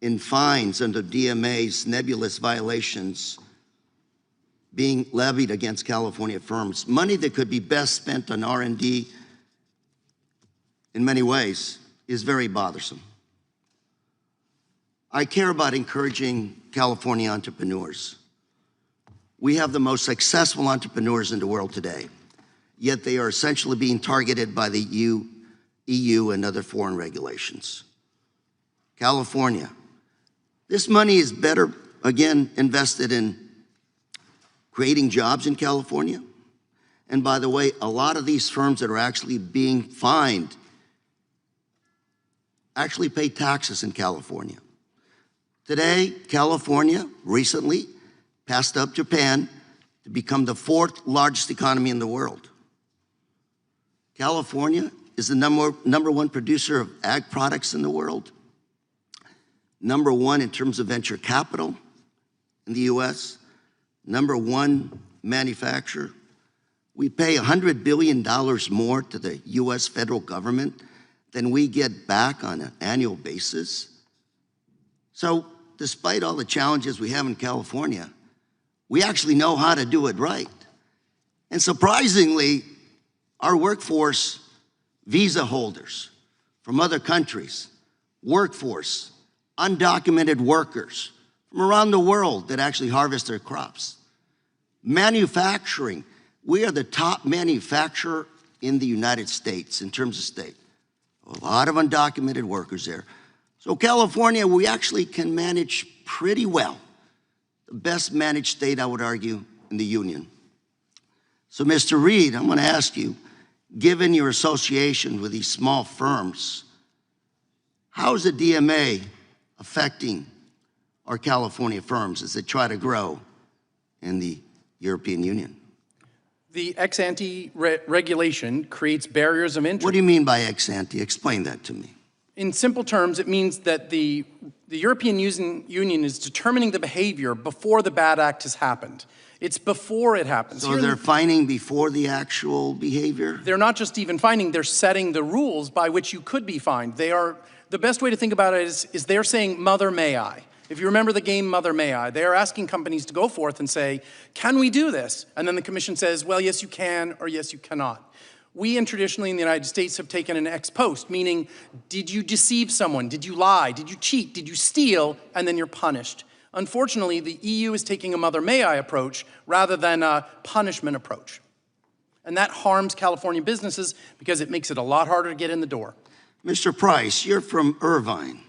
in fines under DMA's nebulous violations being levied against California firms, money that could be best spent on R&D in many ways, is very bothersome. I care about encouraging California entrepreneurs. We have the most successful entrepreneurs in the world today, yet they are essentially being targeted by the EU and other foreign regulations. California, this money is better, again, invested in creating jobs in California. And by the way, a lot of these firms that are actually being fined actually pay taxes in California. Today, California recently passed up Japan to become the 4th largest economy in the world. California is the number 1 producer of ag products in the world, number 1 in terms of venture capital in the US, number 1 manufacturer. We pay $100 billion more to the US federal government than we get back on an annual basis. So despite all the challenges we have in California, we actually know how to do it right. And surprisingly, our workforce, visa holders from other countries, workforce, undocumented workers from around the world that actually harvest their crops. Manufacturing, we are the top manufacturer in the United States in terms of state. A lot of undocumented workers there. So California, we actually can manage pretty well. The best managed state, I would argue, in the union. So Mr. Reed, I'm gonna ask you, given your association with these small firms, how is the DMA affecting our California firms as they try to grow in the European Union? The ex-ante regulation creates barriers of entry. What do you mean by ex-ante? Explain that to me. In simple terms, it means that the European Union is determining the behavior before the bad act has happened. It's before it happens. So they're fining before the actual behavior? They're not just even fining, they're setting the rules by which you could be fined. The best way to think about it is they're saying, mother may I. If you remember the game Mother May I, they are asking companies to go forth and say, can we do this? And then the commission says, well, yes, you can, or yes, you cannot. We traditionally in the United States have taken an ex post, meaning, did you deceive someone? Did you lie? Did you cheat? Did you steal? And then you're punished. Unfortunately, the EU is taking a Mother May I approach rather than a punishment approach. And that harms California businesses because it makes it a lot harder to get in the door. Mr. Price, you're from Irvine.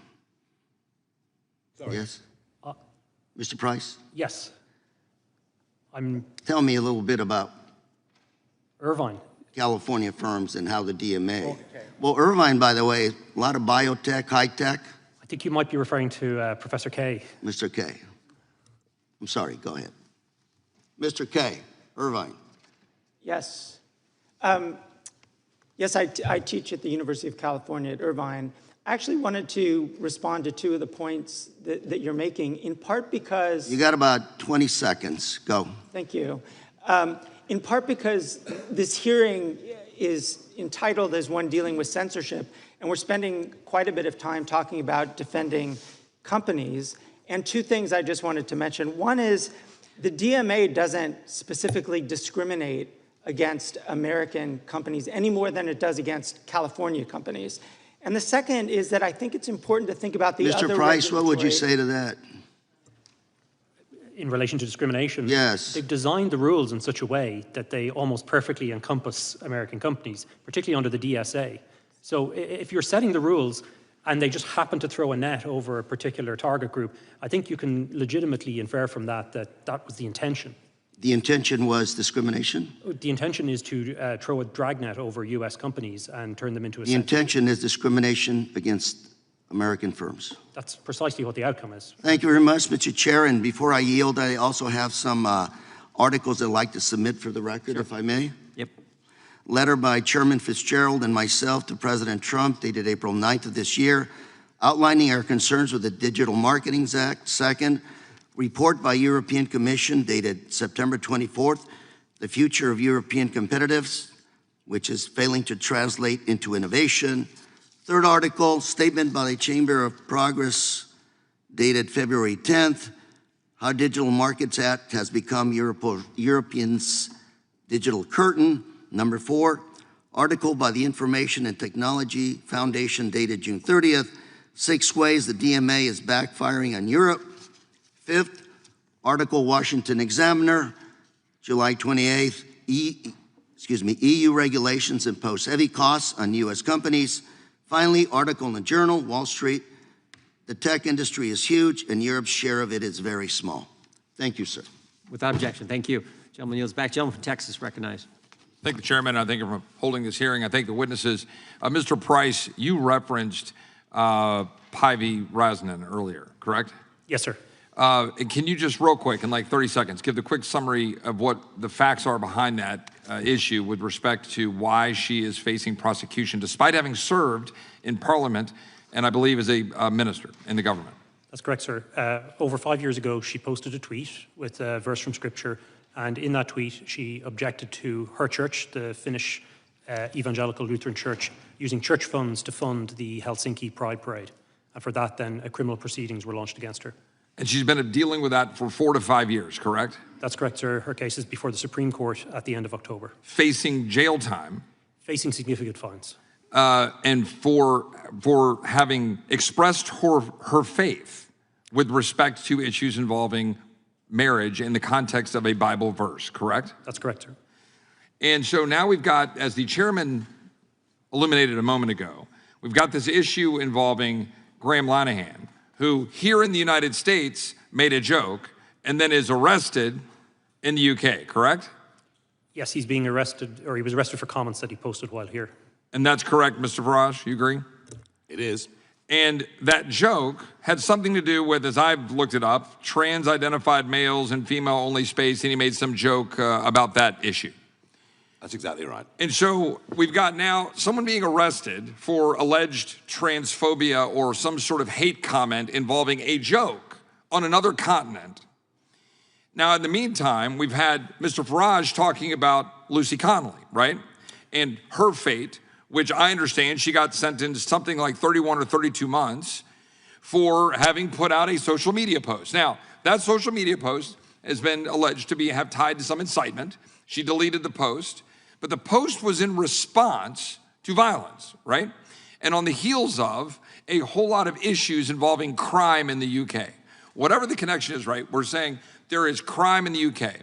Sorry. Yes? Mr. Price? Yes. Tell me a little bit about Irvine. California firms and how the DMA. Okay. Well, Irvine, by the way, a lot of biotech, high tech. I think you might be referring to Professor Kaye. Mr. Kaye. I'm sorry, go ahead. Mr. Kaye, Irvine. Yes. Yes, I teach at the University of California at Irvine. I actually wanted to respond to two of the points that you're making, in part because... You got about 20 seconds. Go. Thank you. In part because this hearing is entitled as one dealing with censorship, and we're spending quite a bit of time talking about defending companies. And two things I just wanted to mention. One is the DMA doesn't specifically discriminate against American companies any more than it does against California companies. And the second is that I think it's important to think about the other... Mr. Price, what would you say to that? In relation to discrimination, yes. They've designed the rules in such a way that they almost perfectly encompass American companies, particularly under the DSA. So if you're setting the rules and they just happen to throw a net over a particular target group, I think you can legitimately infer from that that that was the intention. The intention was discrimination? The intention is to throw a dragnet over U.S. companies and turn them into a... The intention is discrimination against American firms. That's precisely what the outcome is. Thank you very much, Mr. Chair. And before I yield, I also have some articles I'd like to submit for the record, if I may. Yep. Letter by Chairman Fitzgerald and myself to President Trump, dated April 9th of this year, outlining our concerns with the Digital Marketing Act. Second, report by European Commission, dated September 24th, the future of European competitiveness, which is failing to translate into innovation. Third article, statement by the Chamber of Progress, dated February 10th, how Digital Markets Act has become Europeans' digital curtain. Number 4, article by the Information and Technology Foundation, dated June 30th, 6 ways the DMA is backfiring on Europe. 5th, article Washington Examiner, July 28th, EU regulations impose heavy costs on U.S. companies. Finally, article in the Journal, Wall Street, the tech industry is huge and Europe's share of it is very small. Thank you, sir. Without objection, thank you. Gentleman yields back. Gentleman from Texas, recognized. Thank the chairman. I thank you for holding this hearing. I thank the witnesses. Mr. Price, you referenced Päivi Räsänen earlier, correct? Yes, sir. Can you just real quick, in like 30 seconds, give the quick summary of what the facts are behind that issue with respect to why she is facing prosecution despite having served in Parliament and I believe as a minister in the government? That's correct, sir. Over 5 years ago, she posted a tweet with a verse from Scripture, and in that tweet, she objected to her church, the Finnish Evangelical Lutheran Church, using church funds to fund the Helsinki Pride Parade. And for that, then, criminal proceedings were launched against her. And she's been dealing with that for 4 to 5 years, correct? That's correct, sir. Her case is before the Supreme Court at the end of October. Facing jail time. Facing significant fines. And for having expressed her faith with respect to issues involving marriage in the context of a Bible verse, correct? That's correct, sir. And so now we've got, as the chairman illuminated a moment ago, we've got this issue involving Graham Linehan, who here in the United States made a joke and then is arrested in the UK, correct? Yes, he's being arrested, or he was arrested for comments that he posted while here. And that's correct, Mr. Farage, you agree? It is. And that joke had something to do with, as I've looked it up, trans-identified males and female-only space, and he made some joke about that issue. That's exactly right. And so we've got now someone being arrested for alleged transphobia or some sort of hate comment involving a joke on another continent. Now, in the meantime, we've had Mr. Farage talking about Lucy Connolly, right? And her fate, which I understand she got sentenced something like 31 or 32 months for having put out a social media post. Now, that social media post has been alleged to have tied to some incitement. She deleted the post. But the post was in response to violence, right? And on the heels of a whole lot of issues involving crime in the UK. Whatever the connection is, right? We're saying there is crime in the UK.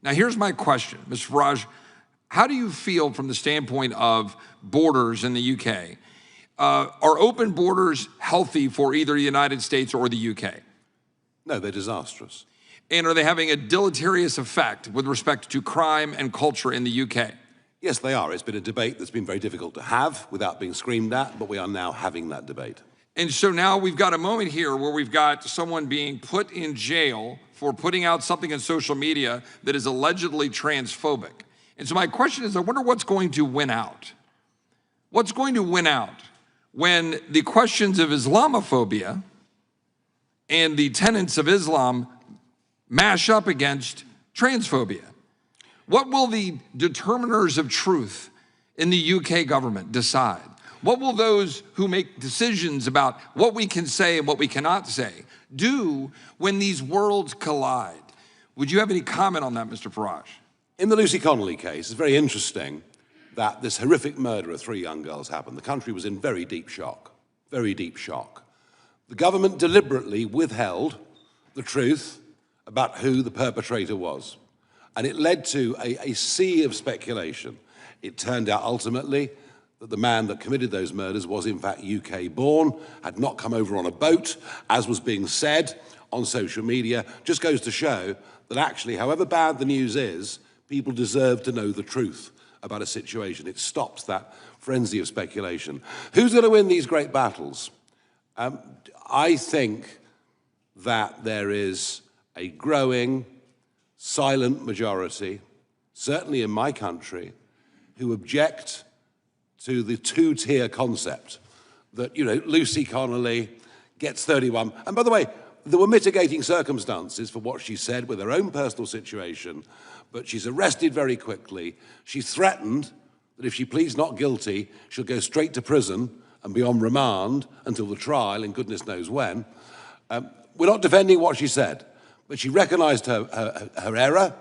Now, here's my question, Mr. Farage. how do you feel from the standpoint of borders in the UK? Are open borders healthy for either the United States or the UK? No, they're disastrous. And are they having a deleterious effect with respect to crime and culture in the UK? Yes, they are. It's been a debate that's been very difficult to have without being screamed at, but we are now having that debate. And so now we've got a moment here where we've got someone being put in jail for putting out something on social media that is allegedly transphobic. And so my question is, I wonder what's going to win out? What's going to win out when the questions of Islamophobia and the tenets of Islam mash up against transphobia? What will the determiners of truth in the UK government decide? What will those who make decisions about what we can say and what we cannot say do when these worlds collide? Would you have any comment on that, Mr. Farage? In the Lucy Connolly case, it's very interesting that this horrific murder of 3 young girls happened. The country was in very deep shock, very deep shock. The government deliberately withheld the truth about who the perpetrator was. And it led to a sea of speculation. It turned out ultimately that the man that committed those murders was in fact UK-born, had not come over on a boat, as was being said on social media. Just goes to show that actually, however bad the news is, people deserve to know the truth about a situation. It stops that frenzy of speculation. Who's going to win these great battles? I think that there is a growing, silent majority, certainly in my country, who object to the two-tier concept that, you know, Lucy Connolly gets 31. And by the way, there were mitigating circumstances for what she said with her own personal situation, but she's arrested very quickly. She's threatened that if she pleads not guilty, she'll go straight to prison and be on remand until the trial, and goodness knows when. We're not defending what she said, but she recognized her error,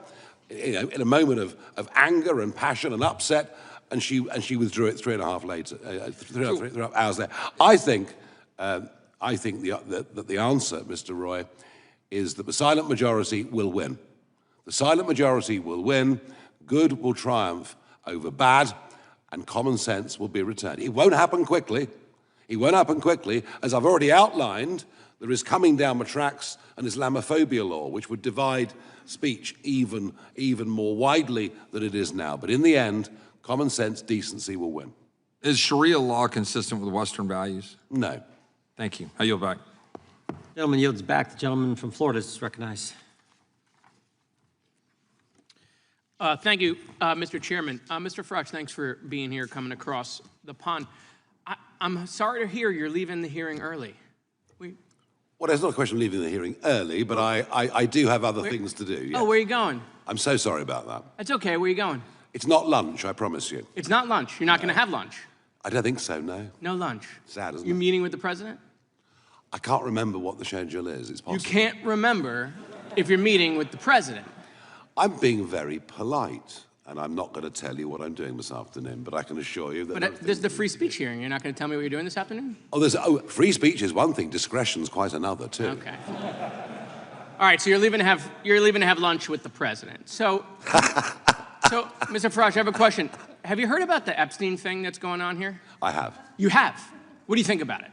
you know, in a moment of anger and passion and upset, and she withdrew it 3.5 hours later. I think that the answer, Mr. Roy, is that the silent majority will win. The silent majority will win, good will triumph over bad, and common sense will be returned. It won't happen quickly. It won't happen quickly. As I've already outlined, there is coming down the tracks an Islamophobia law, which would divide speech even more widely than it is now. But in the end, common sense, decency will win. Is Sharia law consistent with Western values? No. Thank you. I yield back. Gentleman yields back. The gentleman from Florida is recognized. Thank you, Mr. Chairman. Mr. Farage, thanks for being here, coming across the pond. I'm sorry to hear you're leaving the hearing early. Well, it's not a question of leaving the hearing early, but I do have other things to do. Yes. Oh, where are you going? I'm so sorry about that. That's okay. Where are you going? It's not lunch, I promise you. It's not lunch. You're not going to have lunch. I don't think so, no. No lunch. Sad, isn't You're it? meeting with the president? I can't remember what the schedule is. It's possible. You can't remember if you're meeting with the president. I'm being very polite, and I'm not going to tell you what I'm doing this afternoon, but I can assure you that... But there's the free speech hearing. You're not going to tell me what you're doing this afternoon? Free speech is one thing. Discretion's quite another, too. Okay. All right, so you're leaving to have lunch with the president. So, Mr. Farage, I have a question. Have you heard about the Epstein thing that's going on here? I have. You have? What do you think about it?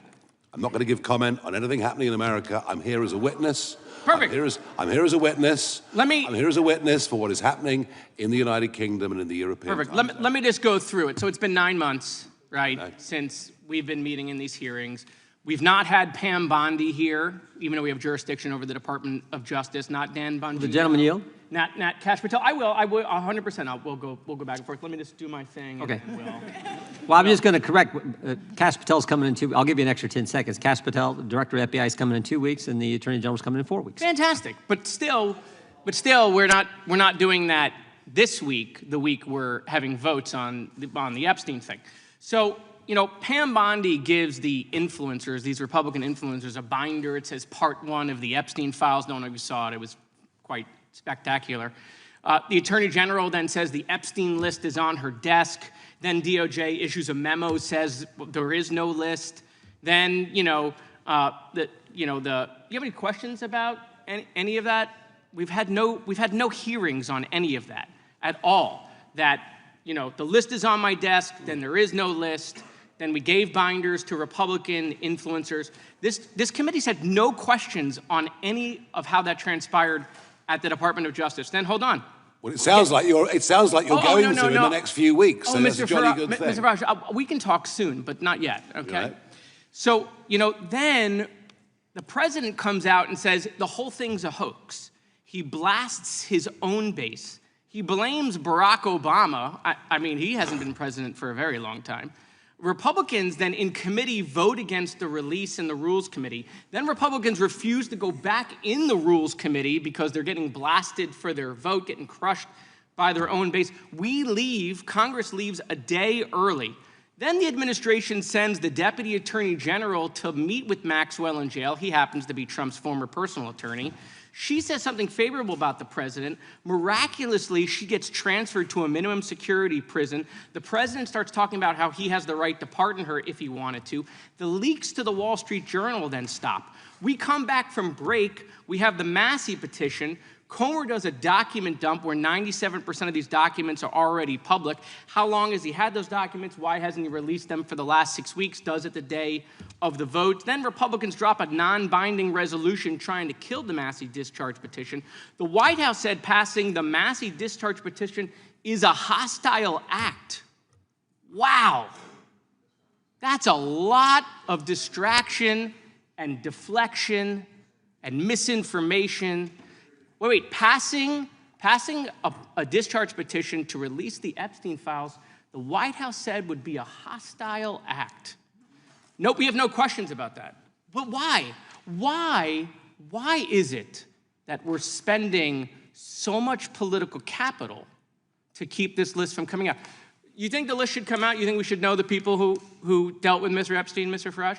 I'm not going to give comment on anything happening in America. I'm here as a witness. Perfect. I'm here as a witness. I'm here as a witness for what is happening in the United Kingdom and in the European Perfect. continent. Let me just go through it. So it's been 9 months, right, since we've been meeting in these hearings. We've not had Pam Bondi here, even though we have jurisdiction over the Department of Justice, not Dan Bondi. The gentleman yield. Not Kash Patel. I will 100%. We'll go back and forth. Let me just do my thing. Okay. Well, I'm just going to correct. Kash Patel's coming in 2 weeks. I'll give you an extra 10 seconds. Kash Patel, the director of FBI, is coming in 2 weeks, and the Attorney General's coming in 4 weeks. Fantastic. But still, we're not doing that this week. The week we're having votes on the Epstein thing. So, you know, Pam Bondi gives the influencers, these Republican influencers, a binder. It says Part 1 of the Epstein files. No one of you saw it. It was quite spectacular. The Attorney General then says the Epstein list is on her desk. Then DOJ issues a memo, says there is no list. Then, you have any questions about any of that? We've had no hearings on any of that at all. That you know, the list is on my desk, then there is no list, then we gave binders to Republican influencers. This committee had no questions on any of how that transpired at the Department of Justice. Then hold on. Well, it sounds like you're going to in the next few weeks, so that's a jolly good thing. Mr. Farage, we can talk soon, but not yet, okay? Right. So, you know, then the president comes out and says the whole thing's a hoax. He blasts his own base. He blames Barack Obama. I mean, he hasn't been president for a very long time. Republicans then in committee vote against the release in the Rules Committee. Then Republicans refuse to go back in the Rules Committee because they're getting blasted for their vote, getting crushed by their own base. We leave, Congress leaves a day early. Then the administration sends the Deputy Attorney General to meet with Maxwell in jail. He happens to be Trump's former personal attorney. She says something favorable about the president. Miraculously, she gets transferred to a minimum security prison. The president starts talking about how he has the right to pardon her if he wanted to. The leaks to the Wall Street Journal then stop. We come back from break. We have the Massey petition. Comer does a document dump where 97% of these documents are already public. How long has he had those documents? Why hasn't he released them for the last 6 weeks? Does it the day of the vote. Then Republicans drop a non-binding resolution trying to kill the Massey discharge petition. The White House said passing the Massey discharge petition is a hostile act. Wow. That's a lot of distraction and deflection and misinformation. Wait, passing a discharge petition to release the Epstein files, the White House said would be a hostile act. Nope, we have no questions about that. But why? Why is it that we're spending so much political capital to keep this list from coming out? You think the list should come out? You think we should know the people who dealt with Mr. Epstein, Mr. Farage?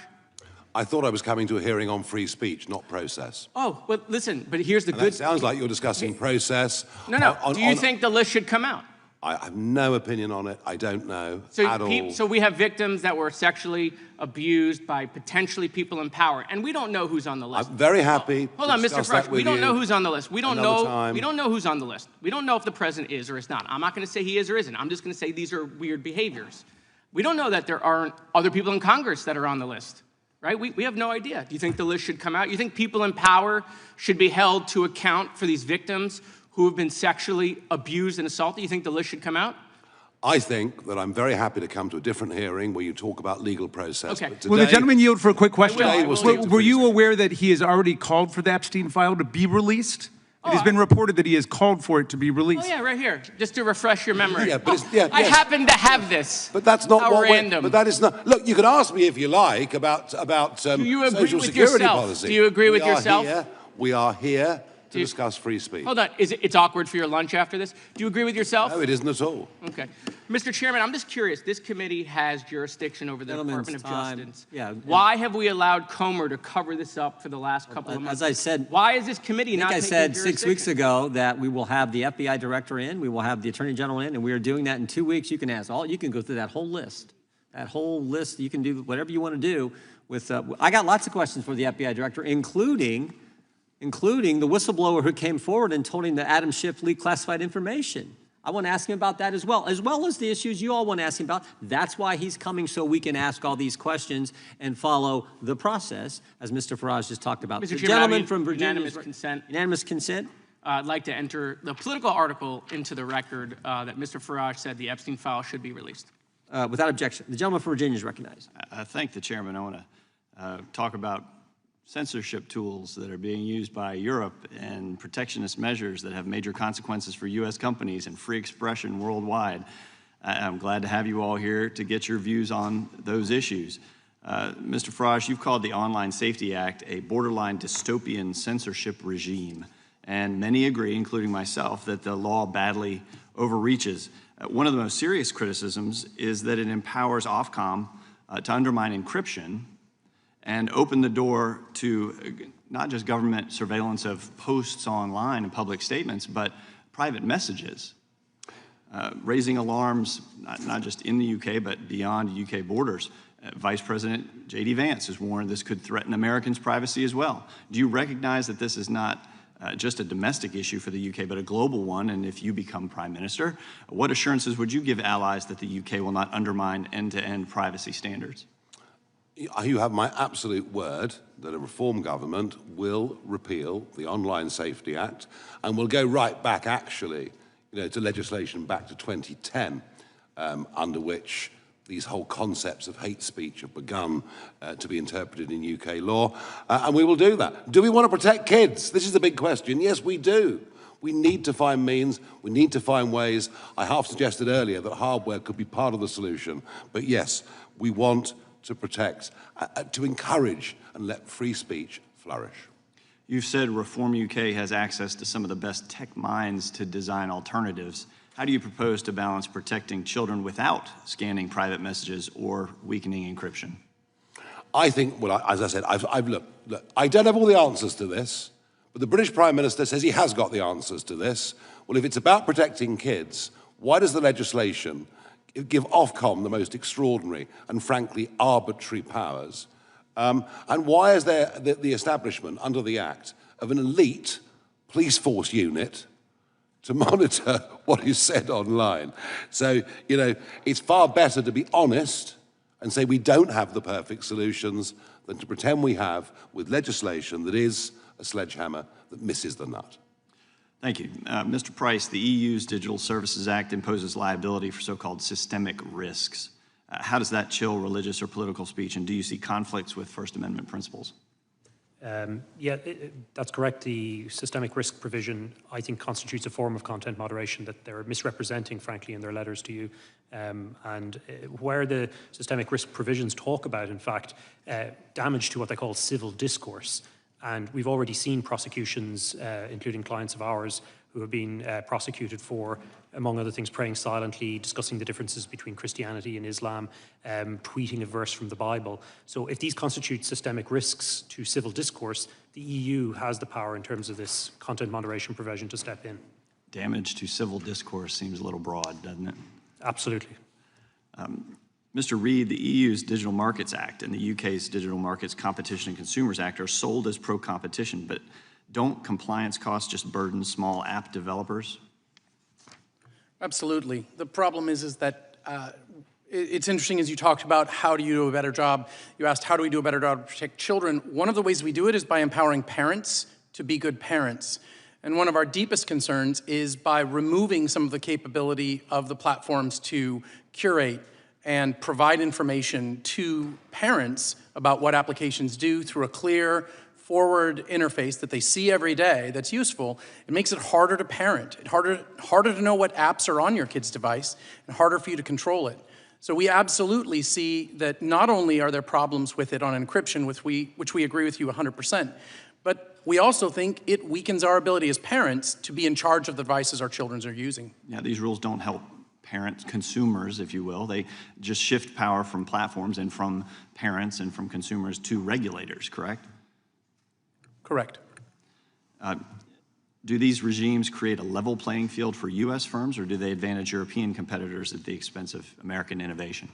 I thought I was coming to a hearing on free speech, not process. Oh, well, listen, but here's the And good... That sounds like you're discussing process. No. Do you think the list should come out? I have no opinion on it. I don't know at all. So we have victims that were sexually abused by potentially people in power, and we don't know who's on the list. I'm very happy. Hold on, Mr. Farage. We don't know who's on the list. We don't know. Time. We don't know who's on the list. We don't know if the president is or is not. I'm not going to say he is or isn't. I'm just going to say these are weird behaviors. We don't know that there aren't other people in Congress that are on the list. Right? We have no idea. Do you think the list should come out? You think people in power should be held to account for these victims who have been sexually abused and assaulted? You think the list should come out? I think that I'm very happy to come to a different hearing where you talk about legal process. Okay. Will the gentleman yield for a quick question? Were you aware that he has already called for the Epstein file to be released? It has been reported that he has called for it to be released. Oh, yeah, right here, just to refresh your memory. I happen to have this. But that's not How what random. But that is not. Look, you can ask me if you like about Do you agree social with security yourself? policy. Do you agree with yourself? We are here to discuss free speech. Hold on, it's awkward for your lunch after this? Do you agree with yourself? No, it isn't at all. Okay. Mr. Chairman, I'm just curious. This committee has jurisdiction over the Department of Justice. Yeah. Why have we allowed Comer to cover this up for the last couple of months? As I said, why is this committee not taking said 6 weeks jurisdiction? ago that we will have the FBI director in, we will have the attorney general in, and we are doing that in 2 weeks. You can you can go through that whole list. That whole list, you can do whatever you want to do with. I got lots of questions for the FBI director, including the whistleblower who came forward and told him that Adam Schiff leaked classified information. I want to ask him about that as well as the issues you all want to ask him about. That's why he's coming, so we can ask all these questions and follow the process, as Mr. Farage just talked about. Mr. The Chairman, gentleman from Virginia. unanimous consent. Unanimous consent? I'd like to enter the political article into the record that Mr. Farage said the Epstein file should be released. Without objection. The gentleman from Virginia is recognized. I thank the chairman. I want to talk about censorship tools that are being used by Europe and protectionist measures that have major consequences for U.S. companies and free expression worldwide. I'm glad to have you all here to get your views on those issues. Mr. Farage, you've called the Online Safety Act a borderline dystopian censorship regime, and many agree, including myself, that the law badly overreaches. One of the most serious criticisms is that it empowers Ofcom to undermine encryption and open the door to not just government surveillance of posts online and public statements, but private messages, raising alarms not just in the UK, but beyond UK borders. Vice President J.D. Vance has warned this could threaten Americans' privacy as well. Do you recognize that this is not just a domestic issue for the UK, but a global one, and if you become Prime Minister, what assurances would you give allies that the UK will not undermine end-to-end privacy standards? You have my absolute word that a reform government will repeal the Online Safety Act and will go right back, actually, to legislation back to 2010, under which these whole concepts of hate speech have begun to be interpreted in UK law, and we will do that. Do we want to protect kids? This is the big question. Yes, we do. We need to find means, we need to find ways. I half suggested earlier that hardware could be part of the solution, but yes, we want to protect, to encourage and let free speech flourish. You've said Reform UK has access to some of the best tech minds to design alternatives. How do you propose to balance protecting children without scanning private messages or weakening encryption? I think, well, as I said, look, I don't have all the answers to this, but the British Prime Minister says he has got the answers to this. Well, if it's about protecting kids, why does the legislation give Ofcom the most extraordinary and frankly arbitrary powers? And why is there the establishment under the Act of an elite police force unit to monitor what is said online? So, it's far better to be honest and say we don't have the perfect solutions than to pretend we have with legislation that is a sledgehammer that misses the nut. Thank you. Mr. Price, the EU's Digital Services Act imposes liability for so-called systemic risks. How does that chill religious or political speech, and do you see conflicts with First Amendment principles? Yeah, that's correct. The systemic risk provision, I think, constitutes a form of content moderation that they're misrepresenting, frankly, in their letters to you. Where the systemic risk provisions talk about, in fact, damage to what they call civil discourse. And we've already seen prosecutions, including clients of ours, who have been prosecuted for, among other things, praying silently, discussing the differences between Christianity and Islam, tweeting a verse from the Bible. So if these constitute systemic risks to civil discourse, the EU has the power in terms of this content moderation provision to step in. Damage to civil discourse seems a little broad, doesn't it? Absolutely. Mr. Reid, the EU's Digital Markets Act and the UK's Digital Markets Competition and Consumers Act are sold as pro-competition, but don't compliance costs just burden small app developers? Absolutely. The problem is that it's interesting, as you talked about how do you do a better job. You asked how do we do a better job to protect children. One of the ways we do it is by empowering parents to be good parents. And one of our deepest concerns is by removing some of the capability of the platforms to curate and provide information to parents about what applications do through a clear, forward interface that they see every day that's useful. It makes it harder to parent, harder to know what apps are on your kid's device, and harder for you to control it. So we absolutely see that not only are there problems with it on encryption, which we agree with you 100%, but we also think it weakens our ability as parents to be in charge of the devices our children are using. Yeah, these rules don't help parents, consumers, if you will. They just shift power from platforms and from parents and from consumers to regulators, correct? Correct. Do these regimes create a level playing field for U.S. firms, or do they advantage European competitors at the expense of American innovation?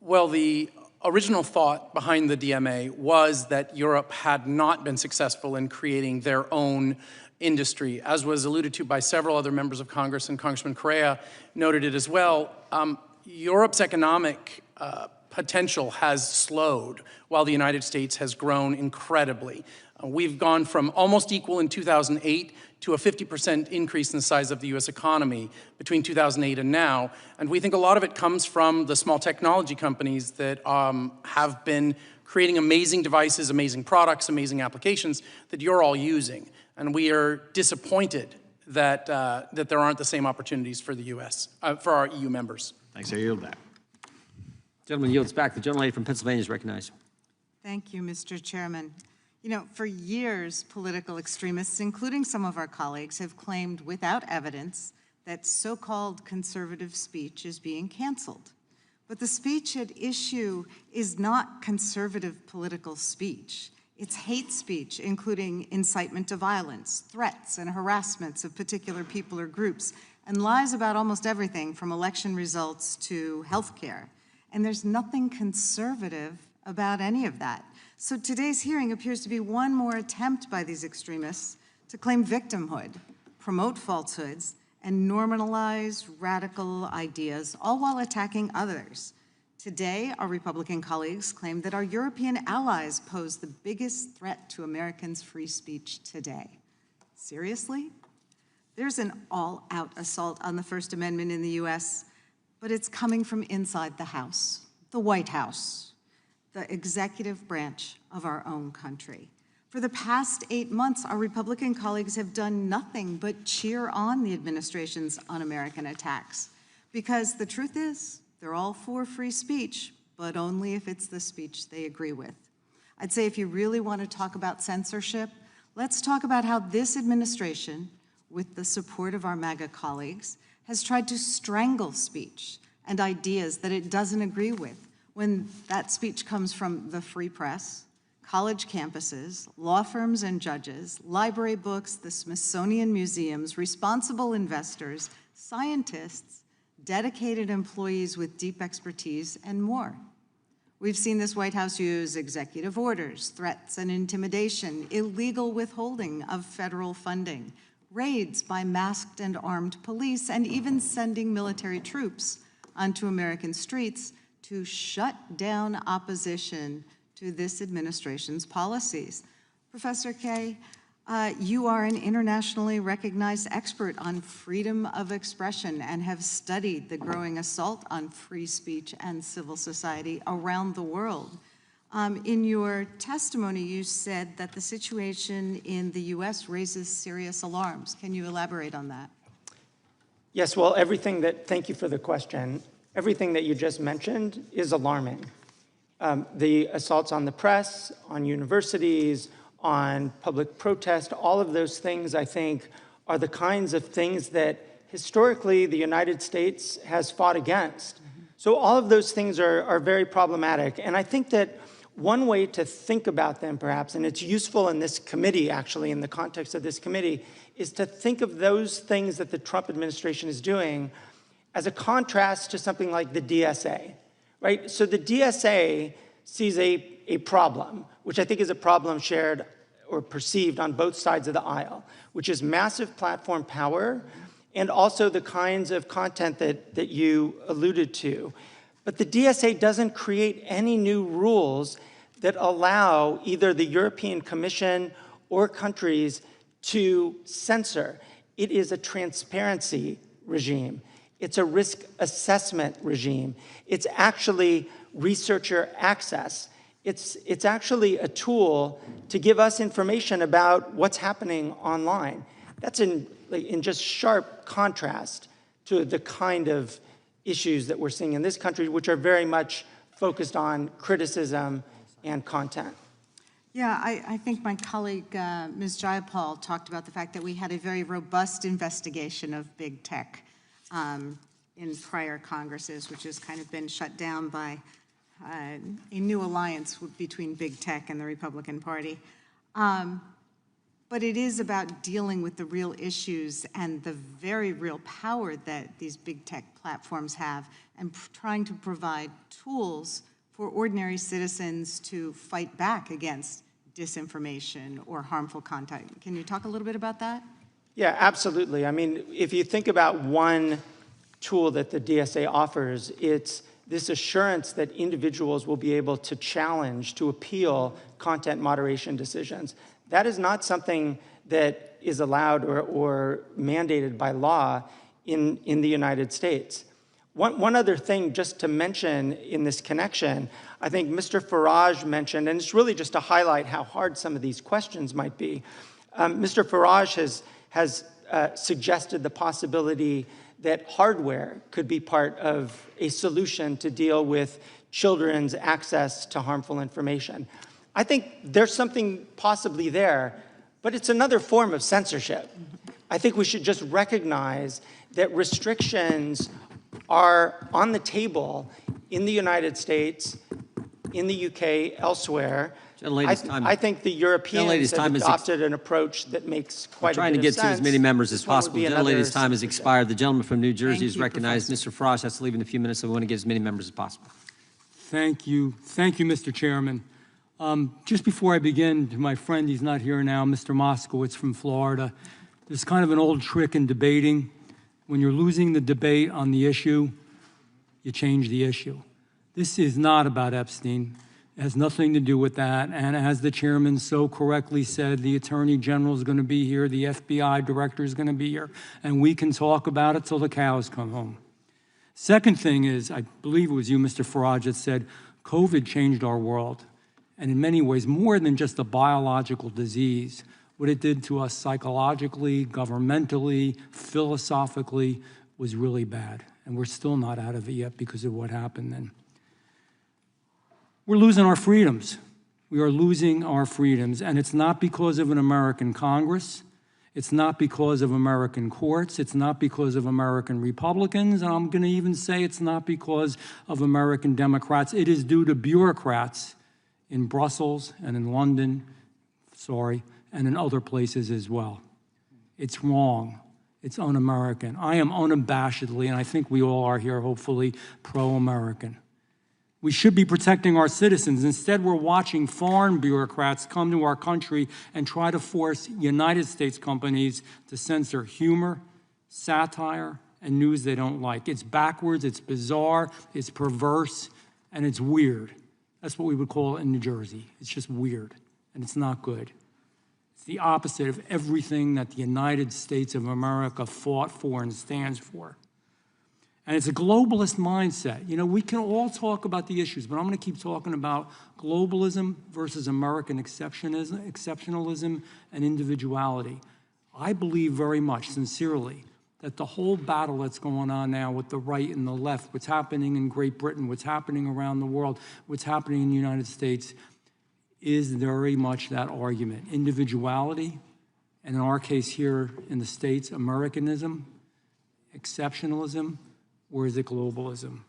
Well, the original thought behind the DMA was that Europe had not been successful in creating their own industry, as was alluded to by several other members of Congress, and Congressman Kaye noted it as well. Europe's economic potential has slowed while the United States has grown incredibly. We've gone from almost equal in 2008 to a 50% increase in the size of the US economy between 2008 and now. And we think a lot of it comes from the small technology companies that have been creating amazing devices, amazing products, amazing applications that you're all using. And we are disappointed that, that there aren't the same opportunities for the US, for our EU members. Thanks, I yield back. Gentleman yields back. The gentlelady from Pennsylvania is recognized. Thank you, Mr. Chairman. You know, for years, political extremists, including some of our colleagues, have claimed without evidence that so-called conservative speech is being canceled. But the speech at issue is not conservative political speech. It's hate speech, including incitement to violence, threats and harassments of particular people or groups, and lies about almost everything from election results to health care. And there's nothing conservative about any of that. So today's hearing appears to be one more attempt by these extremists to claim victimhood, promote falsehoods, and normalize radical ideas, all while attacking others. Today, our Republican colleagues claim that our European allies pose the biggest threat to Americans' free speech today. Seriously? There's an all-out assault on the First Amendment in the US, but it's coming from inside the House, the White House, the executive branch of our own country. For the past 8 months, our Republican colleagues have done nothing but cheer on the administration's un-American attacks. Because the truth is, they're all for free speech, but only if it's the speech they agree with. I'd say if you really want to talk about censorship, let's talk about how this administration, with the support of our MAGA colleagues, has tried to strangle speech and ideas that it doesn't agree with when that speech comes from the free press, college campuses, law firms and judges, library books, the Smithsonian museums, responsible investors, scientists, dedicated employees with deep expertise, and more. We've seen this White House use executive orders, threats and intimidation, illegal withholding of federal funding, raids by masked and armed police, and even sending military troops onto American streets to shut down opposition to this administration's policies. Professor Kaye, you are an internationally recognized expert on freedom of expression and have studied the growing assault on free speech and civil society around the world. In your testimony, you said that the situation in the US raises serious alarms. Can you elaborate on that? Yes, well, thank you for the question. Everything that you just mentioned is alarming. The assaults on the press, on universities, on public protest, all of those things, I think, are the kinds of things that historically the United States has fought against. So all of those things are very problematic. And I think that one way to think about them, perhaps, and it's useful in this committee, actually, in the context of this committee, is to think of those things that the Trump administration is doing as a contrast to something like the DSA, right? So the DSA sees a problem, which I think is a problem shared or perceived on both sides of the aisle, which is massive platform power and also the kinds of content that you alluded to. But the DSA doesn't create any new rules that allow either the European Commission or countries to censor. It is a transparency regime. It's a risk assessment regime. It's actually researcher access. It's actually a tool to give us information about what's happening online. That's in just sharp contrast to the kind of issues that we're seeing in this country, which are very much focused on criticism and content. Yeah, I think my colleague, Ms. Jayapal, talked about the fact that we had a very robust investigation of big tech in prior Congresses, which has kind of been shut down by a new alliance between big tech and the Republican Party. But it is about dealing with the real issues and the very real power that these big tech platforms have and trying to provide tools for ordinary citizens to fight back against disinformation or harmful content. Can you talk a little bit about that? Yeah, absolutely. I mean, if you think about one tool that the DSA offers, it's this assurance that individuals will be able to challenge, to appeal content moderation decisions. That is not something that is allowed or mandated by law in the United States. One other thing just to mention in this connection, I think Mr. Farage mentioned, and it's really just to highlight how hard some of these questions might be. Mr. Farage has suggested the possibility that hardware could be part of a solution to deal with children's access to harmful information. I think there's something possibly there, but it's another form of censorship. I think we should just recognize that restrictions are on the table in the United States, in the UK, elsewhere. I think the Europeans have adopted an approach that makes quite a bit of sense. Trying to get to as many members as possible. The gentlelady's time has expired. The gentleman from New Jersey is recognized. Mr. Frost has to leave in a few minutes, so we want to get as many members as possible. Thank you, Mr. Chairman. Just before I begin, to my friend, he's not here now, Mr. Moskowitz from Florida, there's kind of an old trick in debating. When you're losing the debate on the issue, you change the issue. This is not about Epstein. It has nothing to do with that. And as the chairman so correctly said, the Attorney General is going to be here, the FBI Director is going to be here, and we can talk about it till the cows come home. Second thing is, I believe it was you, Mr. Farage, that said COVID changed our world. And in many ways, more than just a biological disease, what it did to us psychologically, governmentally, philosophically was really bad. And we're still not out of it yet because of what happened then. We're losing our freedoms. We are losing our freedoms. And it's not because of an American Congress. It's not because of American courts. It's not because of American Republicans. And I'm going to even say it's not because of American Democrats. It is due to bureaucrats in Brussels and in London, and in other places as well. It's wrong. It's un-American. I am unabashedly, and I think we all are here, hopefully, pro-American. We should be protecting our citizens. Instead, we're watching foreign bureaucrats come to our country and try to force United States companies to censor humor, satire, and news they don't like. It's backwards, it's bizarre, it's perverse, and it's weird. That's what we would call it in New Jersey. It's just weird, and it's not good. It's the opposite of everything that the United States of America fought for and stands for. And it's a globalist mindset. You know, we can all talk about the issues, but I'm going to keep talking about globalism versus American exceptionalism and individuality. I believe very much, sincerely, that the whole battle that's going on now with the right and the left, what's happening in Great Britain, what's happening around the world, what's happening in the United States, is very much that argument. Individuality, and in our case here in the States, Americanism, exceptionalism, or is it globalism?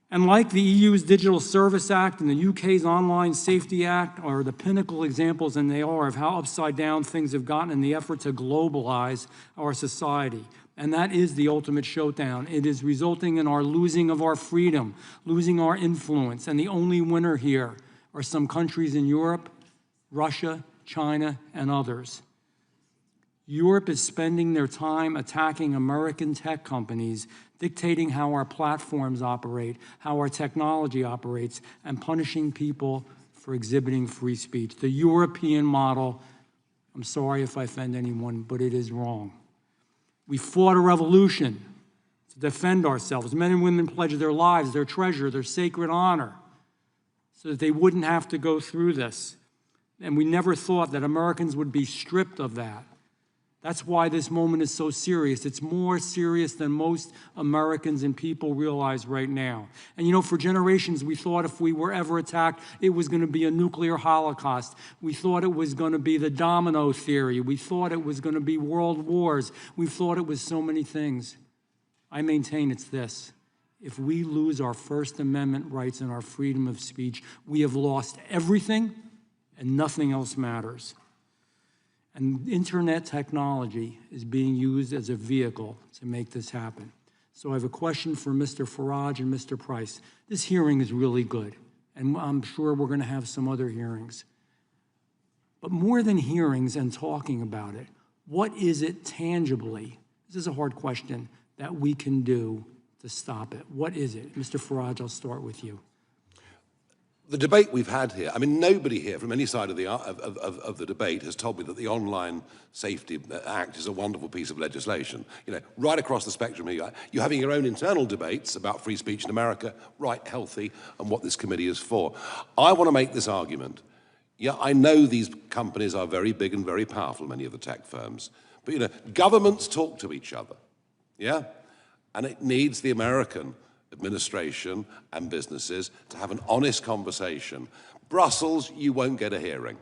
And like the EU's Digital Service Act and the UK's Online Safety Act are the pinnacle examples, and they are, of how upside down things have gotten in the effort to globalize our society. And that is the ultimate showdown. It is resulting in our losing of our freedom, losing our influence, and the only winner here are some countries in Europe, Russia, China, and others. Europe is spending their time attacking American tech companies, dictating how our platforms operate, how our technology operates, and punishing people for exhibiting free speech. The European model, I'm sorry if I offend anyone, but it is wrong. We fought a revolution to defend ourselves. Men and women pledged their lives, their treasure, their sacred honor, so that they wouldn't have to go through this. And we never thought that Americans would be stripped of that. That's why this moment is so serious. It's more serious than most Americans and people realize right now. And you know, for generations, we thought if we were ever attacked, it was going to be a nuclear holocaust. We thought it was going to be the domino theory. We thought it was going to be world wars. We thought it was so many things. I maintain it's this. If we lose our First Amendment rights and our freedom of speech, we have lost everything and nothing else matters. And internet technology is being used as a vehicle to make this happen. So I have a question for Mr. Farage and Mr. Price. This hearing is really good, and I'm sure we're going to have some other hearings. But more than hearings and talking about it, what is it tangibly, this is a hard question, that we can do to stop it? What is it? Mr. Farage, I'll start with you. The debate we've had here, I mean, nobody here from any side of the debate has told me that the Online Safety Act is a wonderful piece of legislation. You know, right across the spectrum here, you're having your own internal debates about free speech in America, right, healthy, and what this committee is for. I want to make this argument. Yeah, I know these companies are very big and very powerful, many of the tech firms, but you know, governments talk to each other, yeah? And it needs the American administration and businesses to have an honest conversation. Brussels, you won't get a hearing.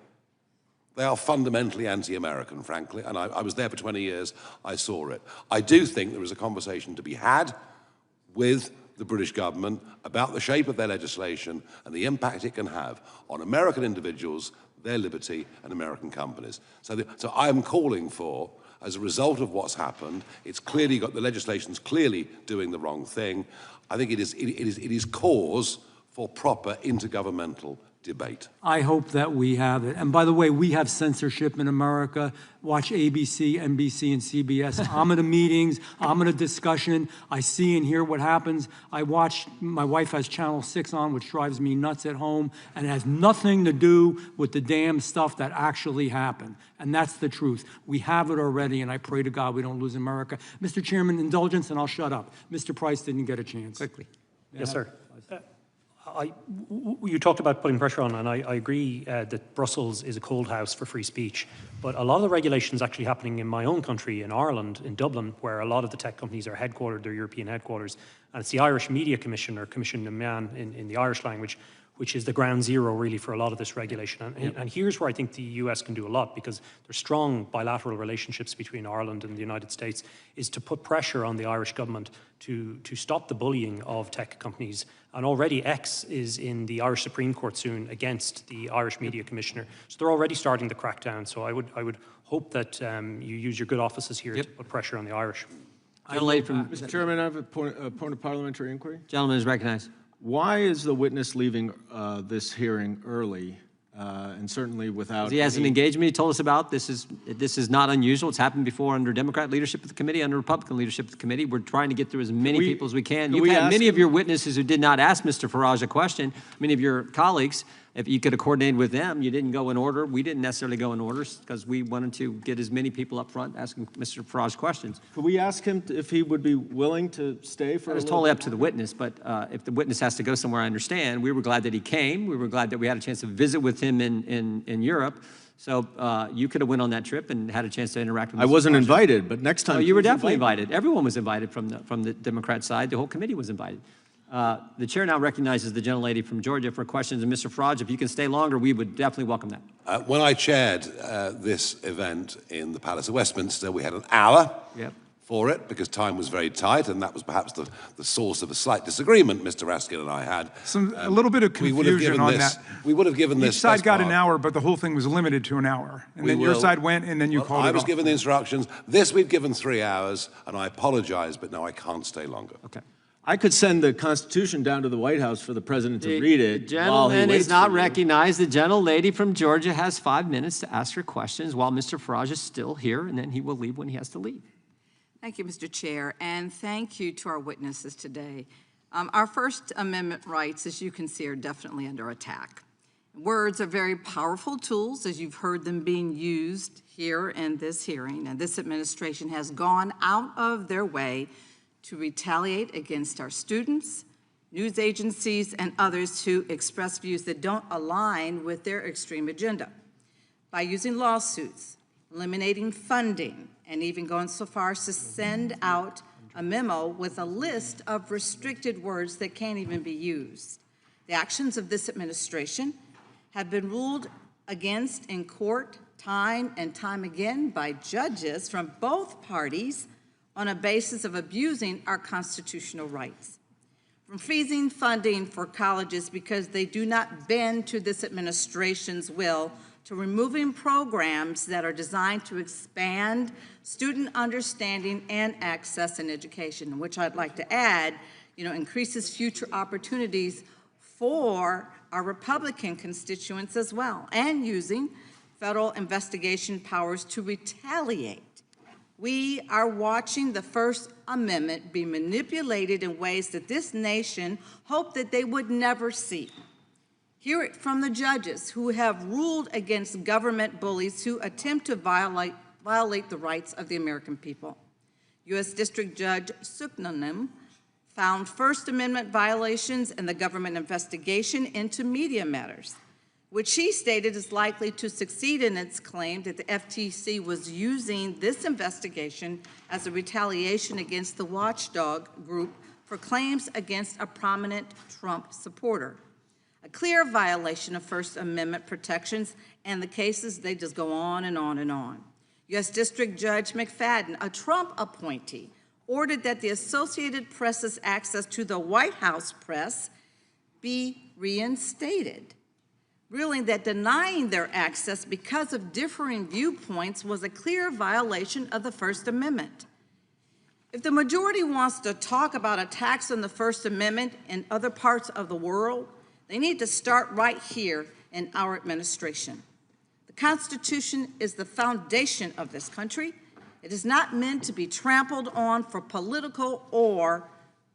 They are fundamentally anti-American, frankly, and I was there for 20 years, I saw it. I do think there is a conversation to be had with the British government about the shape of their legislation and the impact it can have on American individuals, their liberty, and American companies. So I am calling for, as a result of what's happened, it's clearly got, the legislation's clearly doing the wrong thing. I think it is cause for proper intergovernmental debate. I hope that we have it. And by the way, we have censorship in America. Watch ABC, NBC, and CBS. I'm at the meetings. I'm at a discussion. I see and hear what happens. I watch, my wife has Channel 6 on, which drives me nuts at home, and it has nothing to do with the damn stuff that actually happened. And that's the truth. We have it already, and I pray to God we don't lose America. Mr. Chairman, indulgence, and I'll shut up. Mr. Price didn't get a chance. Quickly. Yes, sir. You talked about putting pressure on, and I agree that Brussels is a cold house for free speech. But a lot of the regulations actually happening in my own country, in Ireland, in Dublin, where a lot of the tech companies are headquartered, their European headquarters. And it's the Irish Media Commission, or Commission de Man in the Irish language, which is the ground zero really for a lot of this regulation. And here's where I think the US can do a lot, because there's strong bilateral relationships between Ireland and the United States, is to put pressure on the Irish government to stop the bullying of tech companies. And already X is in the Irish Supreme Court soon against the Irish Media Commissioner. So they're already starting the crackdown. So I would hope that you use your good offices here to put pressure on the Irish. Mr. Chairman, I have a point of parliamentary inquiry. Gentleman is recognized. Why is the witness leaving this hearing early, and certainly without? He has an engagement he told us about. This is not unusual. It's happened before under Democrat leadership of the committee, under Republican leadership of the committee. We're trying to get through as many people as we can. You've had many of your witnesses who did not ask Mr. Farage a question. Many of your colleagues, if you could have coordinated with them, you didn't go in order. We didn't necessarily go in order because we wanted to get as many people up front asking Mr. Farage questions. Could we ask him if he would be willing to stay for a little bit? It's totally up to the witness, but if the witness has to go somewhere, I understand. We were glad that he came. We were glad that we had a chance to visit with him in Europe. So you could have went on that trip and had a chance to interact with him. I wasn't invited, but next time. Oh, you were definitely invited. Everyone was invited from the Democrat side. The whole committee was invited. The chair now recognizes the gentlelady from Georgia for questions. And Mr. Farage, if you can stay longer, we would definitely welcome that. When I chaired this event in the Palace of Westminster, we had an hour for it because time was very tight, and that was perhaps the source of a slight disagreement Mr. Raskin and I had. A little bit of confusion on that. We would have given this. Each side got an hour, but the whole thing was limited to an hour. And then your side went, and then you called it off. I was given the instructions. This we've given 3 hours, and I apologize, but no, I can't stay longer. Okay. I could send the Constitution down to the White House for the president to read it. The gentleman is not recognized. The gentlelady from Georgia has 5 minutes to ask her questions while Mr. Farage is still here, and then he will leave when he has to leave. Thank you, Mr. Chair, and thank you to our witnesses today. Our First Amendment rights, as you can see, are definitely under attack. Words are very powerful tools, as you've heard them being used here in this hearing, and this administration has gone out of their way to retaliate against our students, news agencies, and others who express views that don't align with their extreme agenda. By using lawsuits, eliminating funding, and even going so far as to send out a memo with a list of restricted words that can't even be used. The actions of this administration have been ruled against in court time and time again by judges from both parties on a basis of abusing our constitutional rights. From freezing funding for colleges because they do not bend to this administration's will, to removing programs that are designed to expand student understanding and access in education, which I'd like to add, increases future opportunities for our Republican constituents as well, and using federal investigation powers to retaliate. We are watching the First Amendment be manipulated in ways that this nation hoped that they would never see. Hear it from the judges who have ruled against government bullies who attempt to violate the rights of the American people. U.S. District Judge Suknanim found First Amendment violations in the government investigation into media matters, which she stated is likely to succeed in its claim that the FTC was using this investigation as a retaliation against the watchdog group for claims against a prominent Trump supporter. A clear violation of First Amendment protections, and the cases, they just go on and on and on. U.S. District Judge McFadden, a Trump appointee, ordered that the Associated Press's access to the White House press be reinstated, ruling that denying their access because of differing viewpoints was a clear violation of the First Amendment. If the majority wants to talk about attacks on the First Amendment in other parts of the world, They need to start right here in our administration. The Constitution is the foundation of this country. It is not meant to be trampled on for political or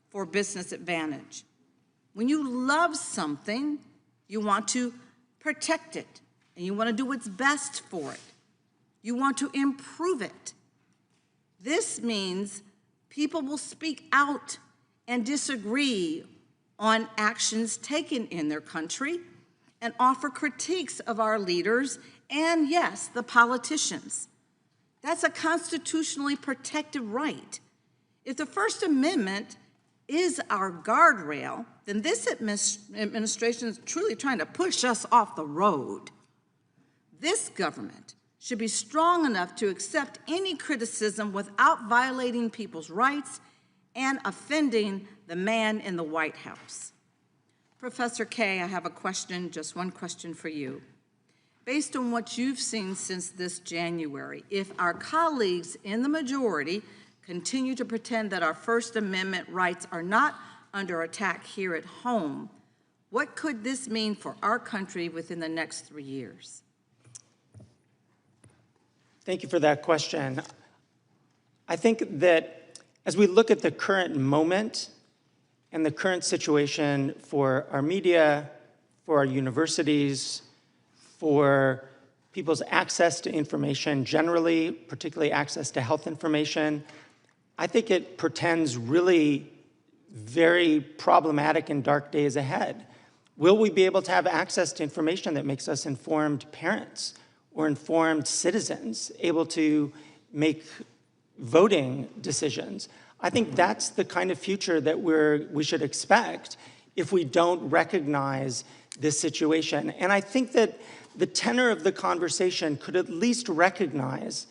for business advantage. When you love something, you want to protect it, and you want to do what's best for it. You want to improve it. This means people will speak out and disagree on actions taken in their country and offer critiques of our leaders and, yes, the politicians. That's a constitutionally protected right. If the First Amendment is our guardrail, then this administration is truly trying to push us off the road. This government should be strong enough to accept any criticism without violating people's rights and offending the man in the White House. Professor Kaye, I have a question, just one question for you. Based on what you've seen since this January, if our colleagues in the majority continue to pretend that our First Amendment rights are not under attack here at home, what could this mean for our country within the next 3 years? Thank you for that question. I think that as we look at the current moment and the current situation for our media, for our universities, for people's access to information generally, particularly access to health information, I think it portends really very problematic and dark days ahead. Will we be able to have access to information that makes us informed parents or informed citizens, able to make voting decisions? I think that's the kind of future that we should expect if we don't recognize this situation. And I think that the tenor of the conversation could at least recognize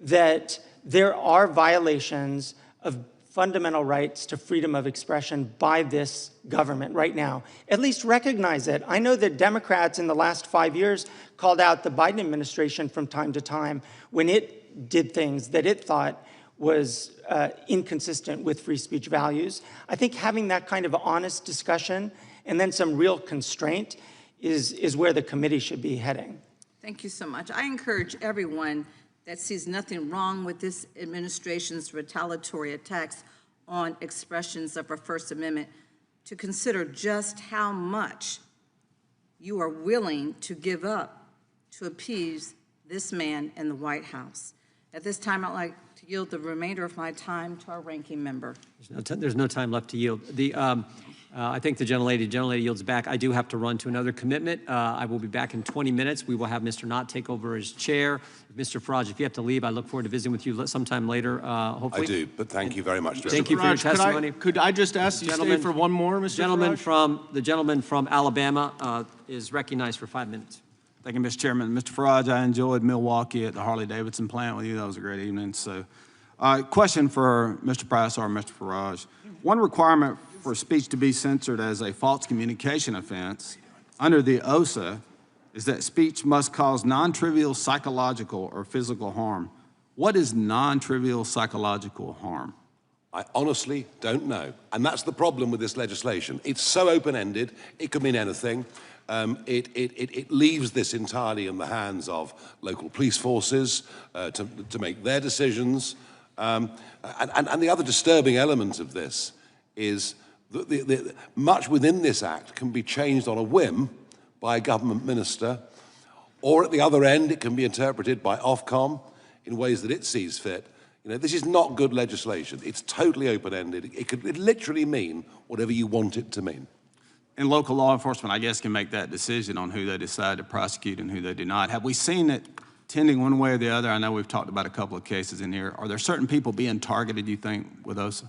that there are violations of fundamental rights to freedom of expression by this government right now. At least recognize it. I know that Democrats in the last 5 years called out the Biden administration from time to time when it did things that it thought was inconsistent with free speech values. I think having that kind of honest discussion and then some real constraint is where the committee should be heading. Thank you so much. I encourage everyone that sees nothing wrong with this administration's retaliatory attacks on expressions of our First Amendment to consider just how much you are willing to give up to appease this man in the White House. At this time, I'd like to yield the remainder of my time to our ranking member. There's no time left to yield. I think the gentlelady yields back. I do have to run to another commitment. I will be back in 20 minutes. We will have Mr. Knott take over as chair. Mr. Farage, if you have to leave, I look forward to visiting with you sometime later, hopefully. I do, but thank you very much. Thank you for your testimony. Could I just ask you to stay for one more, Mr. Farage? The gentleman from Alabama is recognized for 5 minutes. Thank you, Mr. Chairman. Mr. Farage, I enjoyed Milwaukee at the Harley-Davidson plant with you. That was a great evening. So, question for Mr. Price or Mr. Farage. One requirement for speech to be censored as a false communication offense under the OSA is that speech must cause non-trivial psychological or physical harm. What is non-trivial psychological harm? I honestly don't know. And that's the problem with this legislation. It's so open-ended, it could mean anything. It leaves this entirely in the hands of local police forces to make their decisions. And the other disturbing element of this is that much within this act can be changed on a whim by a government minister, or at the other end, it can be interpreted by Ofcom in ways that it sees fit. You know, this is not good legislation. It's totally open-ended. It could literally mean whatever you want it to mean. And local law enforcement, I guess, can make that decision on who they decide to prosecute and who they do not. Have we seen it tending one way or the other? I know we've talked about a couple of cases in here. Are there certain people being targeted, you think, with OSA?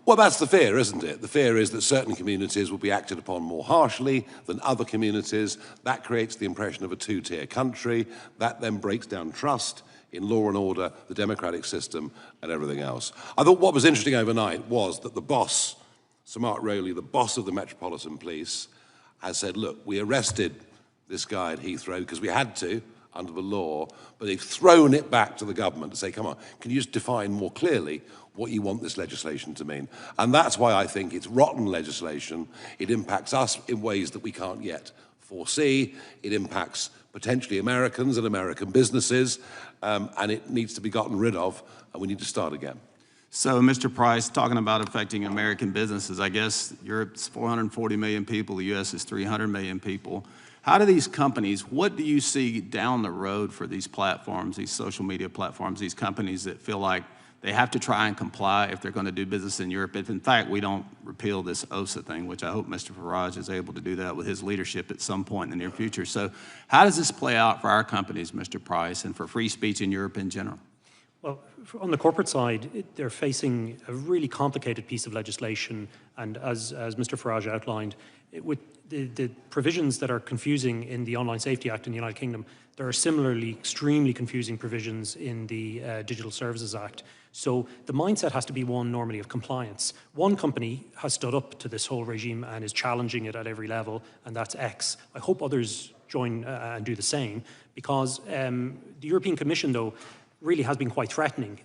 Well, that's the fear, isn't it? The fear is that certain communities will be acted upon more harshly than other communities. That creates the impression of a two-tier country. That then breaks down trust in law and order, the democratic system, and everything else. I thought what was interesting overnight was that the boss, Samart Rowley, the boss of the Metropolitan Police, has said, look, we arrested this guy at Heathrow because we had to under the law, but they've thrown it back to the government to say, come on, can you just define more clearly what you want this legislation to mean. And that's why I think it's rotten legislation. It impacts us in ways that we can't yet foresee. It impacts potentially Americans and American businesses, and it needs to be gotten rid of, and we need to start again. So, Mr. Price, talking about affecting American businesses, I guess Europe's 440 million people, the U.S. is 300 million people. How do these companies, what do you see down the road for these platforms, these social media platforms, these companies that feel like they have to try and comply if they're going to do business in Europe? If, in fact, we don't repeal this OSA thing, which I hope Mr. Farage is able to do that with his leadership at some point in the near future. So how does this play out for our companies, Mr. Price, and for free speech in Europe in general? Well, on the corporate side, they're facing a really complicated piece of legislation, and as Mr. Farage outlined, with the provisions that are confusing in the Online Safety Act in the United Kingdom, there are similarly extremely confusing provisions in the Digital Services Act. So the mindset has to be one normally of compliance. One company has stood up to this whole regime and is challenging it at every level, and that's X. I hope others join and do the same, because the European Commission, though, really has been quite threatening.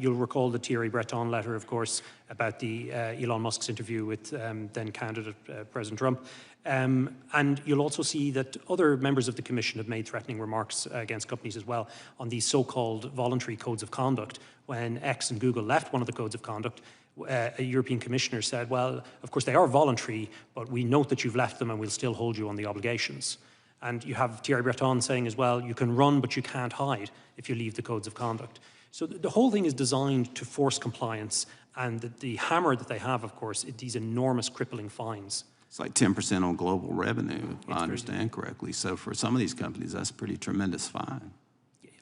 You'll recall the Thierry Breton letter, of course, about the Elon Musk's interview with then candidate President Trump. And you'll also see that other members of the Commission have made threatening remarks against companies as well on these so-called voluntary codes of conduct. When X and Google left one of the codes of conduct, a European commissioner said, well, of course they are voluntary, but we note that you've left them and we'll still hold you on the obligations. And you have Thierry Breton saying as well, you can run, but you can't hide if you leave the codes of conduct. So the whole thing is designed to force compliance, and the hammer that they have, of course, is these enormous crippling fines. It's like 10% on global revenue, if I understand correctly. So for some of these companies, that's a pretty tremendous fine.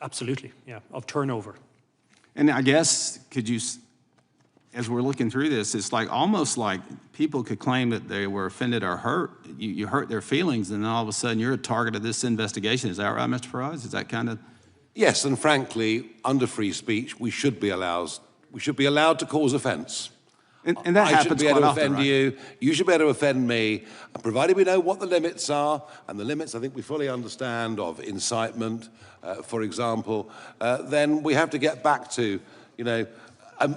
Absolutely, yeah, of turnover. And I guess, could you, as we're looking through this, it's like almost like people could claim that they were offended or hurt. You hurt their feelings, and then all of a sudden you're a target of this investigation. Is that right, Mr. Farage? Is that kind of? Yes, and frankly, under free speech, we should be allowed to cause offence. And that I should be able to offend right? you. You should be able to offend me. And provided we know what the limits are, and the limits I think we fully understand of incitement, for example, then we have to get back to, you know,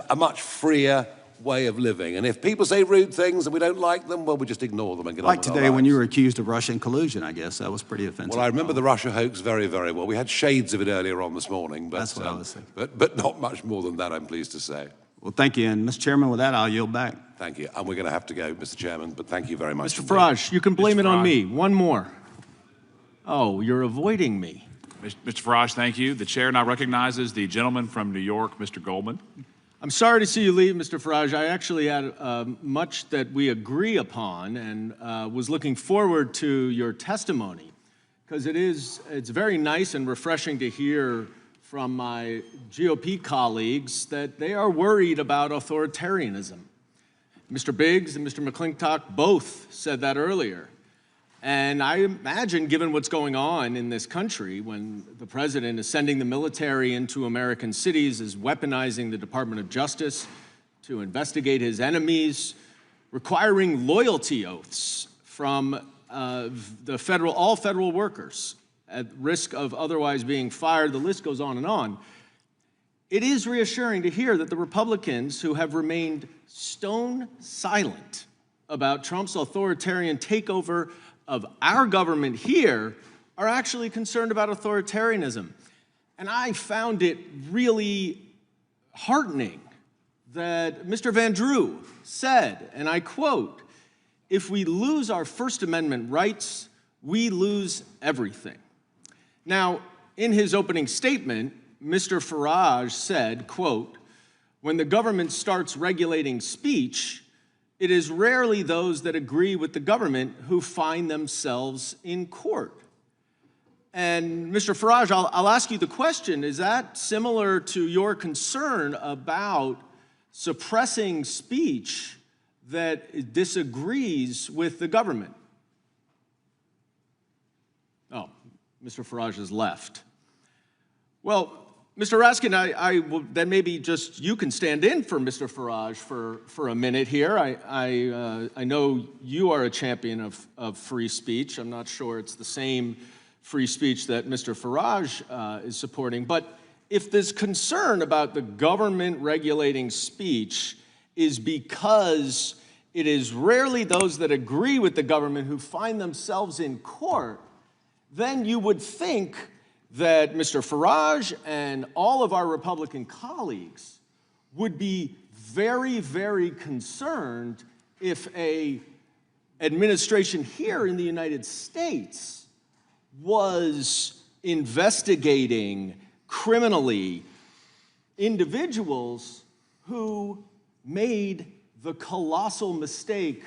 a much freer way of living. And if people say rude things and we don't like them, well, we just ignore them and get on with our lives. Like today when you were accused of Russian collusion, I guess. That was pretty offensive. Well, I remember the Russia hoax very, very well. We had shades of it earlier on this morning. But, that's what I was saying. But not much more than that, I'm pleased to say. Well, thank you. And, Mr. Chairman, with that, I'll yield back. Thank you. And we're going to have to go, Mr. Chairman, but thank you very much. Mr. Farage, you can blame it on me. One more. Oh, you're avoiding me. Mr. Farage, thank you. The chair now recognizes the gentleman from New York, Mr. Goldman. I'm sorry to see you leave, Mr. Farage. I actually had much that we agree upon and was looking forward to your testimony, because it's very nice and refreshing to hear from my GOP colleagues that they are worried about authoritarianism. Mr. Biggs and Mr. McClintock both said that earlier. And I imagine, given what's going on in this country, when the president is sending the military into American cities, is weaponizing the Department of Justice to investigate his enemies, requiring loyalty oaths from all federal workers at risk of otherwise being fired, the list goes on and on. It is reassuring to hear that the Republicans, who have remained stone silent about Trump's authoritarian takeover of our government here, are actually concerned about authoritarianism. And I found it really heartening that Mr. Van Drew said, and I quote, "If we lose our First Amendment rights, we lose everything." Now, in his opening statement, Mr. Farage said, quote, "When the government starts regulating speech, it is rarely those that agree with the government who find themselves in court." And Mr. Farage, I'll ask you the question, is that similar to your concern about suppressing speech that disagrees with the government? Oh, Mr. Farage has left. Well, Mr. Raskin, I will then maybe just you can stand in for Mr. Farage for a minute here. I know you are a champion of free speech. I'm not sure it's the same free speech that Mr. Farage is supporting, but if this concern about the government regulating speech is because it is rarely those that agree with the government who find themselves in court, then you would think that Mr. Farage and all of our Republican colleagues would be very, very concerned if a administration here in the United States was investigating criminally individuals who made the colossal mistake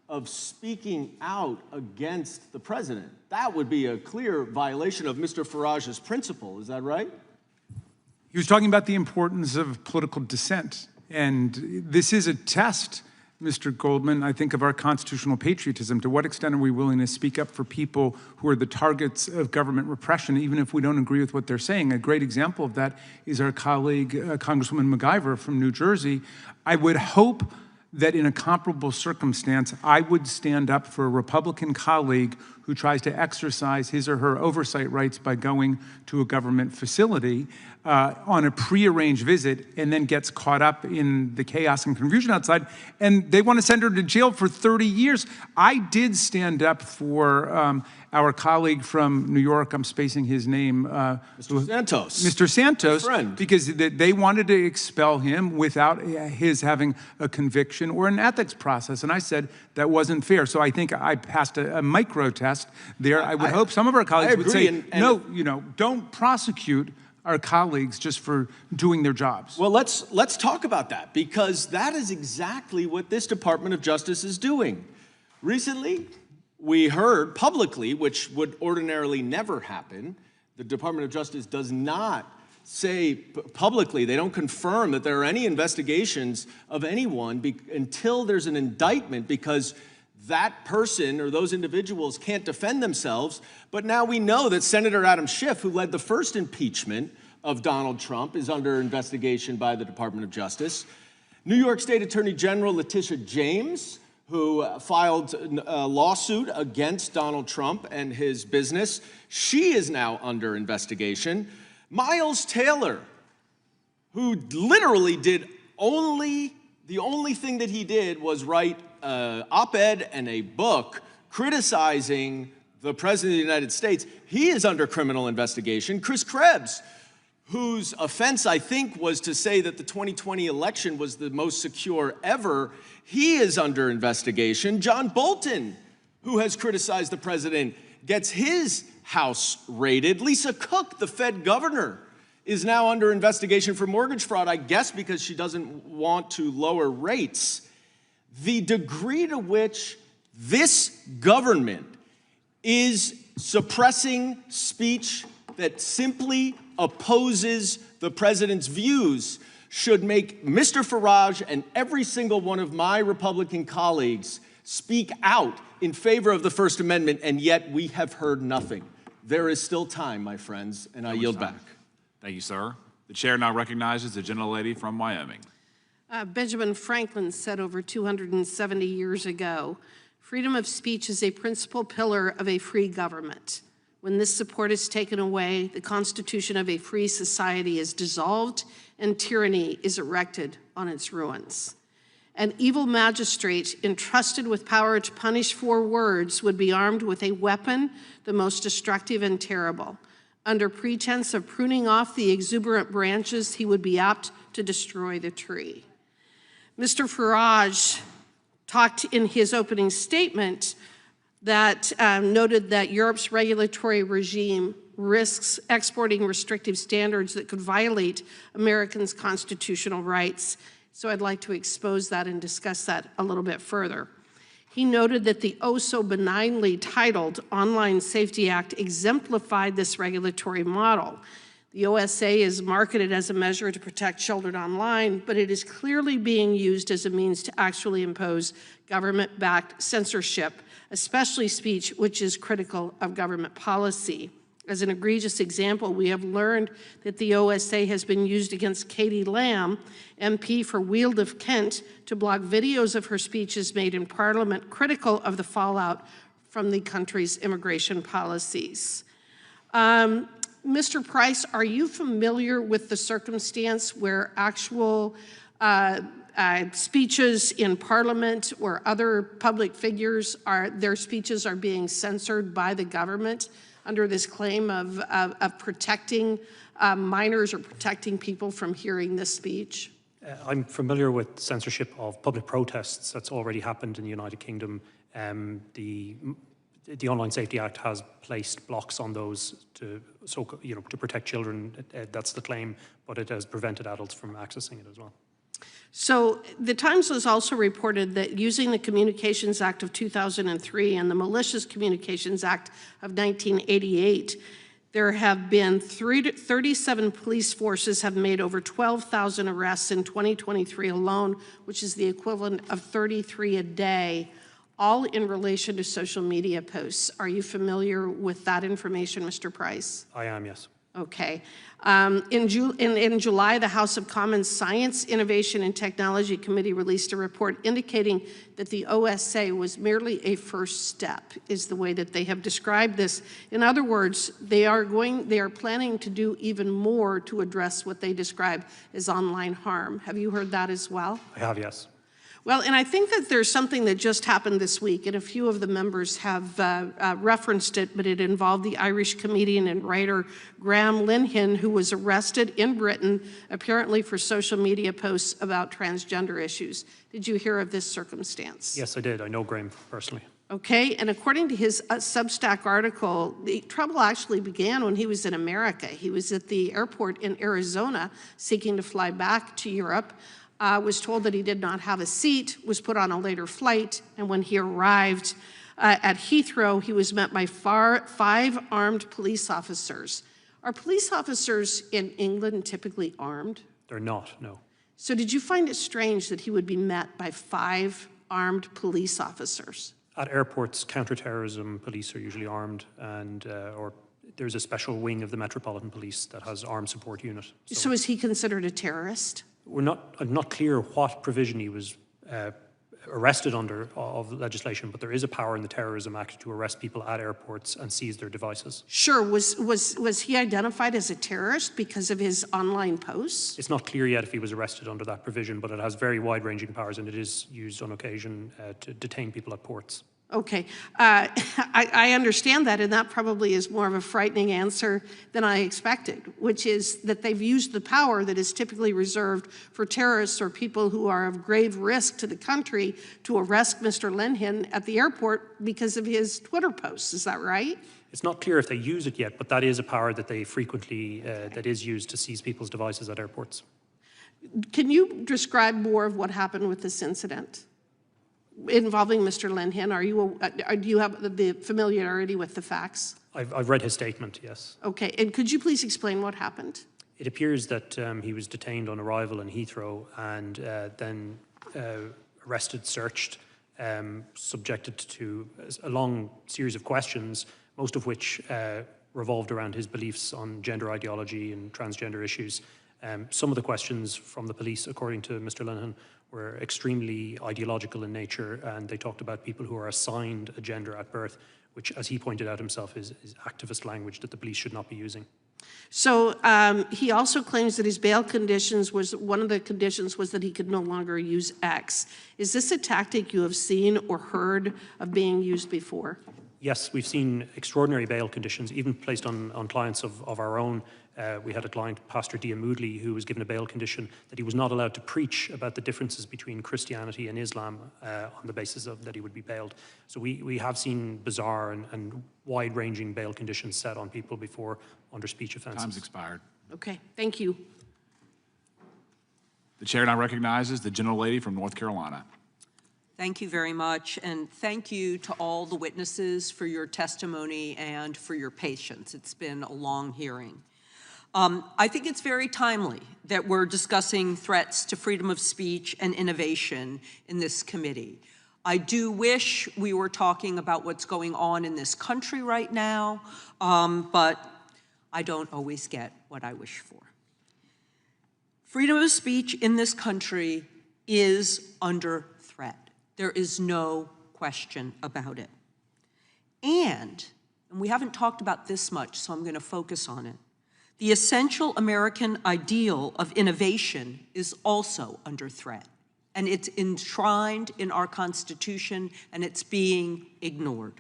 of speaking out against the president. That would be a clear violation of Mr. Farage's principle, is that right? He was talking about the importance of political dissent. And this is a test, Mr. Goldman, I think, of our constitutional patriotism. To what extent are we willing to speak up for people who are the targets of government repression, even if we don't agree with what they're saying? A great example of that is our colleague, Congresswoman MacIver from New Jersey. I would hope that in a comparable circumstance, I would stand up for a Republican colleague who tries to exercise his or her oversight rights by going to a government facility on a prearranged visit and then gets caught up in the chaos and confusion outside, and they want to send her to jail for 30 years. I did stand up for our colleague from New York, I'm spacing his name. Mr. Santos. Mr. Santos, because they wanted to expel him without his having a conviction or an ethics process, and I said that wasn't fair. So I think I passed a micro test there. I would hope some of our colleagues would say, no, don't prosecute our colleagues just for doing their jobs. Well, let's talk about that, because that is exactly what this Department of Justice is doing. Recently, we heard publicly, which would ordinarily never happen, the Department of Justice does not say publicly, they don't confirm that there are any investigations of anyone until there's an indictment, because that person or those individuals can't defend themselves. But now we know that Senator Adam Schiff, who led the first impeachment of Donald Trump, is under investigation by the Department of Justice. New York State Attorney General Letitia James, who filed a lawsuit against Donald Trump and his business, she is now under investigation. Miles Taylor, who literally did the only thing that he did was write an op-ed and a book criticizing the President of the United States, he is under criminal investigation. Chris Krebs, whose offense, I think, was to say that the 2020 election was the most secure ever, he is under investigation. John Bolton, who has criticized the president, gets his house raided. Lisa Cook, the Fed governor, is now under investigation for mortgage fraud, I guess because she doesn't want to lower rates. The degree to which this government is suppressing speech that simply opposes the president's views should make Mr. Farage and every single one of my Republican colleagues speak out in favor of the First Amendment, and yet we have heard nothing. There is still time, my friends, and I yield back. Thank you, sir. The chair now recognizes the gentlelady from Wyoming. Benjamin Franklin said over 270 years ago, freedom of speech is a principal pillar of a free government. When this support is taken away, the constitution of a free society is dissolved and tyranny is erected on its ruins. An evil magistrate entrusted with power to punish for words would be armed with a weapon the most destructive and terrible. Under pretense of pruning off the exuberant branches, he would be apt to destroy the tree. Mr. Farage talked in his opening statement that noted that Europe's regulatory regime risks exporting restrictive standards that could violate Americans' constitutional rights. So I'd like to expose that and discuss that a little bit further. He noted that the oh-so-benignly titled Online Safety Act exemplified this regulatory model. The OSA is marketed as a measure to protect children online, but it is clearly being used as a means to actually impose government-backed censorship, especially speech which is critical of government policy. As an egregious example, we have learned that the OSA has been used against Katie Lamb, MP for Weald of Kent, to block videos of her speeches made in Parliament critical of the fallout from the country's immigration policies. Mr. Price, are you familiar with the circumstance where actual speeches in Parliament or other public figures, their speeches are being censored by the government under this claim of protecting minors or protecting people from hearing this speech? I'm familiar with censorship of public protests. That's already happened in the United Kingdom. The Online Safety Act has placed blocks on those to protect children. That's the claim, but it has prevented adults from accessing it as well. So the Times has also reported that using the Communications Act of 2003 and the Malicious Communications Act of 1988, there have been 37 police forces have made over 12,000 arrests in 2023 alone, which is the equivalent of 33 a day, all in relation to social media posts. Are you familiar with that information, Mr. Price? I am, yes. Okay. In July, the House of Commons Science, Innovation, and Technology Committee released a report indicating that the OSA was merely a first step, is the way that they have described this. In other words, they are planning to do even more to address what they describe as online harm. Have you heard that as well? I have, yes. Well, and I think that there's something that just happened this week, and a few of the members have referenced it, but it involved the Irish comedian and writer Graham Linehan, who was arrested in Britain, apparently for social media posts about transgender issues. Did you hear of this circumstance? Yes, I did. I know Graham personally. Okay, and according to his Substack article, the trouble actually began when he was in America. He was at the airport in Arizona seeking to fly back to Europe. Was told that he did not have a seat, was put on a later flight, and when he arrived at Heathrow, he was met by 5 armed police officers. Are police officers in England typically armed? They're not, no. So did you find it strange that he would be met by 5 armed police officers? At airports, counterterrorism police are usually armed, and or there's a special wing of the Metropolitan Police that has armed support unit. So is he considered a terrorist? I'm not clear what provision he was arrested under of legislation, but there is a power in the Terrorism Act to arrest people at airports and seize their devices. Sure. Was he identified as a terrorist because of his online posts? It's not clear yet if he was arrested under that provision, but it has very wide-ranging powers, and it is used on occasion to detain people at ports. Okay, I understand that, and that probably is more of a frightening answer than I expected, which is that they've used the power that is typically reserved for terrorists or people who are of grave risk to the country to arrest Mr. Linehan at the airport because of his Twitter posts. Is that right? It's not clear if they use it yet, but that is a power that they frequently, that is used to seize people's devices at airports. Can you describe more of what happened with this incident involving Mr. Linehan? Do you have the familiarity with the facts? I've read his statement, yes. Okay, and could you please explain what happened? It appears that he was detained on arrival in Heathrow and then arrested, searched, subjected to a long series of questions, most of which revolved around his beliefs on gender ideology and transgender issues. Some of the questions from the police, according to Mr. Linehan, were extremely ideological in nature, and they talked about people who are assigned a gender at birth, which, as he pointed out himself, is activist language that the police should not be using. So he also claims that his bail conditions one of the conditions was that he could no longer use X. Is this a tactic you have seen or heard of being used before? Yes, we've seen extraordinary bail conditions, even placed on clients of our own. We had a client, Pastor Dia Moodley, who was given a bail condition that he was not allowed to preach about the differences between Christianity and Islam on the basis of that he would be bailed. So we have seen bizarre and wide-ranging bail conditions set on people before under speech offenses. Time's expired. Okay, thank you. The chair now recognizes the gentlelady from North Carolina. Thank you very much, and thank you to all the witnesses for your testimony and for your patience. It's been a long hearing. I think it's very timely that we're discussing threats to freedom of speech and innovation in this committee. I do wish we were talking about what's going on in this country right now, but I don't always get what I wish for. Freedom of speech in this country is under threat. There is no question about it. And we haven't talked about this much, so I'm going to focus on it. The essential American ideal of innovation is also under threat, and it's enshrined in our Constitution, and it's being ignored.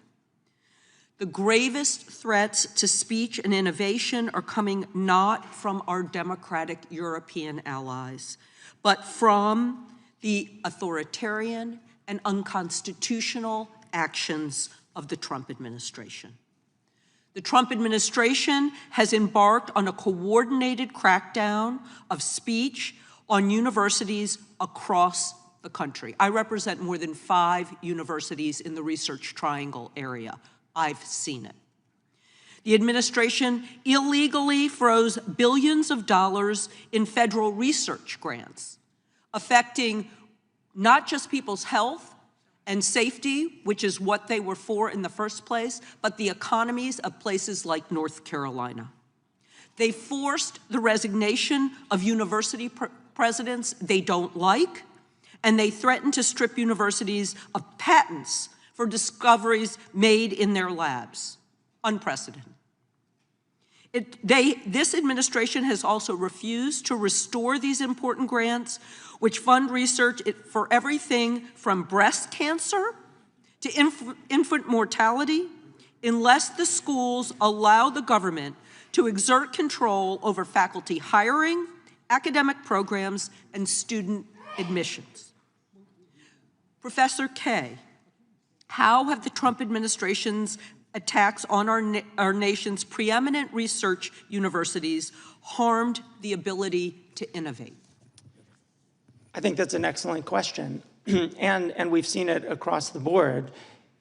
The gravest threats to speech and innovation are coming not from our democratic European allies, but from the authoritarian and unconstitutional actions of the Trump administration. The Trump administration has embarked on a coordinated crackdown of speech on universities across the country. I represent more than 5 universities in the Research Triangle area. I've seen it. The administration illegally froze billions of dollars in federal research grants, affecting not just people's health and safety, which is what they were for in the first place, but the economies of places like North Carolina. They forced the resignation of university presidents they don't like, and they threatened to strip universities of patents for discoveries made in their labs. Unprecedented. This administration has also refused to restore these important grants, which fund research for everything from breast cancer to infant mortality, unless the schools allow the government to exert control over faculty hiring, academic programs, and student admissions. Professor Kaye, how have the Trump administration's attacks on our nation's preeminent research universities harmed the ability to innovate? I think that's an excellent question. and we've seen it across the board,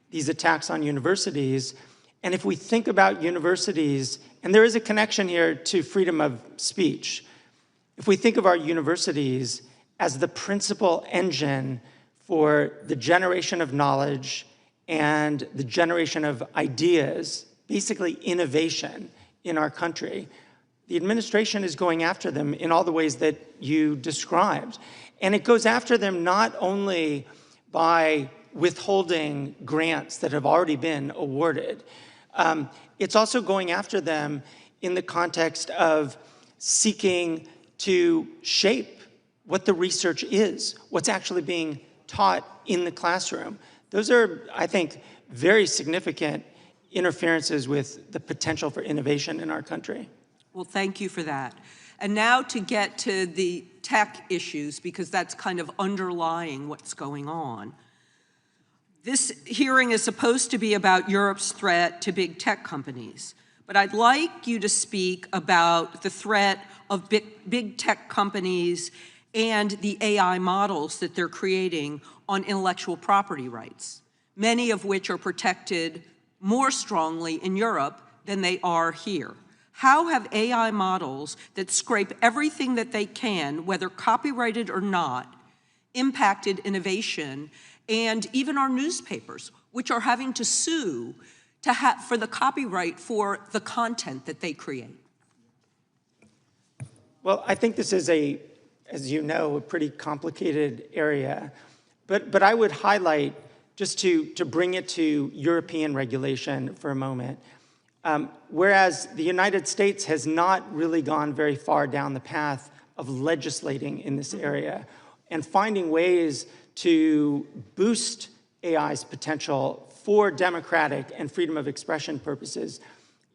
these attacks on universities. And if we think about universities, and there is a connection here to freedom of speech, if we think of our universities as the principal engine for the generation of knowledge and the generation of ideas, basically innovation in our country, the administration is going after them in all the ways that you described. And it goes after them not only by withholding grants that have already been awarded, it's also going after them in the context of seeking to shape what the research is, what's actually being taught in the classroom. Those are, I think, very significant interferences with the potential for innovation in our country. Well, thank you for that. And now to get to the tech issues, because that's kind of underlying what's going on. This hearing is supposed to be about Europe's threat to big tech companies, but I'd like you to speak about the threat of big tech companies and the AI models that they're creating on intellectual property rights, many of which are protected more strongly in Europe than they are here. How have AI models that scrape everything that they can, whether copyrighted or not, impacted innovation and even our newspapers, which are having to sue for the copyright for the content that they create? Well, I think this is as you know, a pretty complicated area. But I would highlight, just to bring it to European regulation for a moment, whereas the United States has not really gone very far down the path of legislating in this area and finding ways to boost AI's potential for democratic and freedom of expression purposes,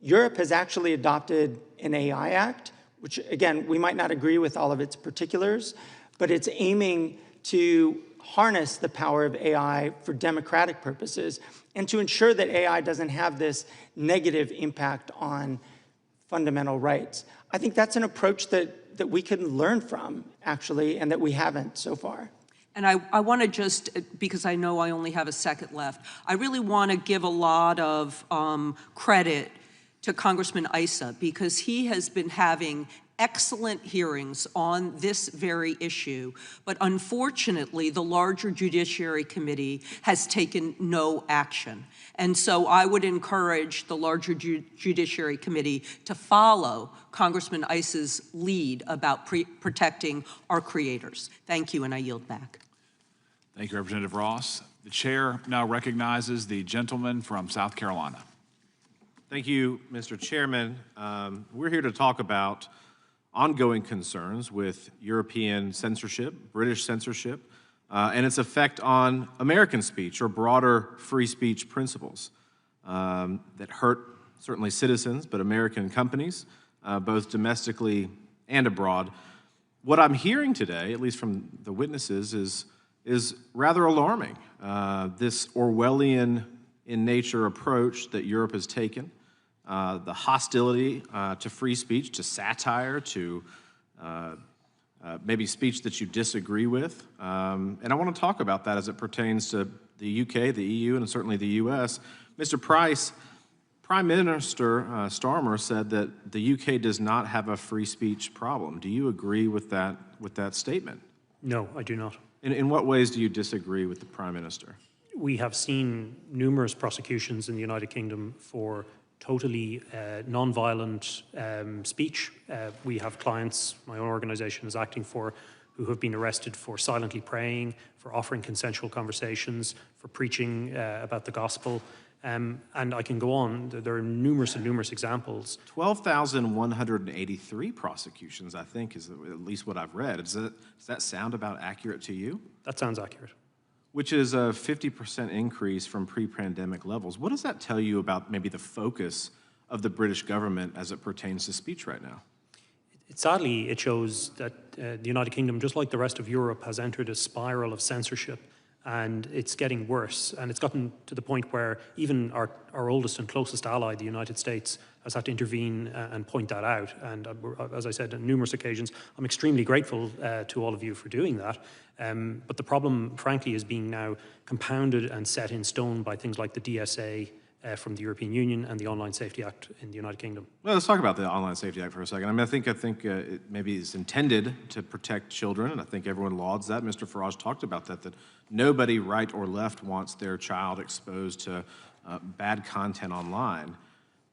Europe has actually adopted an AI Act, which, again, we might not agree with all of its particulars, but it's aiming to harness the power of AI for democratic purposes and to ensure that AI doesn't have this negative impact on fundamental rights. I think that's an approach that we can learn from, actually, and that we haven't so far. And I want to just, because I know I only have a second left, I really want to give a lot of credit to Congressman Issa, because he has been having excellent hearings on this very issue, but unfortunately, the larger Judiciary Committee has taken no action. And so I would encourage the larger Judiciary Committee to follow Congressman Issa's lead about protecting our creators. Thank you, and I yield back. Thank you, Representative Ross. The chair now recognizes the gentleman from South Carolina. Thank you, Mr. Chairman. We're here to talk about ongoing concerns with European censorship, British censorship, and its effect on American speech or broader free speech principles that hurt certainly citizens, but American companies, both domestically and abroad. What I'm hearing today, at least from the witnesses, is rather alarming. This Orwellian in nature approach that Europe has taken, the hostility to free speech, to satire, to maybe speech that you disagree with. And I want to talk about that as it pertains to the UK, the EU, and certainly the US. Mr. Price, Prime Minister Starmer said that the UK does not have a free speech problem. Do you agree with that statement? No, I do not. In what ways do you disagree with the Prime Minister? We have seen numerous prosecutions in the United Kingdom for totally non-violent speech. We have clients, my own organization is acting for, who have been arrested for silently praying, for offering consensual conversations, for preaching about the gospel. And I can go on. There are numerous and numerous examples. 12,183 prosecutions, I think, is at least what I've read. Does that sound about accurate to you? That sounds accurate. Which is a 50% increase from pre-pandemic levels. What does that tell you about maybe the focus of the British government as it pertains to speech right now? Sadly, it shows that the United Kingdom, just like the rest of Europe, has entered a spiral of censorship, and it's getting worse. And it's gotten to the point where even our oldest and closest ally, the United States, has had to intervene and point that out. And as I said on numerous occasions, I'm extremely grateful to all of you for doing that. But the problem, frankly, is being now compounded and set in stone by things like the DSA from the European Union and the Online Safety Act in the United Kingdom. Well, let's talk about the Online Safety Act for a second. I mean, I think it maybe is intended to protect children, and I think everyone lauds that. Mr. Farage talked about that nobody, right or left, wants their child exposed to bad content online.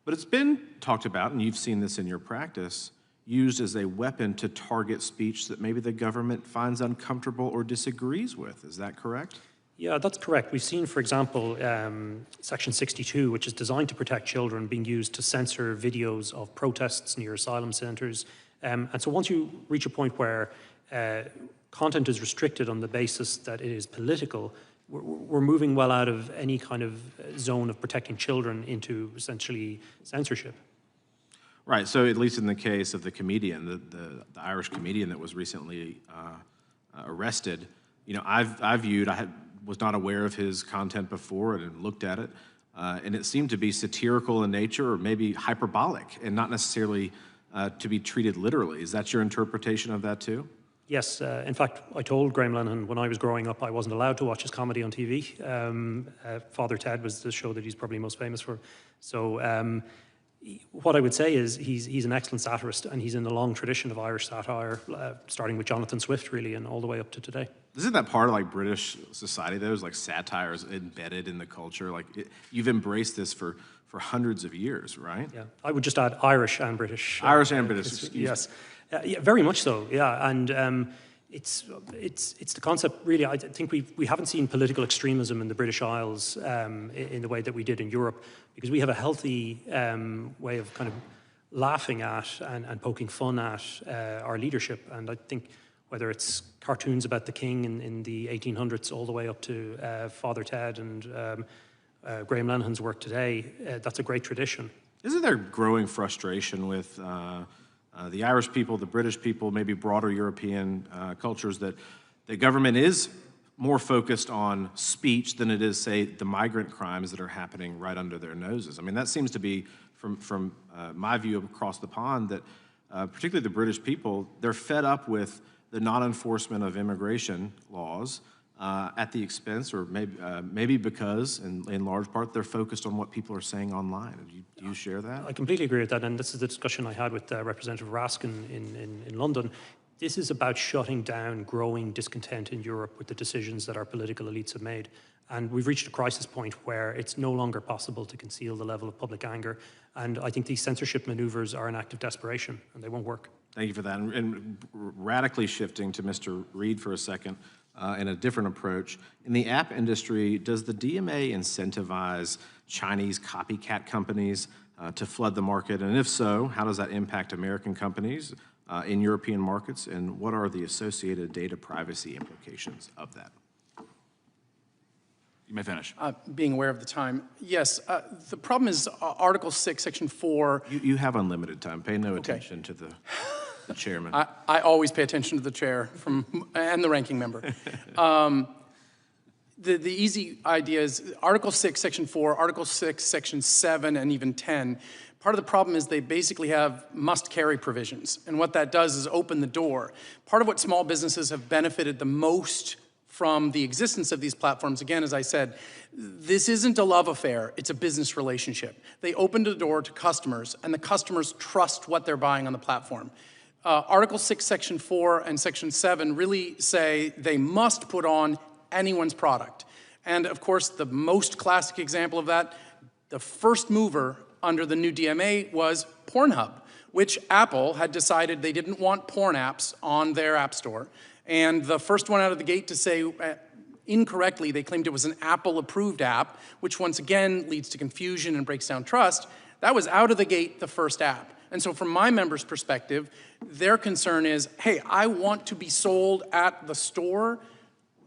But it's been talked about, and you've seen this in your practice, used as a weapon to target speech that maybe the government finds uncomfortable or disagrees with. Is that correct? Yeah, that's correct. We've seen, for example, Section 62, which is designed to protect children, being used to censor videos of protests near asylum centres. And so once you reach a point where content is restricted on the basis that it is political, we're moving well out of any kind of zone of protecting children into essentially censorship. Right, so at least in the case of the comedian, the Irish comedian that was recently arrested, you know, I was not aware of his content before and looked at it, and it seemed to be satirical in nature or maybe hyperbolic and not necessarily to be treated literally. Is that your interpretation of that too? Yes, in fact, I told Graham Linehan when I was growing up I wasn't allowed to watch his comedy on TV. Father Ted was the show that he's probably most famous for. So what I would say is he's an excellent satirist, and he's in a long tradition of Irish satire, starting with Jonathan Swift, really, and all the way up to today. Isn't that part of like British society, though? Is like satire is embedded in the culture. Like you've embraced this for hundreds of years, right? Yeah, I would just add Irish and British. Irish and British, excuse me. Yes. Yeah, very much so, yeah. And it's the concept, really. I think we haven't seen political extremism in the British Isles in the way that we did in Europe, because we have a healthy way of kind of laughing at and poking fun at our leadership. And I think whether it's cartoons about the king in the 1800s all the way up to Father Ted and Graham Linehan's work today, that's a great tradition. Isn't there growing frustration with the Irish people, the British people, maybe broader European cultures, that the government is more focused on speech than it is, say, the migrant crimes that are happening right under their noses? I mean, that seems to be, from my view across the pond, that particularly the British people, they're fed up with the non-enforcement of immigration laws at the expense, or maybe because, in large part, they're focused on what people are saying online. Do you share that? I completely agree with that, and this is the discussion I had with Representative Raskin in London. This is about shutting down growing discontent in Europe with the decisions that our political elites have made. And we've reached a crisis point where it's no longer possible to conceal the level of public anger. And I think these censorship maneuvers are an act of desperation, and they won't work. Thank you for that. And radically shifting to Mr. Reed for a second, and a different approach. In the app industry, does the DMA incentivize Chinese copycat companies to flood the market? And if so, how does that impact American companies in European markets? And what are the associated data privacy implications of that? You may finish. Being aware of the time, yes. The problem is Article 6, Section 4. You have unlimited time. Pay no attention to the chairman. I always pay attention to the chair and the ranking member. The easy idea is Article 6, Section 4, Article 6, Section 7, and even 10. Part of the problem is they basically have must-carry provisions. And what that does is open the door. Part of what small businesses have benefited the most from the existence of these platforms, again, as I said, this isn't a love affair, it's a business relationship. They opened the door to customers, and the customers trust what they're buying on the platform. Article 6, Section 4, and Section 7 really say they must put on anyone's product. And of course, the most classic example of that, the first mover under the new DMA was Pornhub, which Apple had decided they didn't want porn apps on their app store. And the first one out of the gate to say, incorrectly, they claimed it was an Apple-approved app, which once again leads to confusion and breaks down trust. That was out of the gate the first app. And so from my members' perspective, their concern is, hey, I want to be sold at the store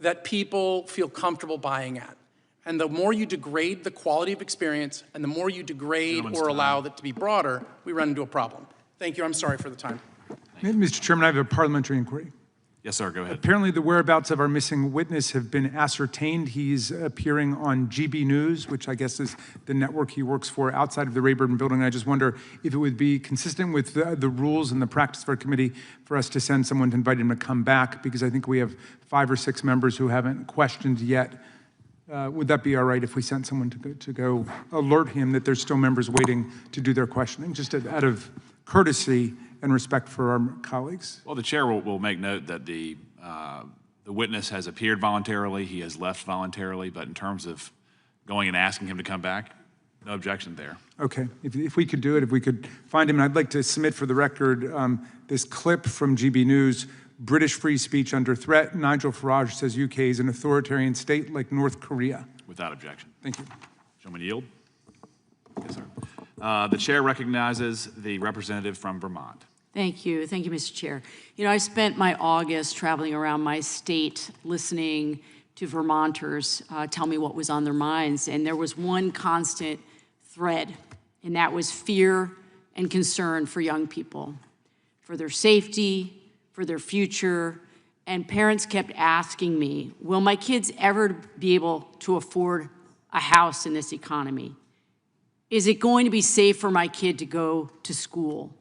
that people feel comfortable buying at. And the more you degrade the quality of experience, and the more you degrade or allow that to be broader, we run into a problem. Thank you. I'm sorry for the time. Mr. Chairman, I have a parliamentary inquiry. Yes, sir, go ahead. Apparently the whereabouts of our missing witness have been ascertained. He's appearing on GB News, which I guess is the network he works for outside of the Rayburn building. I just wonder if it would be consistent with the rules and the practice of our committee for us to send someone to invite him to come back, because I think we have 5 or 6 members who haven't questioned yet. Would that be all right if we sent someone to go alert him that there's still members waiting to do their questioning, just out of courtesy and respect for our colleagues? Well, the chair will make note that the witness has appeared voluntarily, he has left voluntarily, but in terms of going and asking him to come back, no objection there. Okay, if we could do it, if we could find him, and I'd like to submit for the record this clip from GB News, British free speech under threat. Nigel Farage says UK is an authoritarian state like North Korea. Without objection. Thank you. Gentleman yield. Yes, sir. The chair recognizes the representative from Vermont. Thank you, Mr. Chair. You know, I spent my August traveling around my state listening to Vermonters tell me what was on their minds, and there was one constant thread, and that was fear and concern for young people, for their safety, for their future, and parents kept asking me, will my kids ever be able to afford a house in this economy? Is it going to be safe for my kid to go to school?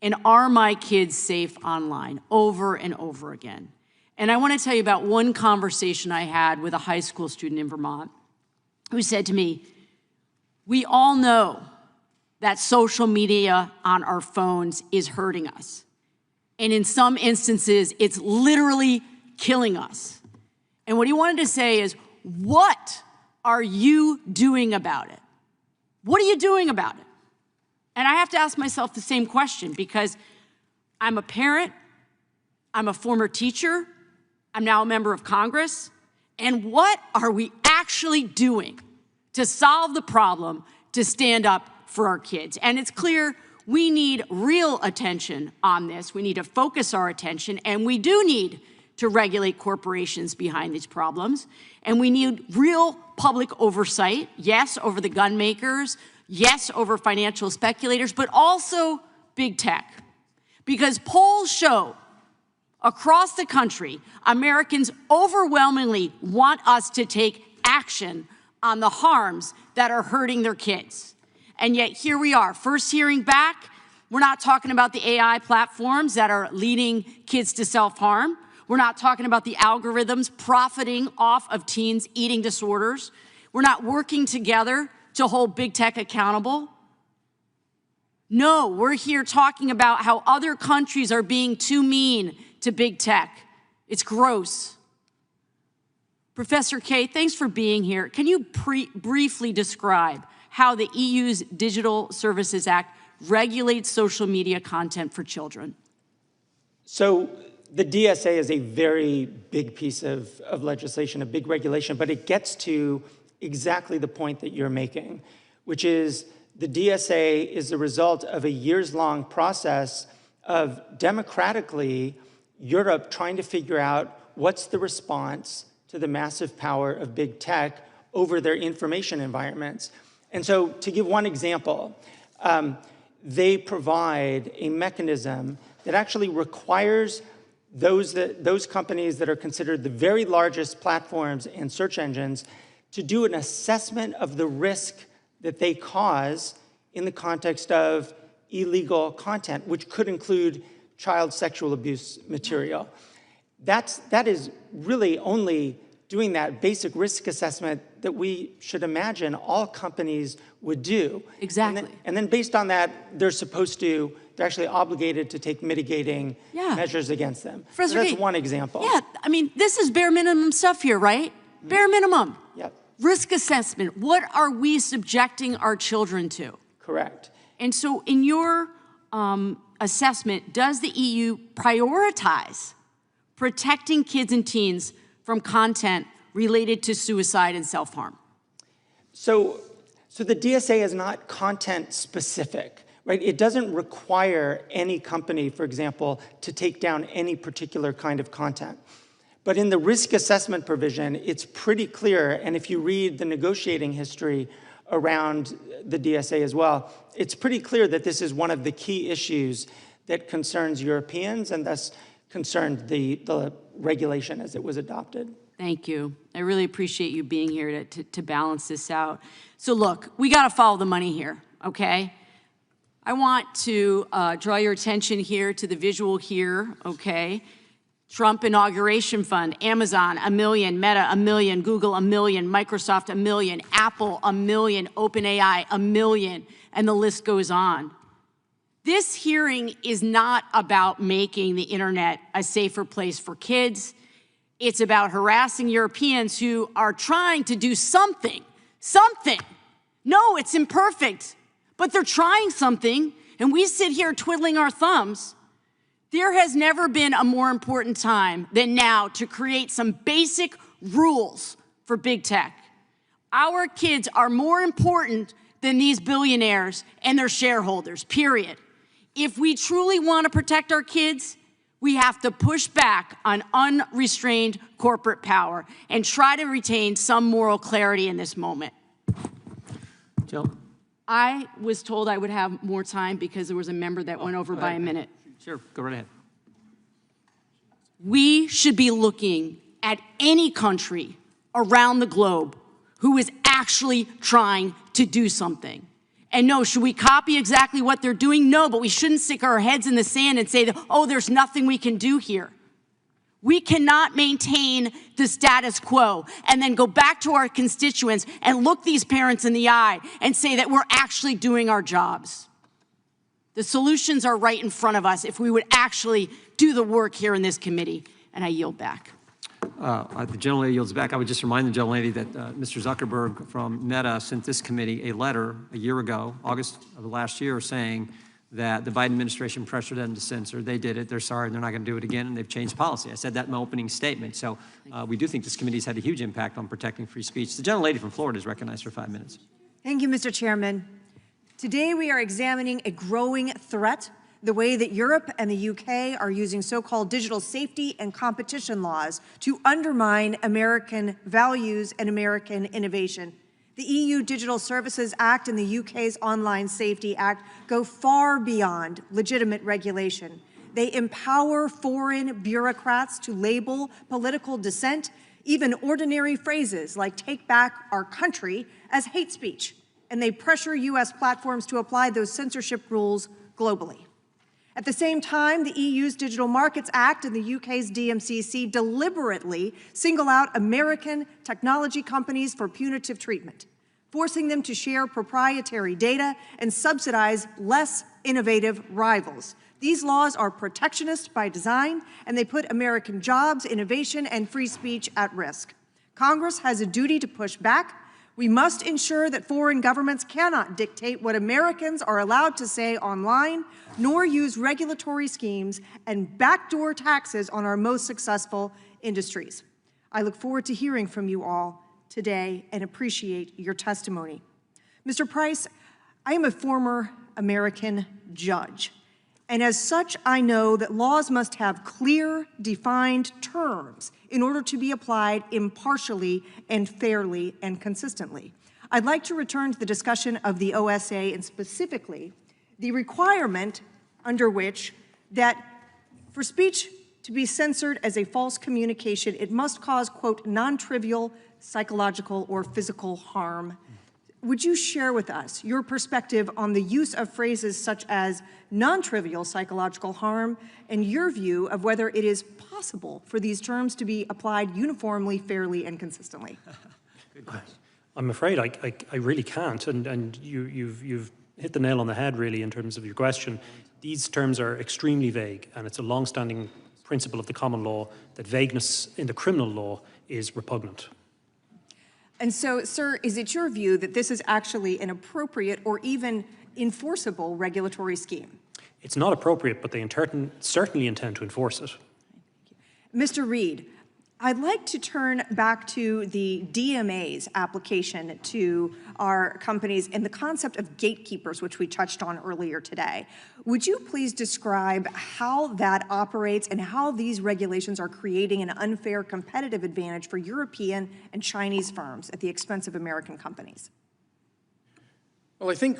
And are my kids safe online? Over and over again. And I want to tell you about one conversation I had with a high school student in Vermont who said to me, we all know that social media on our phones is hurting us. And in some instances, it's literally killing us. And what he wanted to say is, what are you doing about it? What are you doing about it? And I have to ask myself the same question, because I'm a parent, I'm a former teacher, I'm now a member of Congress, and what are we actually doing to solve the problem, to stand up for our kids? And it's clear we need real attention on this. We need to focus our attention, and we do need to regulate corporations behind these problems. And we need real public oversight, yes, over the gun makers, yes, over financial speculators, but also big tech. Because polls show across the country, Americans overwhelmingly want us to take action on the harms that are hurting their kids. And yet here we are, first hearing back, we're not talking about the AI platforms that are leading kids to self-harm. We're not talking about the algorithms profiting off of teens' eating disorders. We're not working together to hold big tech accountable. No, we're here talking about how other countries are being too mean to big tech. It's gross. Professor Kaye, thanks for being here. Can you briefly describe how the EU's Digital Services Act regulates social media content for children? So the DSA is a very big piece of legislation, a big regulation, but it gets to exactly the point that you're making. which is the DSA is the result of a years-long process of democratically Europe trying to figure out what's the response to the massive power of big tech over their information environments. And so to give one example, they provide a mechanism that actually requires those companies that are considered the very largest platforms and search engines to do an assessment of the risk that they cause in the context of illegal content, which could include child sexual abuse material. That is really only doing that basic risk assessment that we should imagine all companies would do. Exactly. And then based on that, they're actually obligated to take mitigating measures against them. Professor So that's Kaye, one example. Yeah, I mean, this is bare minimum stuff here, right? Bare minimum. Yep. Risk assessment. What are we subjecting our children to? Correct. And so in your assessment, does the EU prioritize protecting kids and teens from content related to suicide and self-harm? So the DSA is not content specific, right? It doesn't require any company, for example, to take down any particular kind of content. But in the risk assessment provision, it's pretty clear, and if you read the negotiating history around the DSA as well, it's pretty clear that this is one of the key issues that concerns Europeans and thus concerned the regulation as it was adopted. Thank you. I really appreciate you being here to balance this out. So look, we got to follow the money here, okay? I want to draw your attention here to the visual here, okay? Trump inauguration fund, Amazon, $1 million, Meta, $1 million, Google, $1 million, Microsoft, $1 million, Apple, $1 million, OpenAI, $1 million, and the list goes on. This hearing is not about making the internet a safer place for kids. It's about harassing Europeans who are trying to do something. No, it's imperfect, but they're trying something, and we sit here twiddling our thumbs. There has never been a more important time than now to create some basic rules for big tech. Our kids are more important than these billionaires and their shareholders, period. If we truly want to protect our kids, we have to push back on unrestrained corporate power and try to retain some moral clarity in this moment. Jill? I was told I would have more time because there was a member that went over by a minute. Sure, go right ahead. We should be looking at any country around the globe who is actually trying to do something. And no, should we copy exactly what they're doing? No, but we shouldn't stick our heads in the sand and say that, oh, there's nothing we can do here. We cannot maintain the status quo and then go back to our constituents and look these parents in the eye and say that we're actually doing our jobs. The solutions are right in front of us if we would actually do the work here in this committee. And I yield back. The gentlelady yields back. I would just remind the gentlelady that Mr. Zuckerberg from Meta sent this committee a letter a year ago, August of last year, saying that the Biden administration pressured them to censor. They did it. They're sorry. They're not going to do it again, and they've changed policy. I said that in my opening statement. So we do think this committee's had a huge impact on protecting free speech. The gentlelady from Florida is recognized for 5 minutes. Thank you, Mr. Chairman. Today we are examining a growing threat, the way that Europe and the UK are using so-called digital safety and competition laws to undermine American values and American innovation. The EU Digital Services Act and the UK's Online Safety Act go far beyond legitimate regulation. They empower foreign bureaucrats to label political dissent, even ordinary phrases like "take back our country," as hate speech. And they pressure US platforms to apply those censorship rules globally. At the same time, the EU's Digital Markets Act and the UK's DMCC deliberately single out American technology companies for punitive treatment, forcing them to share proprietary data and subsidize less innovative rivals. These laws are protectionist by design, and they put American jobs, innovation, and free speech at risk. Congress has a duty to push back. We must ensure that foreign governments cannot dictate what Americans are allowed to say online, nor use regulatory schemes and backdoor taxes on our most successful industries. I look forward to hearing from you all today and appreciate your testimony. Mr. Price, I am a former American judge, and as such, I know that laws must have clear, defined terms in order to be applied impartially and fairly and consistently. I'd like to return to the discussion of the OSA and specifically the requirement under which that for speech to be censored as a false communication, it must cause, quote, non-trivial psychological or physical harm. Would you share with us your perspective on the use of phrases such as non-trivial psychological harm and your view of whether it is possible for these terms to be applied uniformly, fairly, and consistently? Good question. I'm afraid I really can't, and you've hit the nail on the head, really, in terms of your question. These terms are extremely vague, and it's a long-standing principle of the common law that vagueness in the criminal law is repugnant. And so, sir, is it your view that this is actually an appropriate or even enforceable regulatory scheme? It's not appropriate, but they certainly intend to enforce it. Mr. Reed, I'd like to turn back to the DMA's application to our companies and the concept of gatekeepers, which we touched on earlier today. Would you please describe how that operates and how these regulations are creating an unfair competitive advantage for European and Chinese firms at the expense of American companies? Well, I think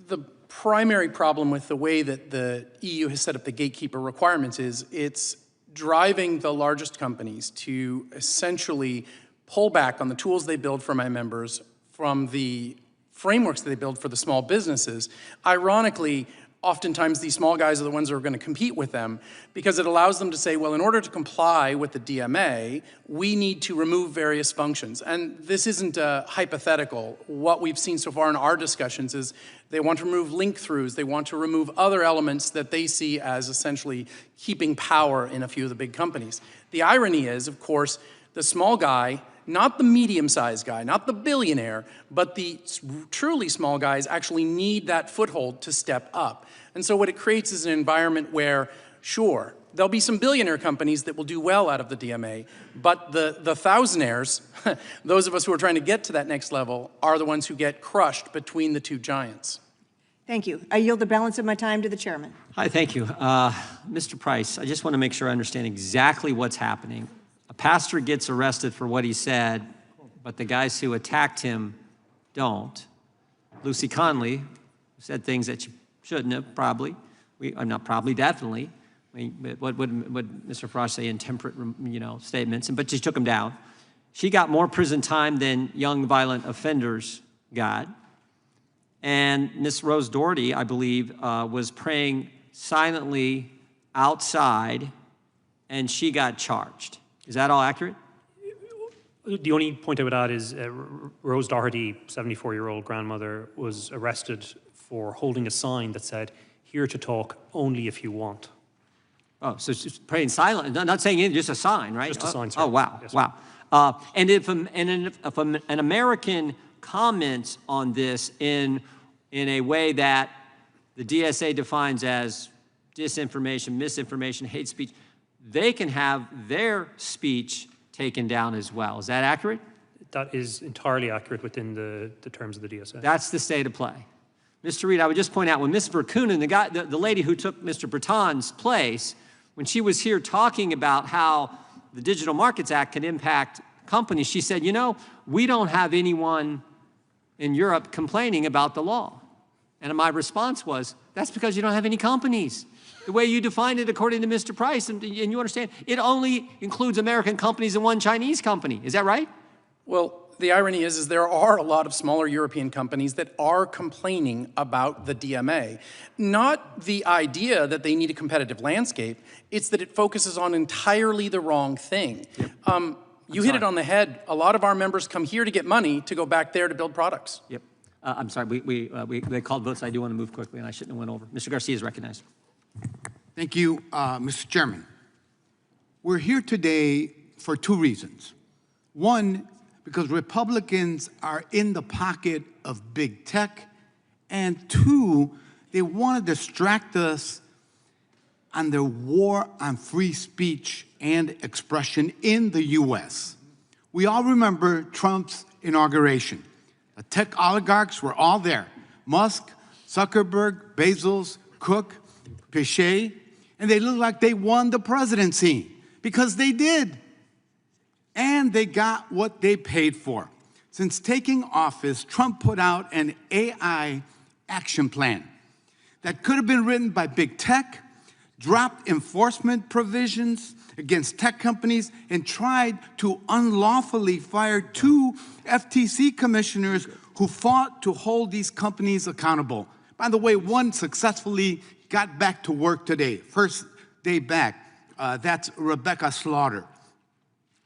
the primary problem with the way that the EU has set up the gatekeeper requirements is it's driving the largest companies to essentially pull back on the tools they build for my members from the frameworks that they build for the small businesses. Ironically, oftentimes these small guys are the ones that are going to compete with them because it allows them to say, well, in order to comply with the DMA, we need to remove various functions. And this isn't hypothetical. What we've seen so far in our discussions is they want to remove link-throughs. They want to remove other elements that they see as essentially keeping power in a few of the big companies. The irony is, of course, the small guy, not the medium-sized guy, not the billionaire, but the truly small guys actually need that foothold to step up. And so what it creates is an environment where, sure, there'll be some billionaire companies that will do well out of the DMA, but the thousandaires, those of us who are trying to get to that next level, are the ones who get crushed between the two giants. Thank you. I yield the balance of my time to the chairman. Hi, thank you. Mr. Price, I just want to make sure I understand exactly what's happening. A pastor gets arrested for what he said, but the guys who attacked him don't. Lucy Conley said things that she shouldn't have, probably. Not probably, definitely. What would Mr. Farage say? Intemperate, statements, but she took him down. She got more prison time than young violent offenders got. And Miss Rose Doherty, I believe, was praying silently outside, and she got charged. Is that all accurate? The only point I would add is Rose Doherty, 74-year-old grandmother, was arrested for holding a sign that said, "Here to talk only if you want." Oh, so she's praying silent, not saying anything, just a sign, right? Just a sign, sir. Oh, wow, Yes, wow. And if an American comments on this in a way that the DSA defines as disinformation, misinformation, hate speech, they can have their speech taken down as well. Is that accurate? That is entirely accurate within the terms of the DSA. That's the state of play. Mr. Reed, I would just point out, when Ms. Verkunen, the lady who took Mr. Breton's place, when she was here talking about how the Digital Markets Act can impact companies, she said, we don't have anyone in Europe complaining about the law. And my response was, that's because you don't have any companies. The way you define it, according to Mr. Price, and you understand, it only includes American companies and one Chinese company. Is that right? Well, the irony is there are a lot of smaller European companies that are complaining about the DMA. Not the idea that they need a competitive landscape, it's that it focuses on entirely the wrong thing. Yep. You hit it on the head. A lot of our members come here to get money to go back there to build products. Yep. I'm sorry, they called votes. I do want to move quickly, and I shouldn't have went over. Mr. Garcia is recognized. Thank you, Mr. Chairman. We're here today for two reasons. One, because Republicans are in the pocket of big tech, and two, they want to distract us on their war on free speech and expression in the U.S. We all remember Trump's inauguration. The tech oligarchs were all there. Musk, Zuckerberg, Bezos, Cook, Pichet, and they looked like they won the presidency because they did. And they got what they paid for. Since taking office, Trump put out an AI action plan that could have been written by big tech, dropped enforcement provisions against tech companies, and tried to unlawfully fire 2 FTC commissioners who fought to hold these companies accountable. By the way, one successfully got back to work today, first day back. That's Rebecca Slaughter.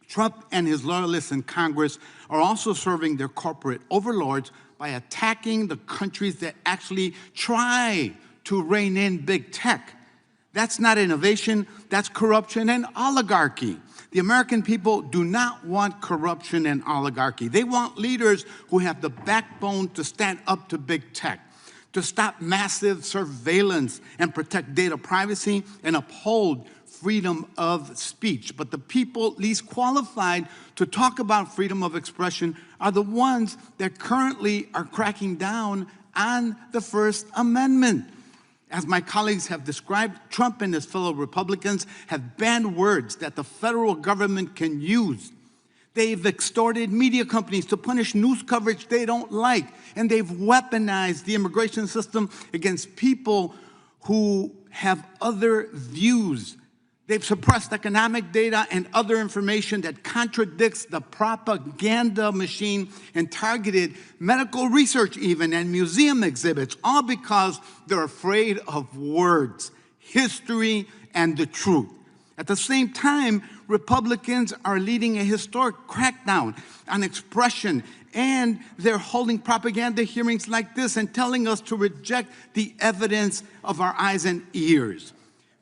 Trump and his loyalists in Congress are also serving their corporate overlords by attacking the countries that actually try to rein in big tech. That's not innovation, that's corruption and oligarchy. The American people do not want corruption and oligarchy. They want leaders who have the backbone to stand up to big tech, to stop massive surveillance and protect data privacy and uphold freedom of speech. But the people least qualified to talk about freedom of expression are the ones that currently are cracking down on the First Amendment. As my colleagues have described, Trump and his fellow Republicans have banned words that the federal government can use. They've extorted media companies to punish news coverage they don't like, and they've weaponized the immigration system against people who have other views. They've suppressed economic data and other information that contradicts the propaganda machine and targeted medical research even and museum exhibits, all because they're afraid of words, history, and the truth. At the same time, Republicans are leading a historic crackdown on expression, and they're holding propaganda hearings like this and telling us to reject the evidence of our eyes and ears.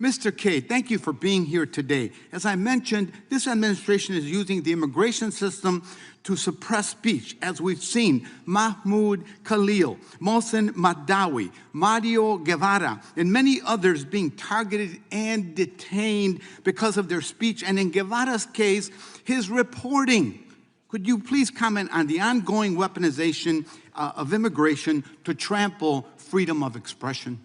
Mr. Kaye, thank you for being here today. As I mentioned, this administration is using the immigration system to suppress speech, as we've seen Mahmoud Khalil, Mohsen Madawi, Mario Guevara, and many others being targeted and detained because of their speech, and in Guevara's case, his reporting. Could you please comment on the ongoing weaponization of immigration to trample freedom of expression?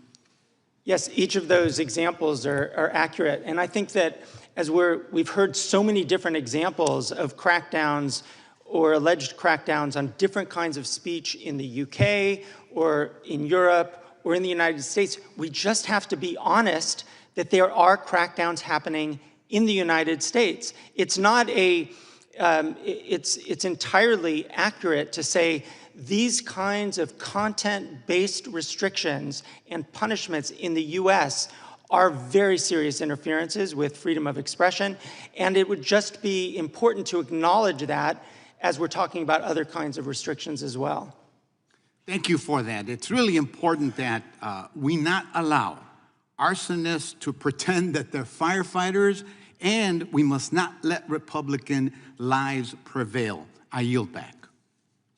Yes, each of those examples are accurate. And I think that as we've heard so many different examples of crackdowns or alleged crackdowns on different kinds of speech in the UK or in Europe or in the United States, we just have to be honest that there are crackdowns happening in the United States. It's not it's entirely accurate to say these kinds of content-based restrictions and punishments in the US are very serious interferences with freedom of expression, and it would just be important to acknowledge that as we're talking about other kinds of restrictions as well. Thank you for that. It's really important that we not allow arsonists to pretend that they're firefighters, and we must not let Republican lies prevail. I yield back.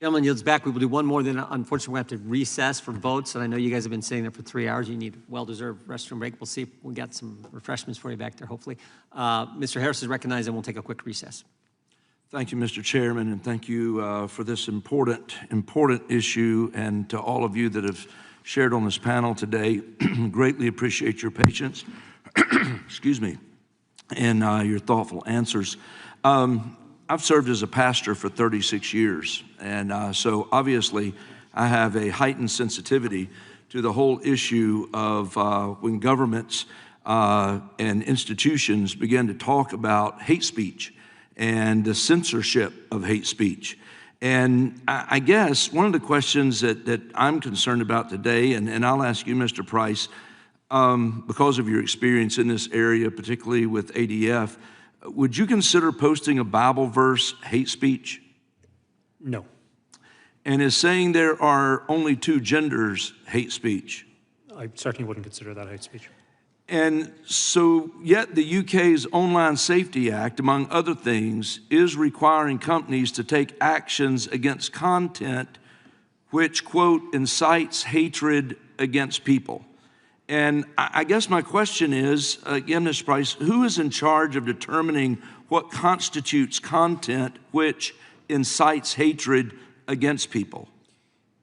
Gentleman yields back. We will do one more, then unfortunately we have to recess for votes. And I know you guys have been sitting there for 3 hours. You need a well-deserved restroom break. We'll see if we got some refreshments for you back there, hopefully. Mr. Harris is recognized, and we'll take a quick recess. Thank you, Mr. Chairman, and thank you for this important issue, and to all of you that have shared on this panel today. Greatly appreciate your patience, excuse me, and your thoughtful answers. I've served as a pastor for 36 years, and so obviously I have a heightened sensitivity to the whole issue of when governments and institutions begin to talk about hate speech and the censorship of hate speech. And I guess one of the questions that I'm concerned about today, and I'll ask you, Mr. Price, because of your experience in this area, particularly with ADF, would you consider posting a Bible verse hate speech? No. And is saying there are only 2 genders hate speech? I certainly wouldn't consider that hate speech. And so, yet the UK's Online Safety Act, among other things, is requiring companies to take actions against content which, quote, incites hatred against people. And I guess my question is, again, Mr. Price, who is in charge of determining what constitutes content which incites hatred against people?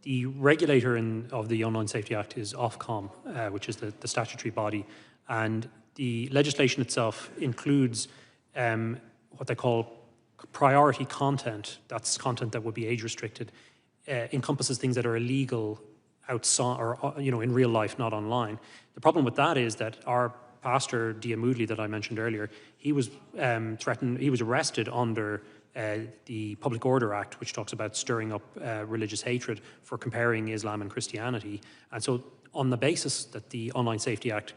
The regulator of the Online Safety Act is Ofcom, which is the statutory body, and the legislation itself includes what they call priority content. That's content that would be age restricted, encompasses things that are illegal outside or in real life, not online. The problem with that is that our pastor, Dia Moodley, that I mentioned earlier, he was threatened. He was arrested under the Public Order Act, which talks about stirring up religious hatred for comparing Islam and Christianity. And so on the basis that the Online Safety Act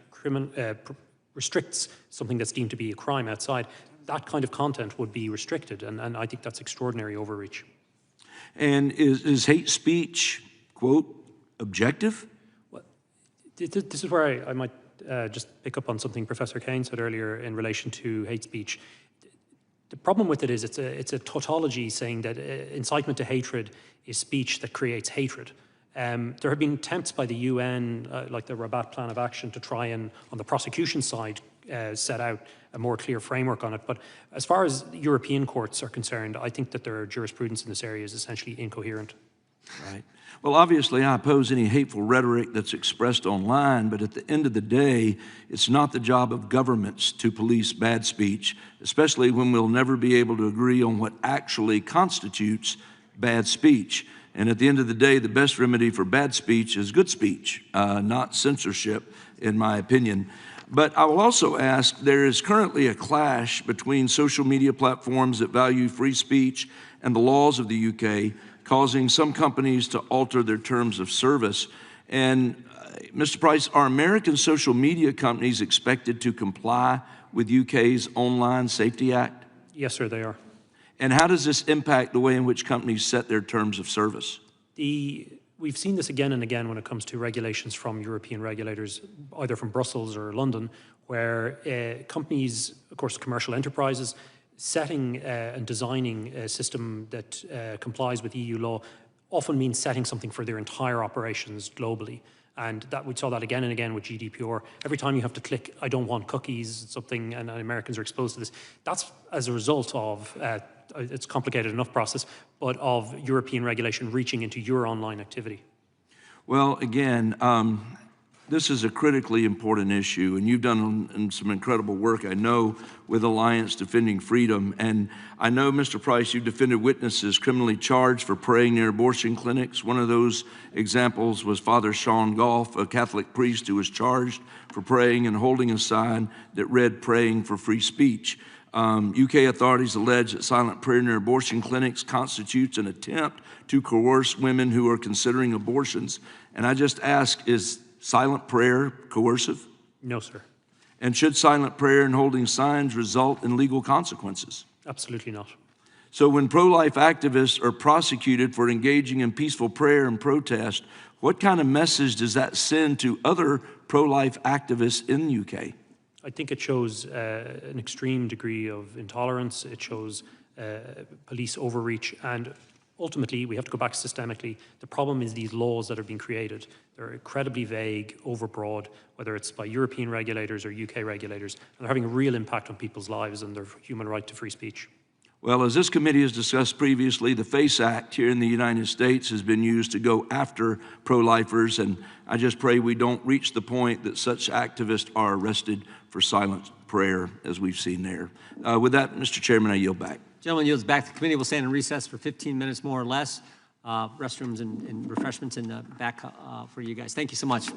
restricts something that's deemed to be a crime outside, that kind of content would be restricted. And I think that's extraordinary overreach. And is hate speech, quote, objective? Well, this is where I might just pick up on something Professor Kaye said earlier in relation to hate speech. The problem with it is it's a tautology saying that incitement to hatred is speech that creates hatred. There have been attempts by the UN, like the Rabat Plan of Action, to try and, on the prosecution side, set out a more clear framework on it. But as far as European courts are concerned, I think that their jurisprudence in this area is essentially incoherent. Right. Well, obviously, I oppose any hateful rhetoric that's expressed online, but at the end of the day, it's not the job of governments to police bad speech, especially when we'll never be able to agree on what actually constitutes bad speech. And at the end of the day, the best remedy for bad speech is good speech, not censorship, in my opinion. But I will also ask, there is currently a clash between social media platforms that value free speech and the laws of the UK, causing some companies to alter their terms of service. And Mr. Price, are American social media companies expected to comply with UK's Online Safety Act? Yes, sir, they are. And how does this impact the way in which companies set their terms of service? We've seen this again and again when it comes to regulations from European regulators, either from Brussels or London, where companies, of course, commercial enterprises, setting and designing a system that complies with EU law often means setting something for their entire operations globally. And that we saw that again and again with GDPR. Every time you have to click, I don't want cookies, something, and Americans are exposed to this. That's as a result of, it's a complicated enough process, but of European regulation reaching into your online activity. Well, again, this is a critically important issue, and you've done some incredible work, I know, with Alliance Defending Freedom. And I know, Mr. Price, you've defended witnesses criminally charged for praying near abortion clinics. One of those examples was Father Sean Goff, a Catholic priest who was charged for praying and holding a sign that read, "Praying for Free Speech." UK authorities allege that silent prayer near abortion clinics constitutes an attempt to coerce women who are considering abortions. And I just ask, is silent prayer coercive? No, sir. And should silent prayer and holding signs result in legal consequences? Absolutely not. So when pro-life activists are prosecuted for engaging in peaceful prayer and protest, what kind of message does that send to other pro-life activists in the UK? I think it shows an extreme degree of intolerance. It shows police overreach, and ultimately, we have to go back systemically. The problem is these laws that are being created. They're incredibly vague, overbroad, whether it's by European regulators or UK regulators, and they're having a real impact on people's lives and their human right to free speech. Well, as this committee has discussed previously, the FACE Act here in the United States has been used to go after pro-lifers, and I just pray we don't reach the point that such activists are arrested for silent prayer, as we've seen there. With that, Mr. Chairman, I yield back. Gentleman yields back. The committee will stand in recess for 15 minutes, more or less. Restrooms and refreshments in the back for you guys. Thank you so much.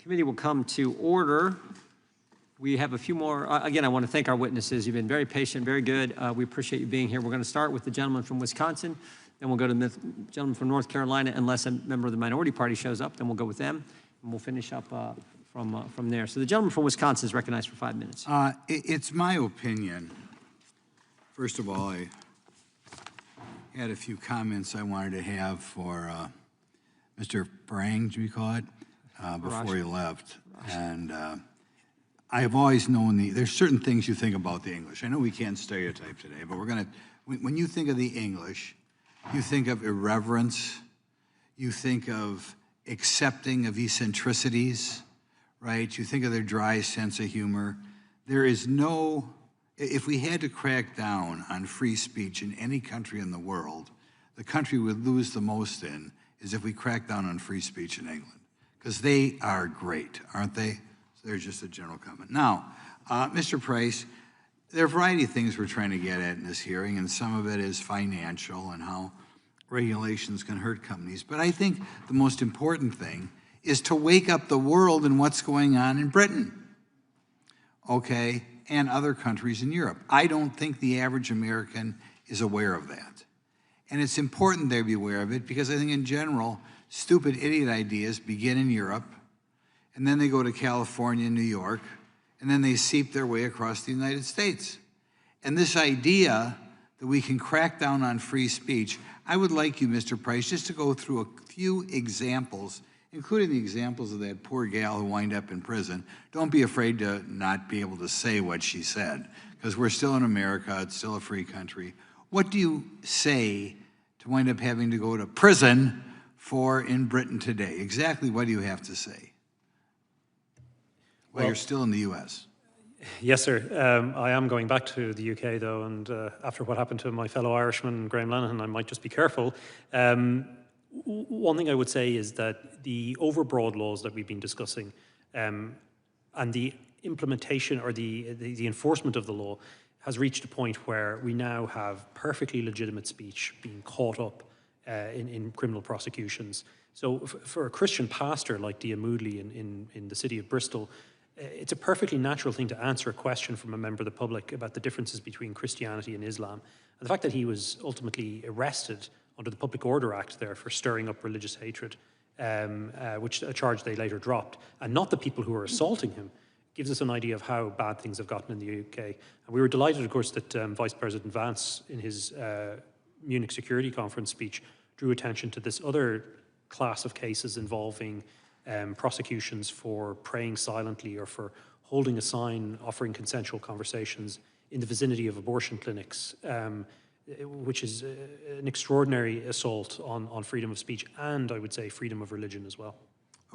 Committee will come to order. We have a few more. Again, I want to thank our witnesses. You've been very patient, very good. We appreciate you being here. We're going to start with the gentleman from Wisconsin, then we'll go to the gentleman from North Carolina, unless a member of the minority party shows up, then we'll go with them, and we'll finish up from there. So the gentleman from Wisconsin is recognized for 5 minutes. It's my opinion. First of all, I had a few comments I wanted to have for Mr. Farage, do we call it, before he left. And I have always known there's certain things you think about the English. I know we can't stereotype today, but when you think of the English, you think of irreverence, you think of accepting of eccentricities, right? You think of their dry sense of humor. There is no, if we had to crack down on free speech in any country in the world, the country we'd lose the most in is if we crack down on free speech in England, because they are great, aren't they? So there's just a general comment. Now, Mr. Price, there are a variety of things we're trying to get at in this hearing, and some of it is financial and how regulations can hurt companies. But I think the most important thing is to wake up the world in what's going on in Britain, okay, and other countries in Europe. I don't think the average American is aware of that. And it's important they be aware of it because I think in general, stupid idiot ideas begin in Europe, and then they go to California and New York, and then they seep their way across the United States. And this idea that we can crack down on free speech, I would like you, Mr. Price, just to go through a few examples, including the examples of that poor gal who wound up in prison. Don't be afraid to not be able to say what she said, because we're still in America, it's still a free country. What do you say to wind up having to go to prison for in Britain today? Exactly what do you have to say? Well, you're still in the U.S. Yes, sir. I am going back to the UK, though, and after what happened to my fellow Irishman, Graham Lenihan, I might just be careful. One thing I would say is that the overbroad laws that we've been discussing and the implementation or the enforcement of the law has reached a point where we now have perfectly legitimate speech being caught up in criminal prosecutions. So for a Christian pastor like Dia Moodley in the city of Bristol, it's a perfectly natural thing to answer a question from a member of the public about the differences between Christianity and Islam. And the fact that he was ultimately arrested under the Public Order Act there for stirring up religious hatred, which a charge they later dropped, and not the people who were assaulting him, gives us an idea of how bad things have gotten in the UK. And we were delighted, of course, that Vice President Vance, in his Munich Security Conference speech, drew attention to this other class of cases involving prosecutions for praying silently or for holding a sign offering consensual conversations in the vicinity of abortion clinics, which is an extraordinary assault on freedom of speech and, I would say, freedom of religion as well.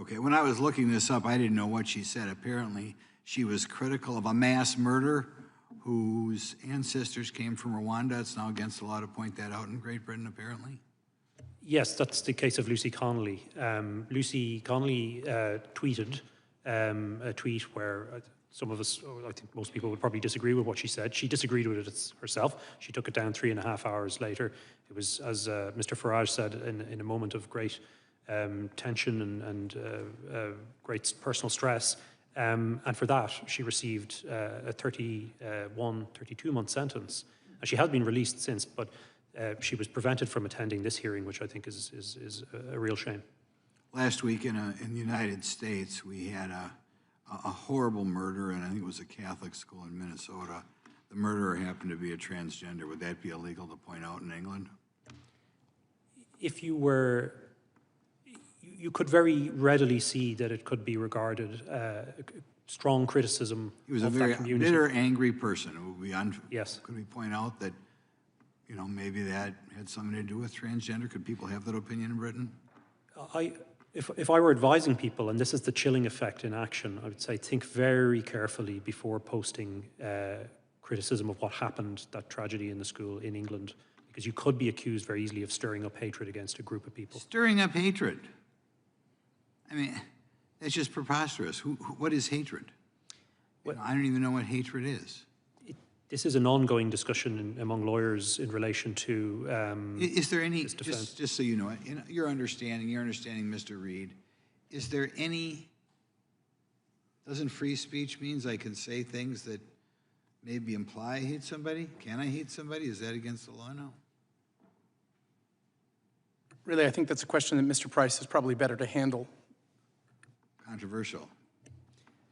Okay, when I was looking this up, I didn't know what she said. Apparently, she was critical of a mass murder whose ancestors came from Rwanda. It's now against the law to point that out in Great Britain, apparently. Yes, that's the case of Lucy Connolly. Lucy Connolly tweeted a tweet where some of us, or I think most people would probably disagree with what she said. She disagreed with it herself. She took it down 3.5 hours later. It was, as Mr. Farage said, in a moment of great tension and great personal stress. And for that, she received a 32-month sentence. And she has been released since, but she was prevented from attending this hearing, which I think is a real shame. Last week in the United States, we had a horrible murder, and I think it was a Catholic school in Minnesota. The murderer happened to be a transgender. Would that be illegal to point out in England? If you were, you could very readily see that it could be regarded strong criticism He was a of very that community. bitter, angry person. It would be Yes. Could we point out that, you know, maybe that had something to do with transgender? Could people have that opinion in Britain? If I were advising people, and this is the chilling effect in action, I would say think very carefully before posting criticism of what happened, that tragedy in the school in England, because you could be accused very easily of stirring up hatred against a group of people. Stirring up hatred. I mean, that's just preposterous. What is hatred? Well, I don't even know what hatred is. This is an ongoing discussion among lawyers in relation to Is there any, just so you know, in your understanding, Mr. Reed, is there any Doesn't free speech means I can say things that maybe imply I hate somebody? Can I hate somebody? Is that against the law? No. Really, I think that's a question that Mr. Price is probably better to handle. Controversial.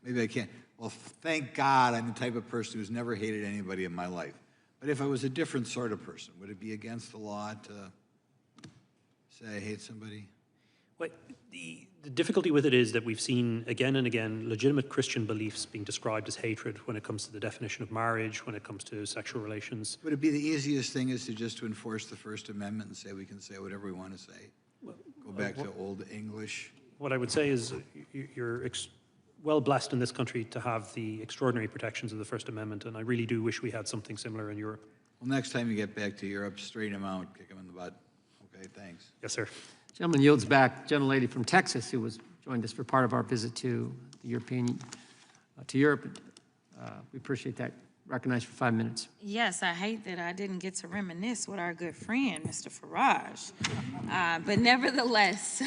Maybe I can't. Well, thank God I'm the type of person who's never hated anybody in my life. But if I was a different sort of person, would it be against the law to say I hate somebody? Well, the difficulty with it is that we've seen again and again legitimate Christian beliefs being described as hatred when it comes to the definition of marriage, when it comes to sexual relations. Would it be the easiest thing is to enforce the First Amendment and say we can say whatever we want to say? Go back to Old English? What I would say is you're well blessed in this country to have the extraordinary protections of the First Amendment, and I really do wish we had something similar in Europe. Well, next time you get back to Europe, straighten them out, kick them in the butt. Okay, thanks. Yes, sir. Gentleman yields back. Gentlelady from Texas, who joined us for part of our visit to the Europe. We appreciate that. Recognized for 5 minutes. Yes, I hate that I didn't get to reminisce with our good friend, Mr. Farage. But nevertheless,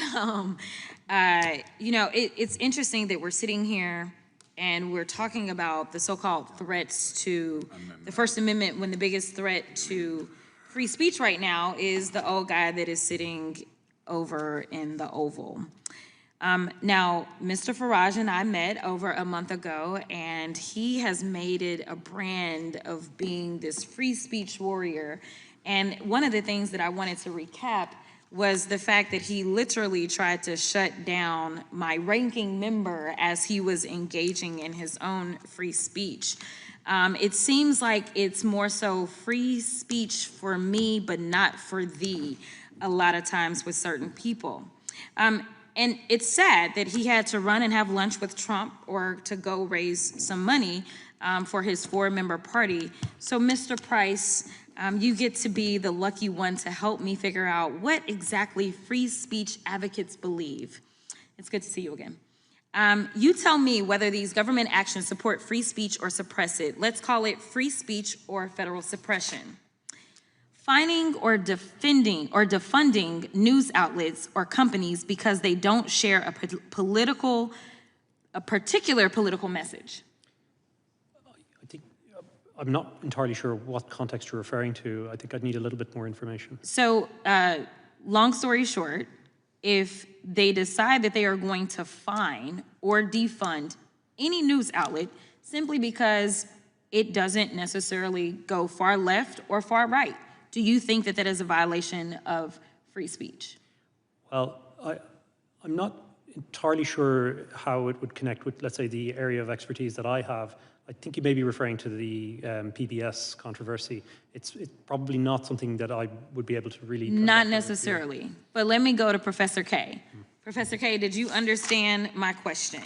you know, it's interesting that we're sitting here and we're talking about the so-called threats to the First Amendment when the biggest threat to free speech right now is the old guy that is sitting over in the Oval. Now, Mr. Farage and I met over a month ago, and he has made it a brand of being this free speech warrior. And one of the things that I wanted to recap was the fact that he literally tried to shut down my ranking member as he was engaging in his own free speech. It seems like it's more so free speech for me, but not for thee, a lot of times with certain people. And it's sad that he had to run and have lunch with Trump or to go raise some money for his 4-member party. So, Mr. Price, you get to be the lucky one to help me figure out what exactly free speech advocates believe. It's good to see you again. You tell me whether these government actions support free speech or suppress it. Let's call it free speech or federal suppression. Fining or defunding news outlets or companies because they don't share a particular political message. I think I'm not entirely sure what context you're referring to. I think I'd need a little bit more information. So, long story short, if they decide that they are going to fine or defund any news outlet simply because it doesn't necessarily go far left or far right, do you think that that is a violation of free speech? Well, I'm not entirely sure how it would connect with, let's say, the area of expertise that I have. I think you may be referring to the PBS controversy. It's probably not something that I would be able to really... Not necessarily, but let me go to Professor Kaye. Professor Kaye, did you understand my question?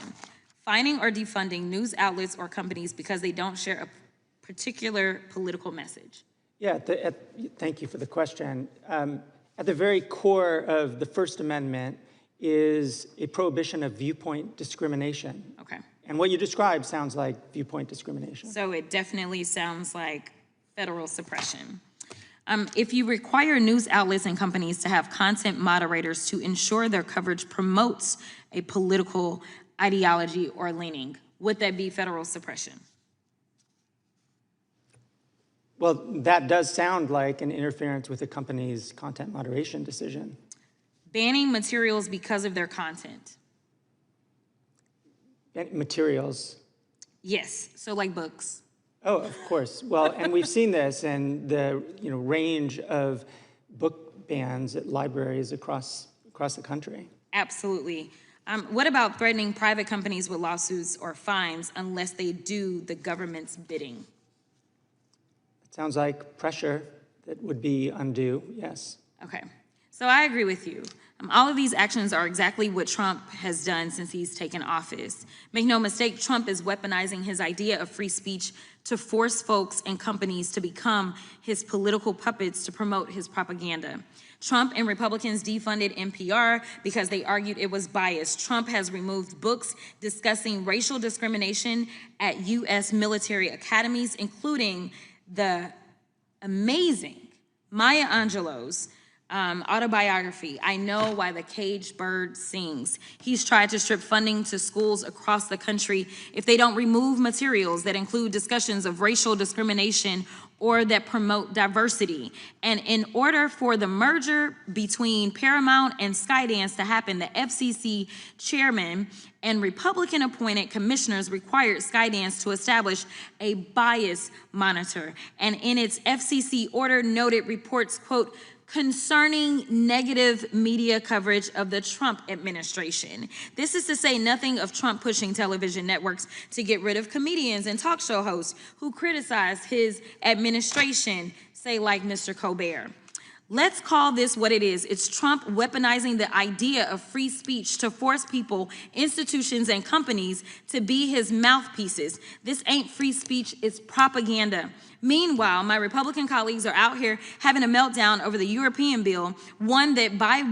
Fining or defunding news outlets or companies because they don't share a particular political message? Yeah, thank you for the question. At the very core of the First Amendment is a prohibition of viewpoint discrimination. Okay. And what you described sounds like viewpoint discrimination. So it definitely sounds like federal suppression. If you require news outlets and companies to have content moderators to ensure their coverage promotes a political ideology or leaning, would that be federal suppression? Well, that does sound like an interference with a company's content moderation decision. Banning materials because of their content. Materials? Yes, so like books. Oh, of course. Well, and we've seen this in the range of book bans at libraries across the country. Absolutely. What about threatening private companies with lawsuits or fines unless they do the government's bidding? Sounds like pressure that would be undue, yes. Okay, so I agree with you. All of these actions are exactly what Trump has done since he's taken office. Make no mistake, Trump is weaponizing his idea of free speech to force folks and companies to become his political puppets to promote his propaganda. Trump and Republicans defunded NPR because they argued it was biased. Trump has removed books discussing racial discrimination at U.S. military academies, including the amazing Maya Angelou's Autobiography, I Know Why the Caged Bird Sings. He's tried to strip funding to schools across the country if they don't remove materials that include discussions of racial discrimination or that promote diversity. And in order for the merger between Paramount and Skydance to happen, the FCC chairman and Republican-appointed commissioners required Skydance to establish a bias monitor. And in its FCC order noted reports, quote, concerning negative media coverage of the Trump administration. This is to say nothing of Trump pushing television networks to get rid of comedians and talk show hosts who criticize his administration, say like Mr. Colbert. Let's call this what it is. It's Trump weaponizing the idea of free speech to force people, institutions, and companies to be his mouthpieces. This ain't free speech, it's propaganda. Meanwhile, my Republican colleagues are out here having a meltdown over the European bill, one that, by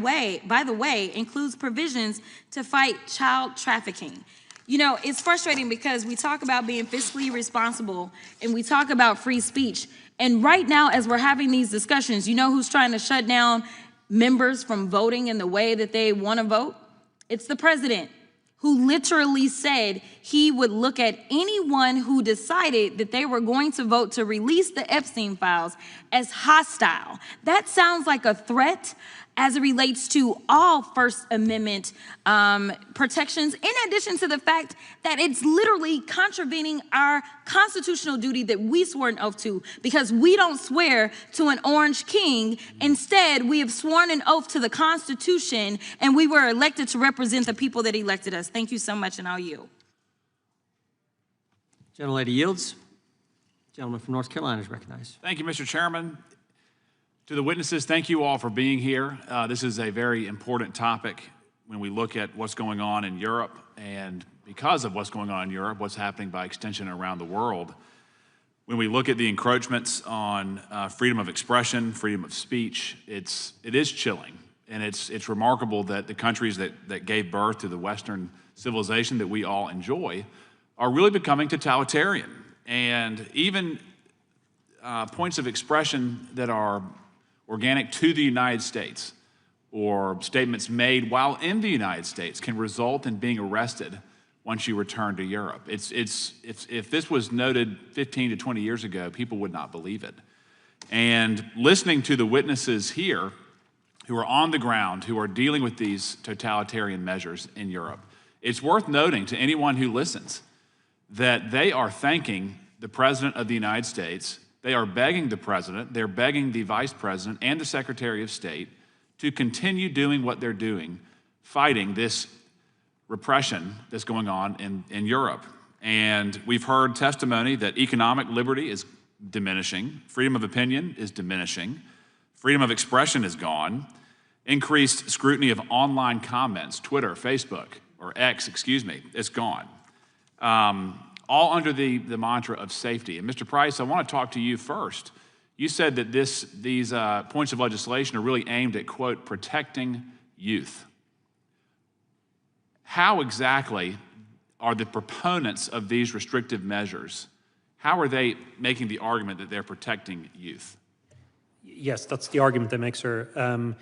the way, includes provisions to fight child trafficking. You know, it's frustrating because we talk about being fiscally responsible and we talk about free speech. And right now, as we're having these discussions, you know who's trying to shut down members from voting in the way that they want to vote? It's the president, who literally said he would look at anyone who decided that they were going to vote to release the Epstein files as hostile. That sounds like a threat as it relates to all First Amendment protections, in addition to the fact that it's literally contravening our constitutional duty that we swore an oath to, because we don't swear to an orange king. Instead, we have sworn an oath to the Constitution, and we were elected to represent the people that elected us. Thank you so much, and I'll yield. Gentlelady yields. Gentleman from North Carolina is recognized. Thank you, Mr. Chairman. To the witnesses, thank you all for being here. This is a very important topic when we look at what's going on in Europe, and because of what's going on in Europe, what's happening by extension around the world. When we look at the encroachments on freedom of expression, freedom of speech, it is chilling. And it's remarkable that the countries that gave birth to the Western civilization that we all enjoy are really becoming totalitarian. And even points of expression that are organic to the United States or statements made while in the United States can result in being arrested once you return to Europe. If this was noted 15 to 20 years ago, people would not believe it. And listening to the witnesses here who are on the ground, who are dealing with these totalitarian measures in Europe, it's worth noting to anyone who listens that they are thanking the President of the United States. They are begging the President, they're begging the Vice President and the Secretary of State to continue doing what they're doing, fighting this repression that's going on in Europe. And we've heard testimony that economic liberty is diminishing, freedom of opinion is diminishing, freedom of expression is gone, increased scrutiny of online comments, Twitter, Facebook, or X, it's gone. All under the mantra of safety. And Mr. Price, I want to talk to you first. You said that these points of legislation are really aimed at, quote, protecting youth. How exactly are the proponents of these restrictive measures, how are they making the argument that they're protecting youth? Yes, that's the argument they make, sir.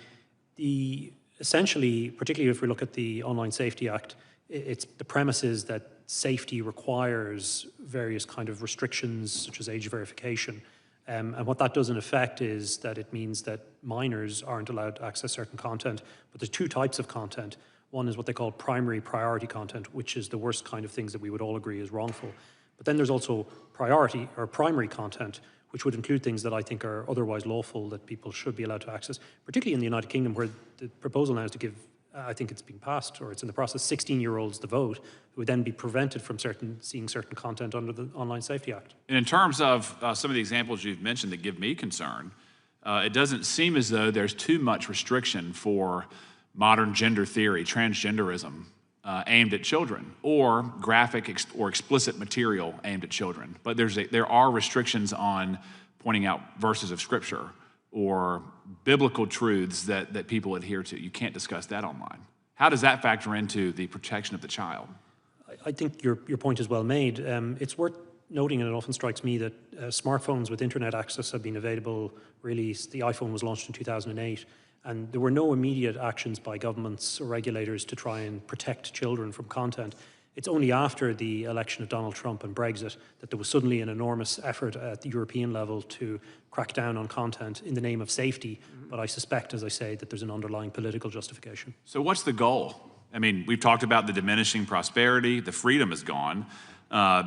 Essentially, particularly if we look at the Online Safety Act, the premise is that safety requires various kind of restrictions, such as age verification. And what that does in effect is that it means that minors aren't allowed to access certain content. But there's two types of content. One is what they call primary priority content, which is the worst kind of things that we would all agree is wrongful. But then there's also priority or primary content, which would include things that I think are otherwise lawful that people should be allowed to access, particularly in the United Kingdom, where the proposal now is to give, I think it's been passed, or it's in the process, 16-year-olds the vote, who would then be prevented from seeing certain content under the Online Safety Act. And in terms of some of the examples you've mentioned that give me concern, it doesn't seem as though there's too much restriction for modern gender theory, transgenderism, aimed at children, or graphic or explicit material aimed at children. But there are restrictions on pointing out verses of Scripture or biblical truths that people adhere to. You can't discuss that online. How does that factor into the protection of the child? I think your point is well made. It's worth noting, and it often strikes me, that smartphones with internet access have been available, really, the iPhone was launched in 2008, And there were no immediate actions by governments or regulators to try and protect children from content. It's only after the election of Donald Trump and Brexit that there was suddenly an enormous effort at the European level to crack down on content in the name of safety. But I suspect, as I say, that there's an underlying political justification. So what's the goal? I mean, we've talked about the diminishing prosperity, the freedom is gone.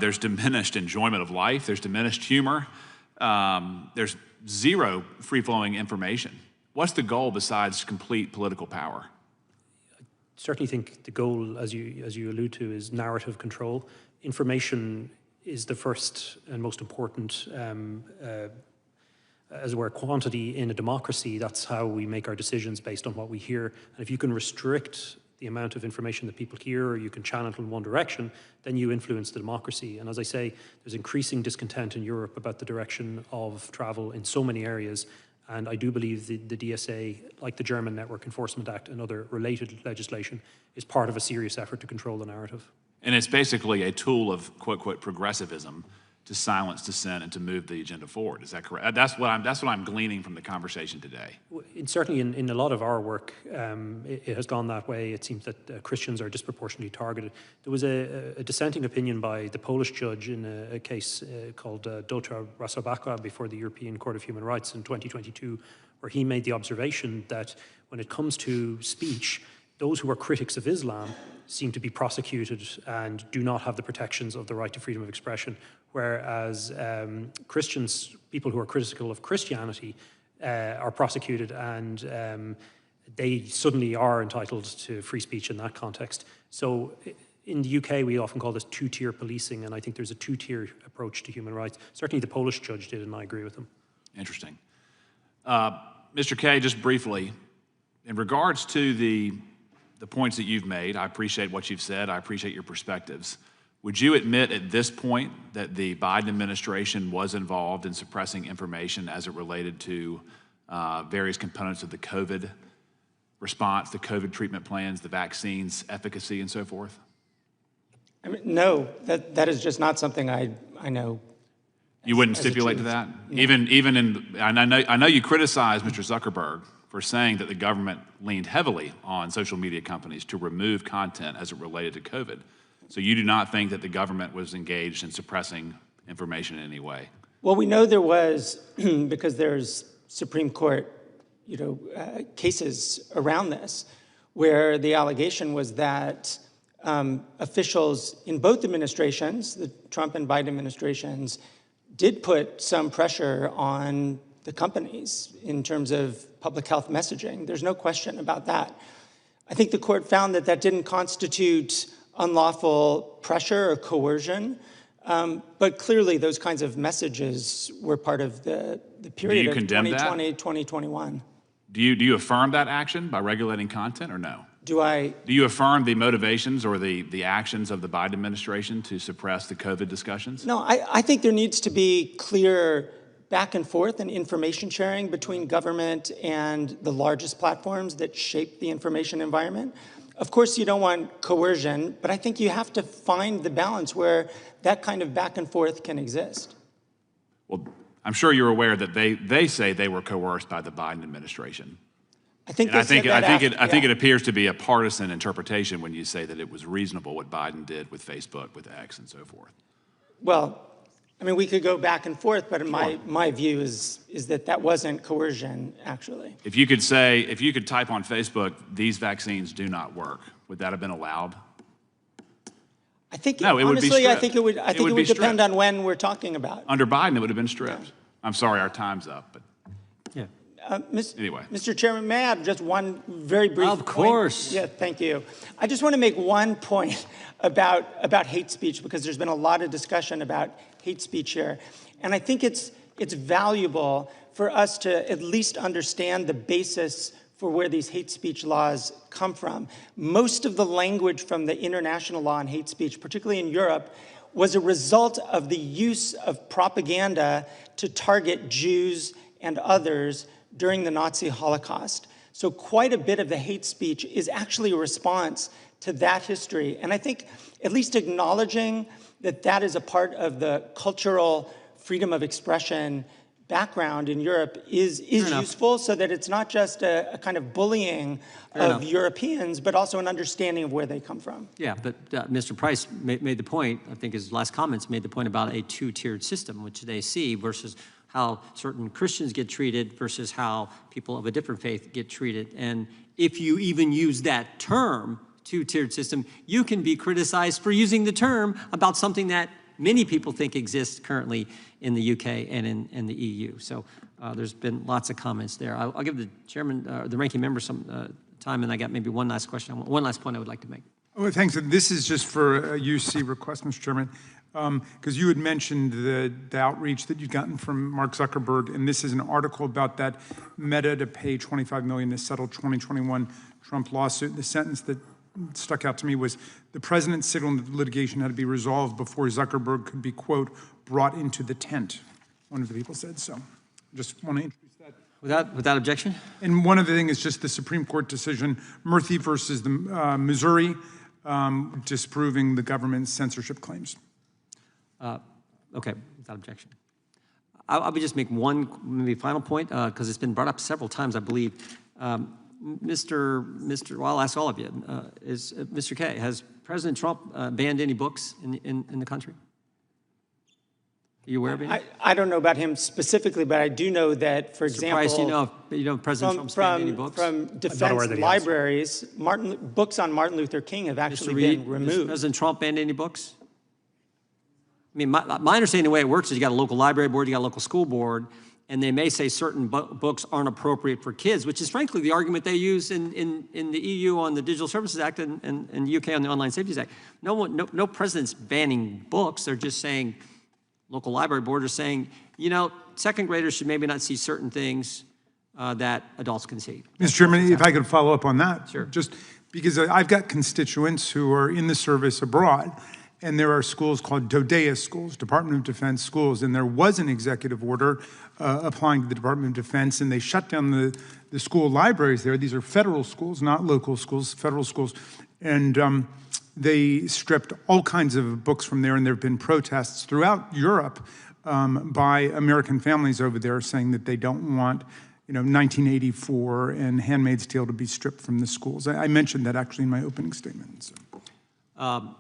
There's diminished enjoyment of life, there's diminished humor, there's zero free-flowing information. What's the goal besides complete political power? Certainly think the goal, as you allude to, is narrative control. Information is the first and most important, as it were, quantity in a democracy. That's how we make our decisions based on what we hear. And if you can restrict the amount of information that people hear, or you can channel it in one direction, then you influence the democracy. And as I say, there's increasing discontent in Europe about the direction of travel in so many areas. And I do believe the DSA, like the German Network Enforcement Act and other related legislation, is part of a serious effort to control the narrative. And it's basically a tool of quote, quote, progressivism to silence dissent and to move the agenda forward. Is that correct? That's what I'm gleaning from the conversation today. Certainly in a lot of our work, it has gone that way. It seems that Christians are disproportionately targeted. There was a dissenting opinion by the Polish judge in a case called Dotra Rasobaka before the European Court of Human Rights in 2022, where he made the observation that when it comes to speech, those who are critics of Islam seem to be prosecuted and do not have the protections of the right to freedom of expression, whereas Christians, people who are critical of Christianity, are prosecuted and they suddenly are entitled to free speech in that context. So in the UK, we often call this two-tier policing, and I think there's a two-tier approach to human rights. Certainly the Polish judge did, and I agree with him. Interesting. Mr. Kaye, just briefly, in regards to the points that you've made, I appreciate what you've said, I appreciate your perspectives. Would you admit at this point that the Biden administration was involved in suppressing information as it related to various components of the COVID response, the COVID treatment plans, the vaccines, efficacy, and so forth? I mean, no, that is just not something I know. You wouldn't stipulate to that? No. Even in, I know you criticize Mr. Zuckerberg for saying that the government leaned heavily on social media companies to remove content as it related to COVID. So you do not think that the government was engaged in suppressing information in any way? Well, we know there was, because there's Supreme Court, cases around this, where the allegation was that officials in both administrations, the Trump and Biden administrations, did put some pressure on the companies in terms of public health messaging. There's no question about that. I think the court found that that didn't constitute unlawful pressure or coercion, but clearly those kinds of messages were part of the period of 2020, 2021. Do you affirm that action by regulating content or no? Do you affirm the motivations or the actions of the Biden administration to suppress the COVID discussions? No, I think there needs to be clear back and forth and information sharing between government and the largest platforms that shape the information environment. Of course, you don't want coercion, but I think you have to find the balance where that kind of back and forth can exist. Well, I'm sure you're aware that they say they were coerced by the Biden administration. I think it appears to be a partisan interpretation when you say that it was reasonable what Biden did with Facebook, with X, and so forth. Well, I mean, we could go back and forth, but my view is that wasn't coercion, actually. If you could type on Facebook, "These vaccines do not work," would that have been allowed? I think, no, it would be stripped. I think it would depend on when we're talking about. Under Biden, it would have been stripped. Yeah. I'm sorry, our time's up, but yeah. Anyway. Mr. Chairman, may I have just one very brief point? Of course. Yeah, thank you. I just want to make one point about hate speech, because there's been a lot of discussion about hate speech here. And I think it's valuable for us to at least understand the basis for where these hate speech laws come from. Most of the language from the international law on hate speech, particularly in Europe, was a result of the use of propaganda to target Jews and others during the Nazi Holocaust. So quite a bit of the hate speech is actually a response to that history. And I think at least acknowledging that that is a part of the cultural freedom of expression background in Europe is useful, so that it's not just a kind of bullying of Europeans, but also an understanding of where they come from. Yeah, but Mr. Price made the point, I think his last comments made the point about a two-tiered system, which they see versus how certain Christians get treated versus how people of a different faith get treated. And if you even use that term, two-tiered system, you can be criticized for using the term about something that many people think exists currently in the UK and in the EU. So there's been lots of comments there. I'll give the chairman, the ranking member some time, and I got maybe one last question, one last point I would like to make. Oh, thanks. This is just for a UC request, Mr. Chairman, because you had mentioned the outreach that you'd gotten from Mark Zuckerberg, and this is an article about that Meta to pay $25 million to settle 2021 Trump lawsuit. The sentence that stuck out to me was, the president signaled that the litigation had to be resolved before Zuckerberg could be, quote, brought into the tent, one of the people said. So just want to introduce that. Without objection? And one of the things is just the Supreme Court decision, Murthy versus the Missouri, disproving the government's censorship claims. Okay, without objection. I would just make one maybe final point, because it's been brought up several times, I believe. Well, I'll ask all of you. Mr. Kaye, has President Trump banned any books in the country? Are you aware of it? I don't know about him specifically, but I do know that, for example, Price, you know if President Trump's banned any books? From defense libraries, books on Martin Luther King have actually been removed. Has President Trump banned any books? I mean, my understanding of the way it works is you got a local library board, you got a local school board, and they may say certain books aren't appropriate for kids, which is frankly the argument they use in the EU on the Digital Services Act and the UK on the Online Safety Act. No president's banning books. They're just saying, local library board are saying, you know, second graders should maybe not see certain things that adults can see. Mr. Chairman, if I could follow up on that. Sure. Just because I've got constituents who are in the service abroad, and there are schools called DODEA schools, Department of Defense schools, and there was an executive order applying to the Department of Defense, and they shut down the school libraries there. These are federal schools, not local schools, federal schools, and they stripped all kinds of books from there, and there have been protests throughout Europe by American families over there saying that they don't want, 1984 and Handmaid's Tale to be stripped from the schools. I mentioned that actually in my opening statement. So.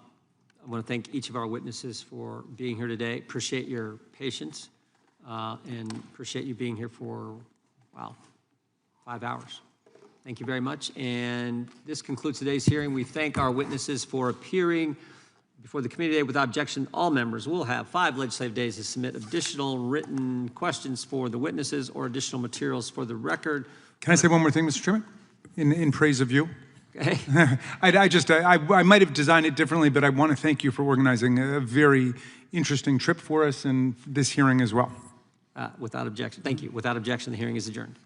I want to thank each of our witnesses for being here today. Appreciate your patience and appreciate you being here for, 5 hours. Thank you very much. And this concludes today's hearing. We thank our witnesses for appearing before the committee today without objection. All members will have 5 legislative days to submit additional written questions for the witnesses or additional materials for the record. Can I say one more thing, Mr. Chairman, in praise of you? Okay. I might have designed it differently, but I want to thank you for organizing a very interesting trip for us and this hearing as well. Without objection. Thank you. Without objection, the hearing is adjourned.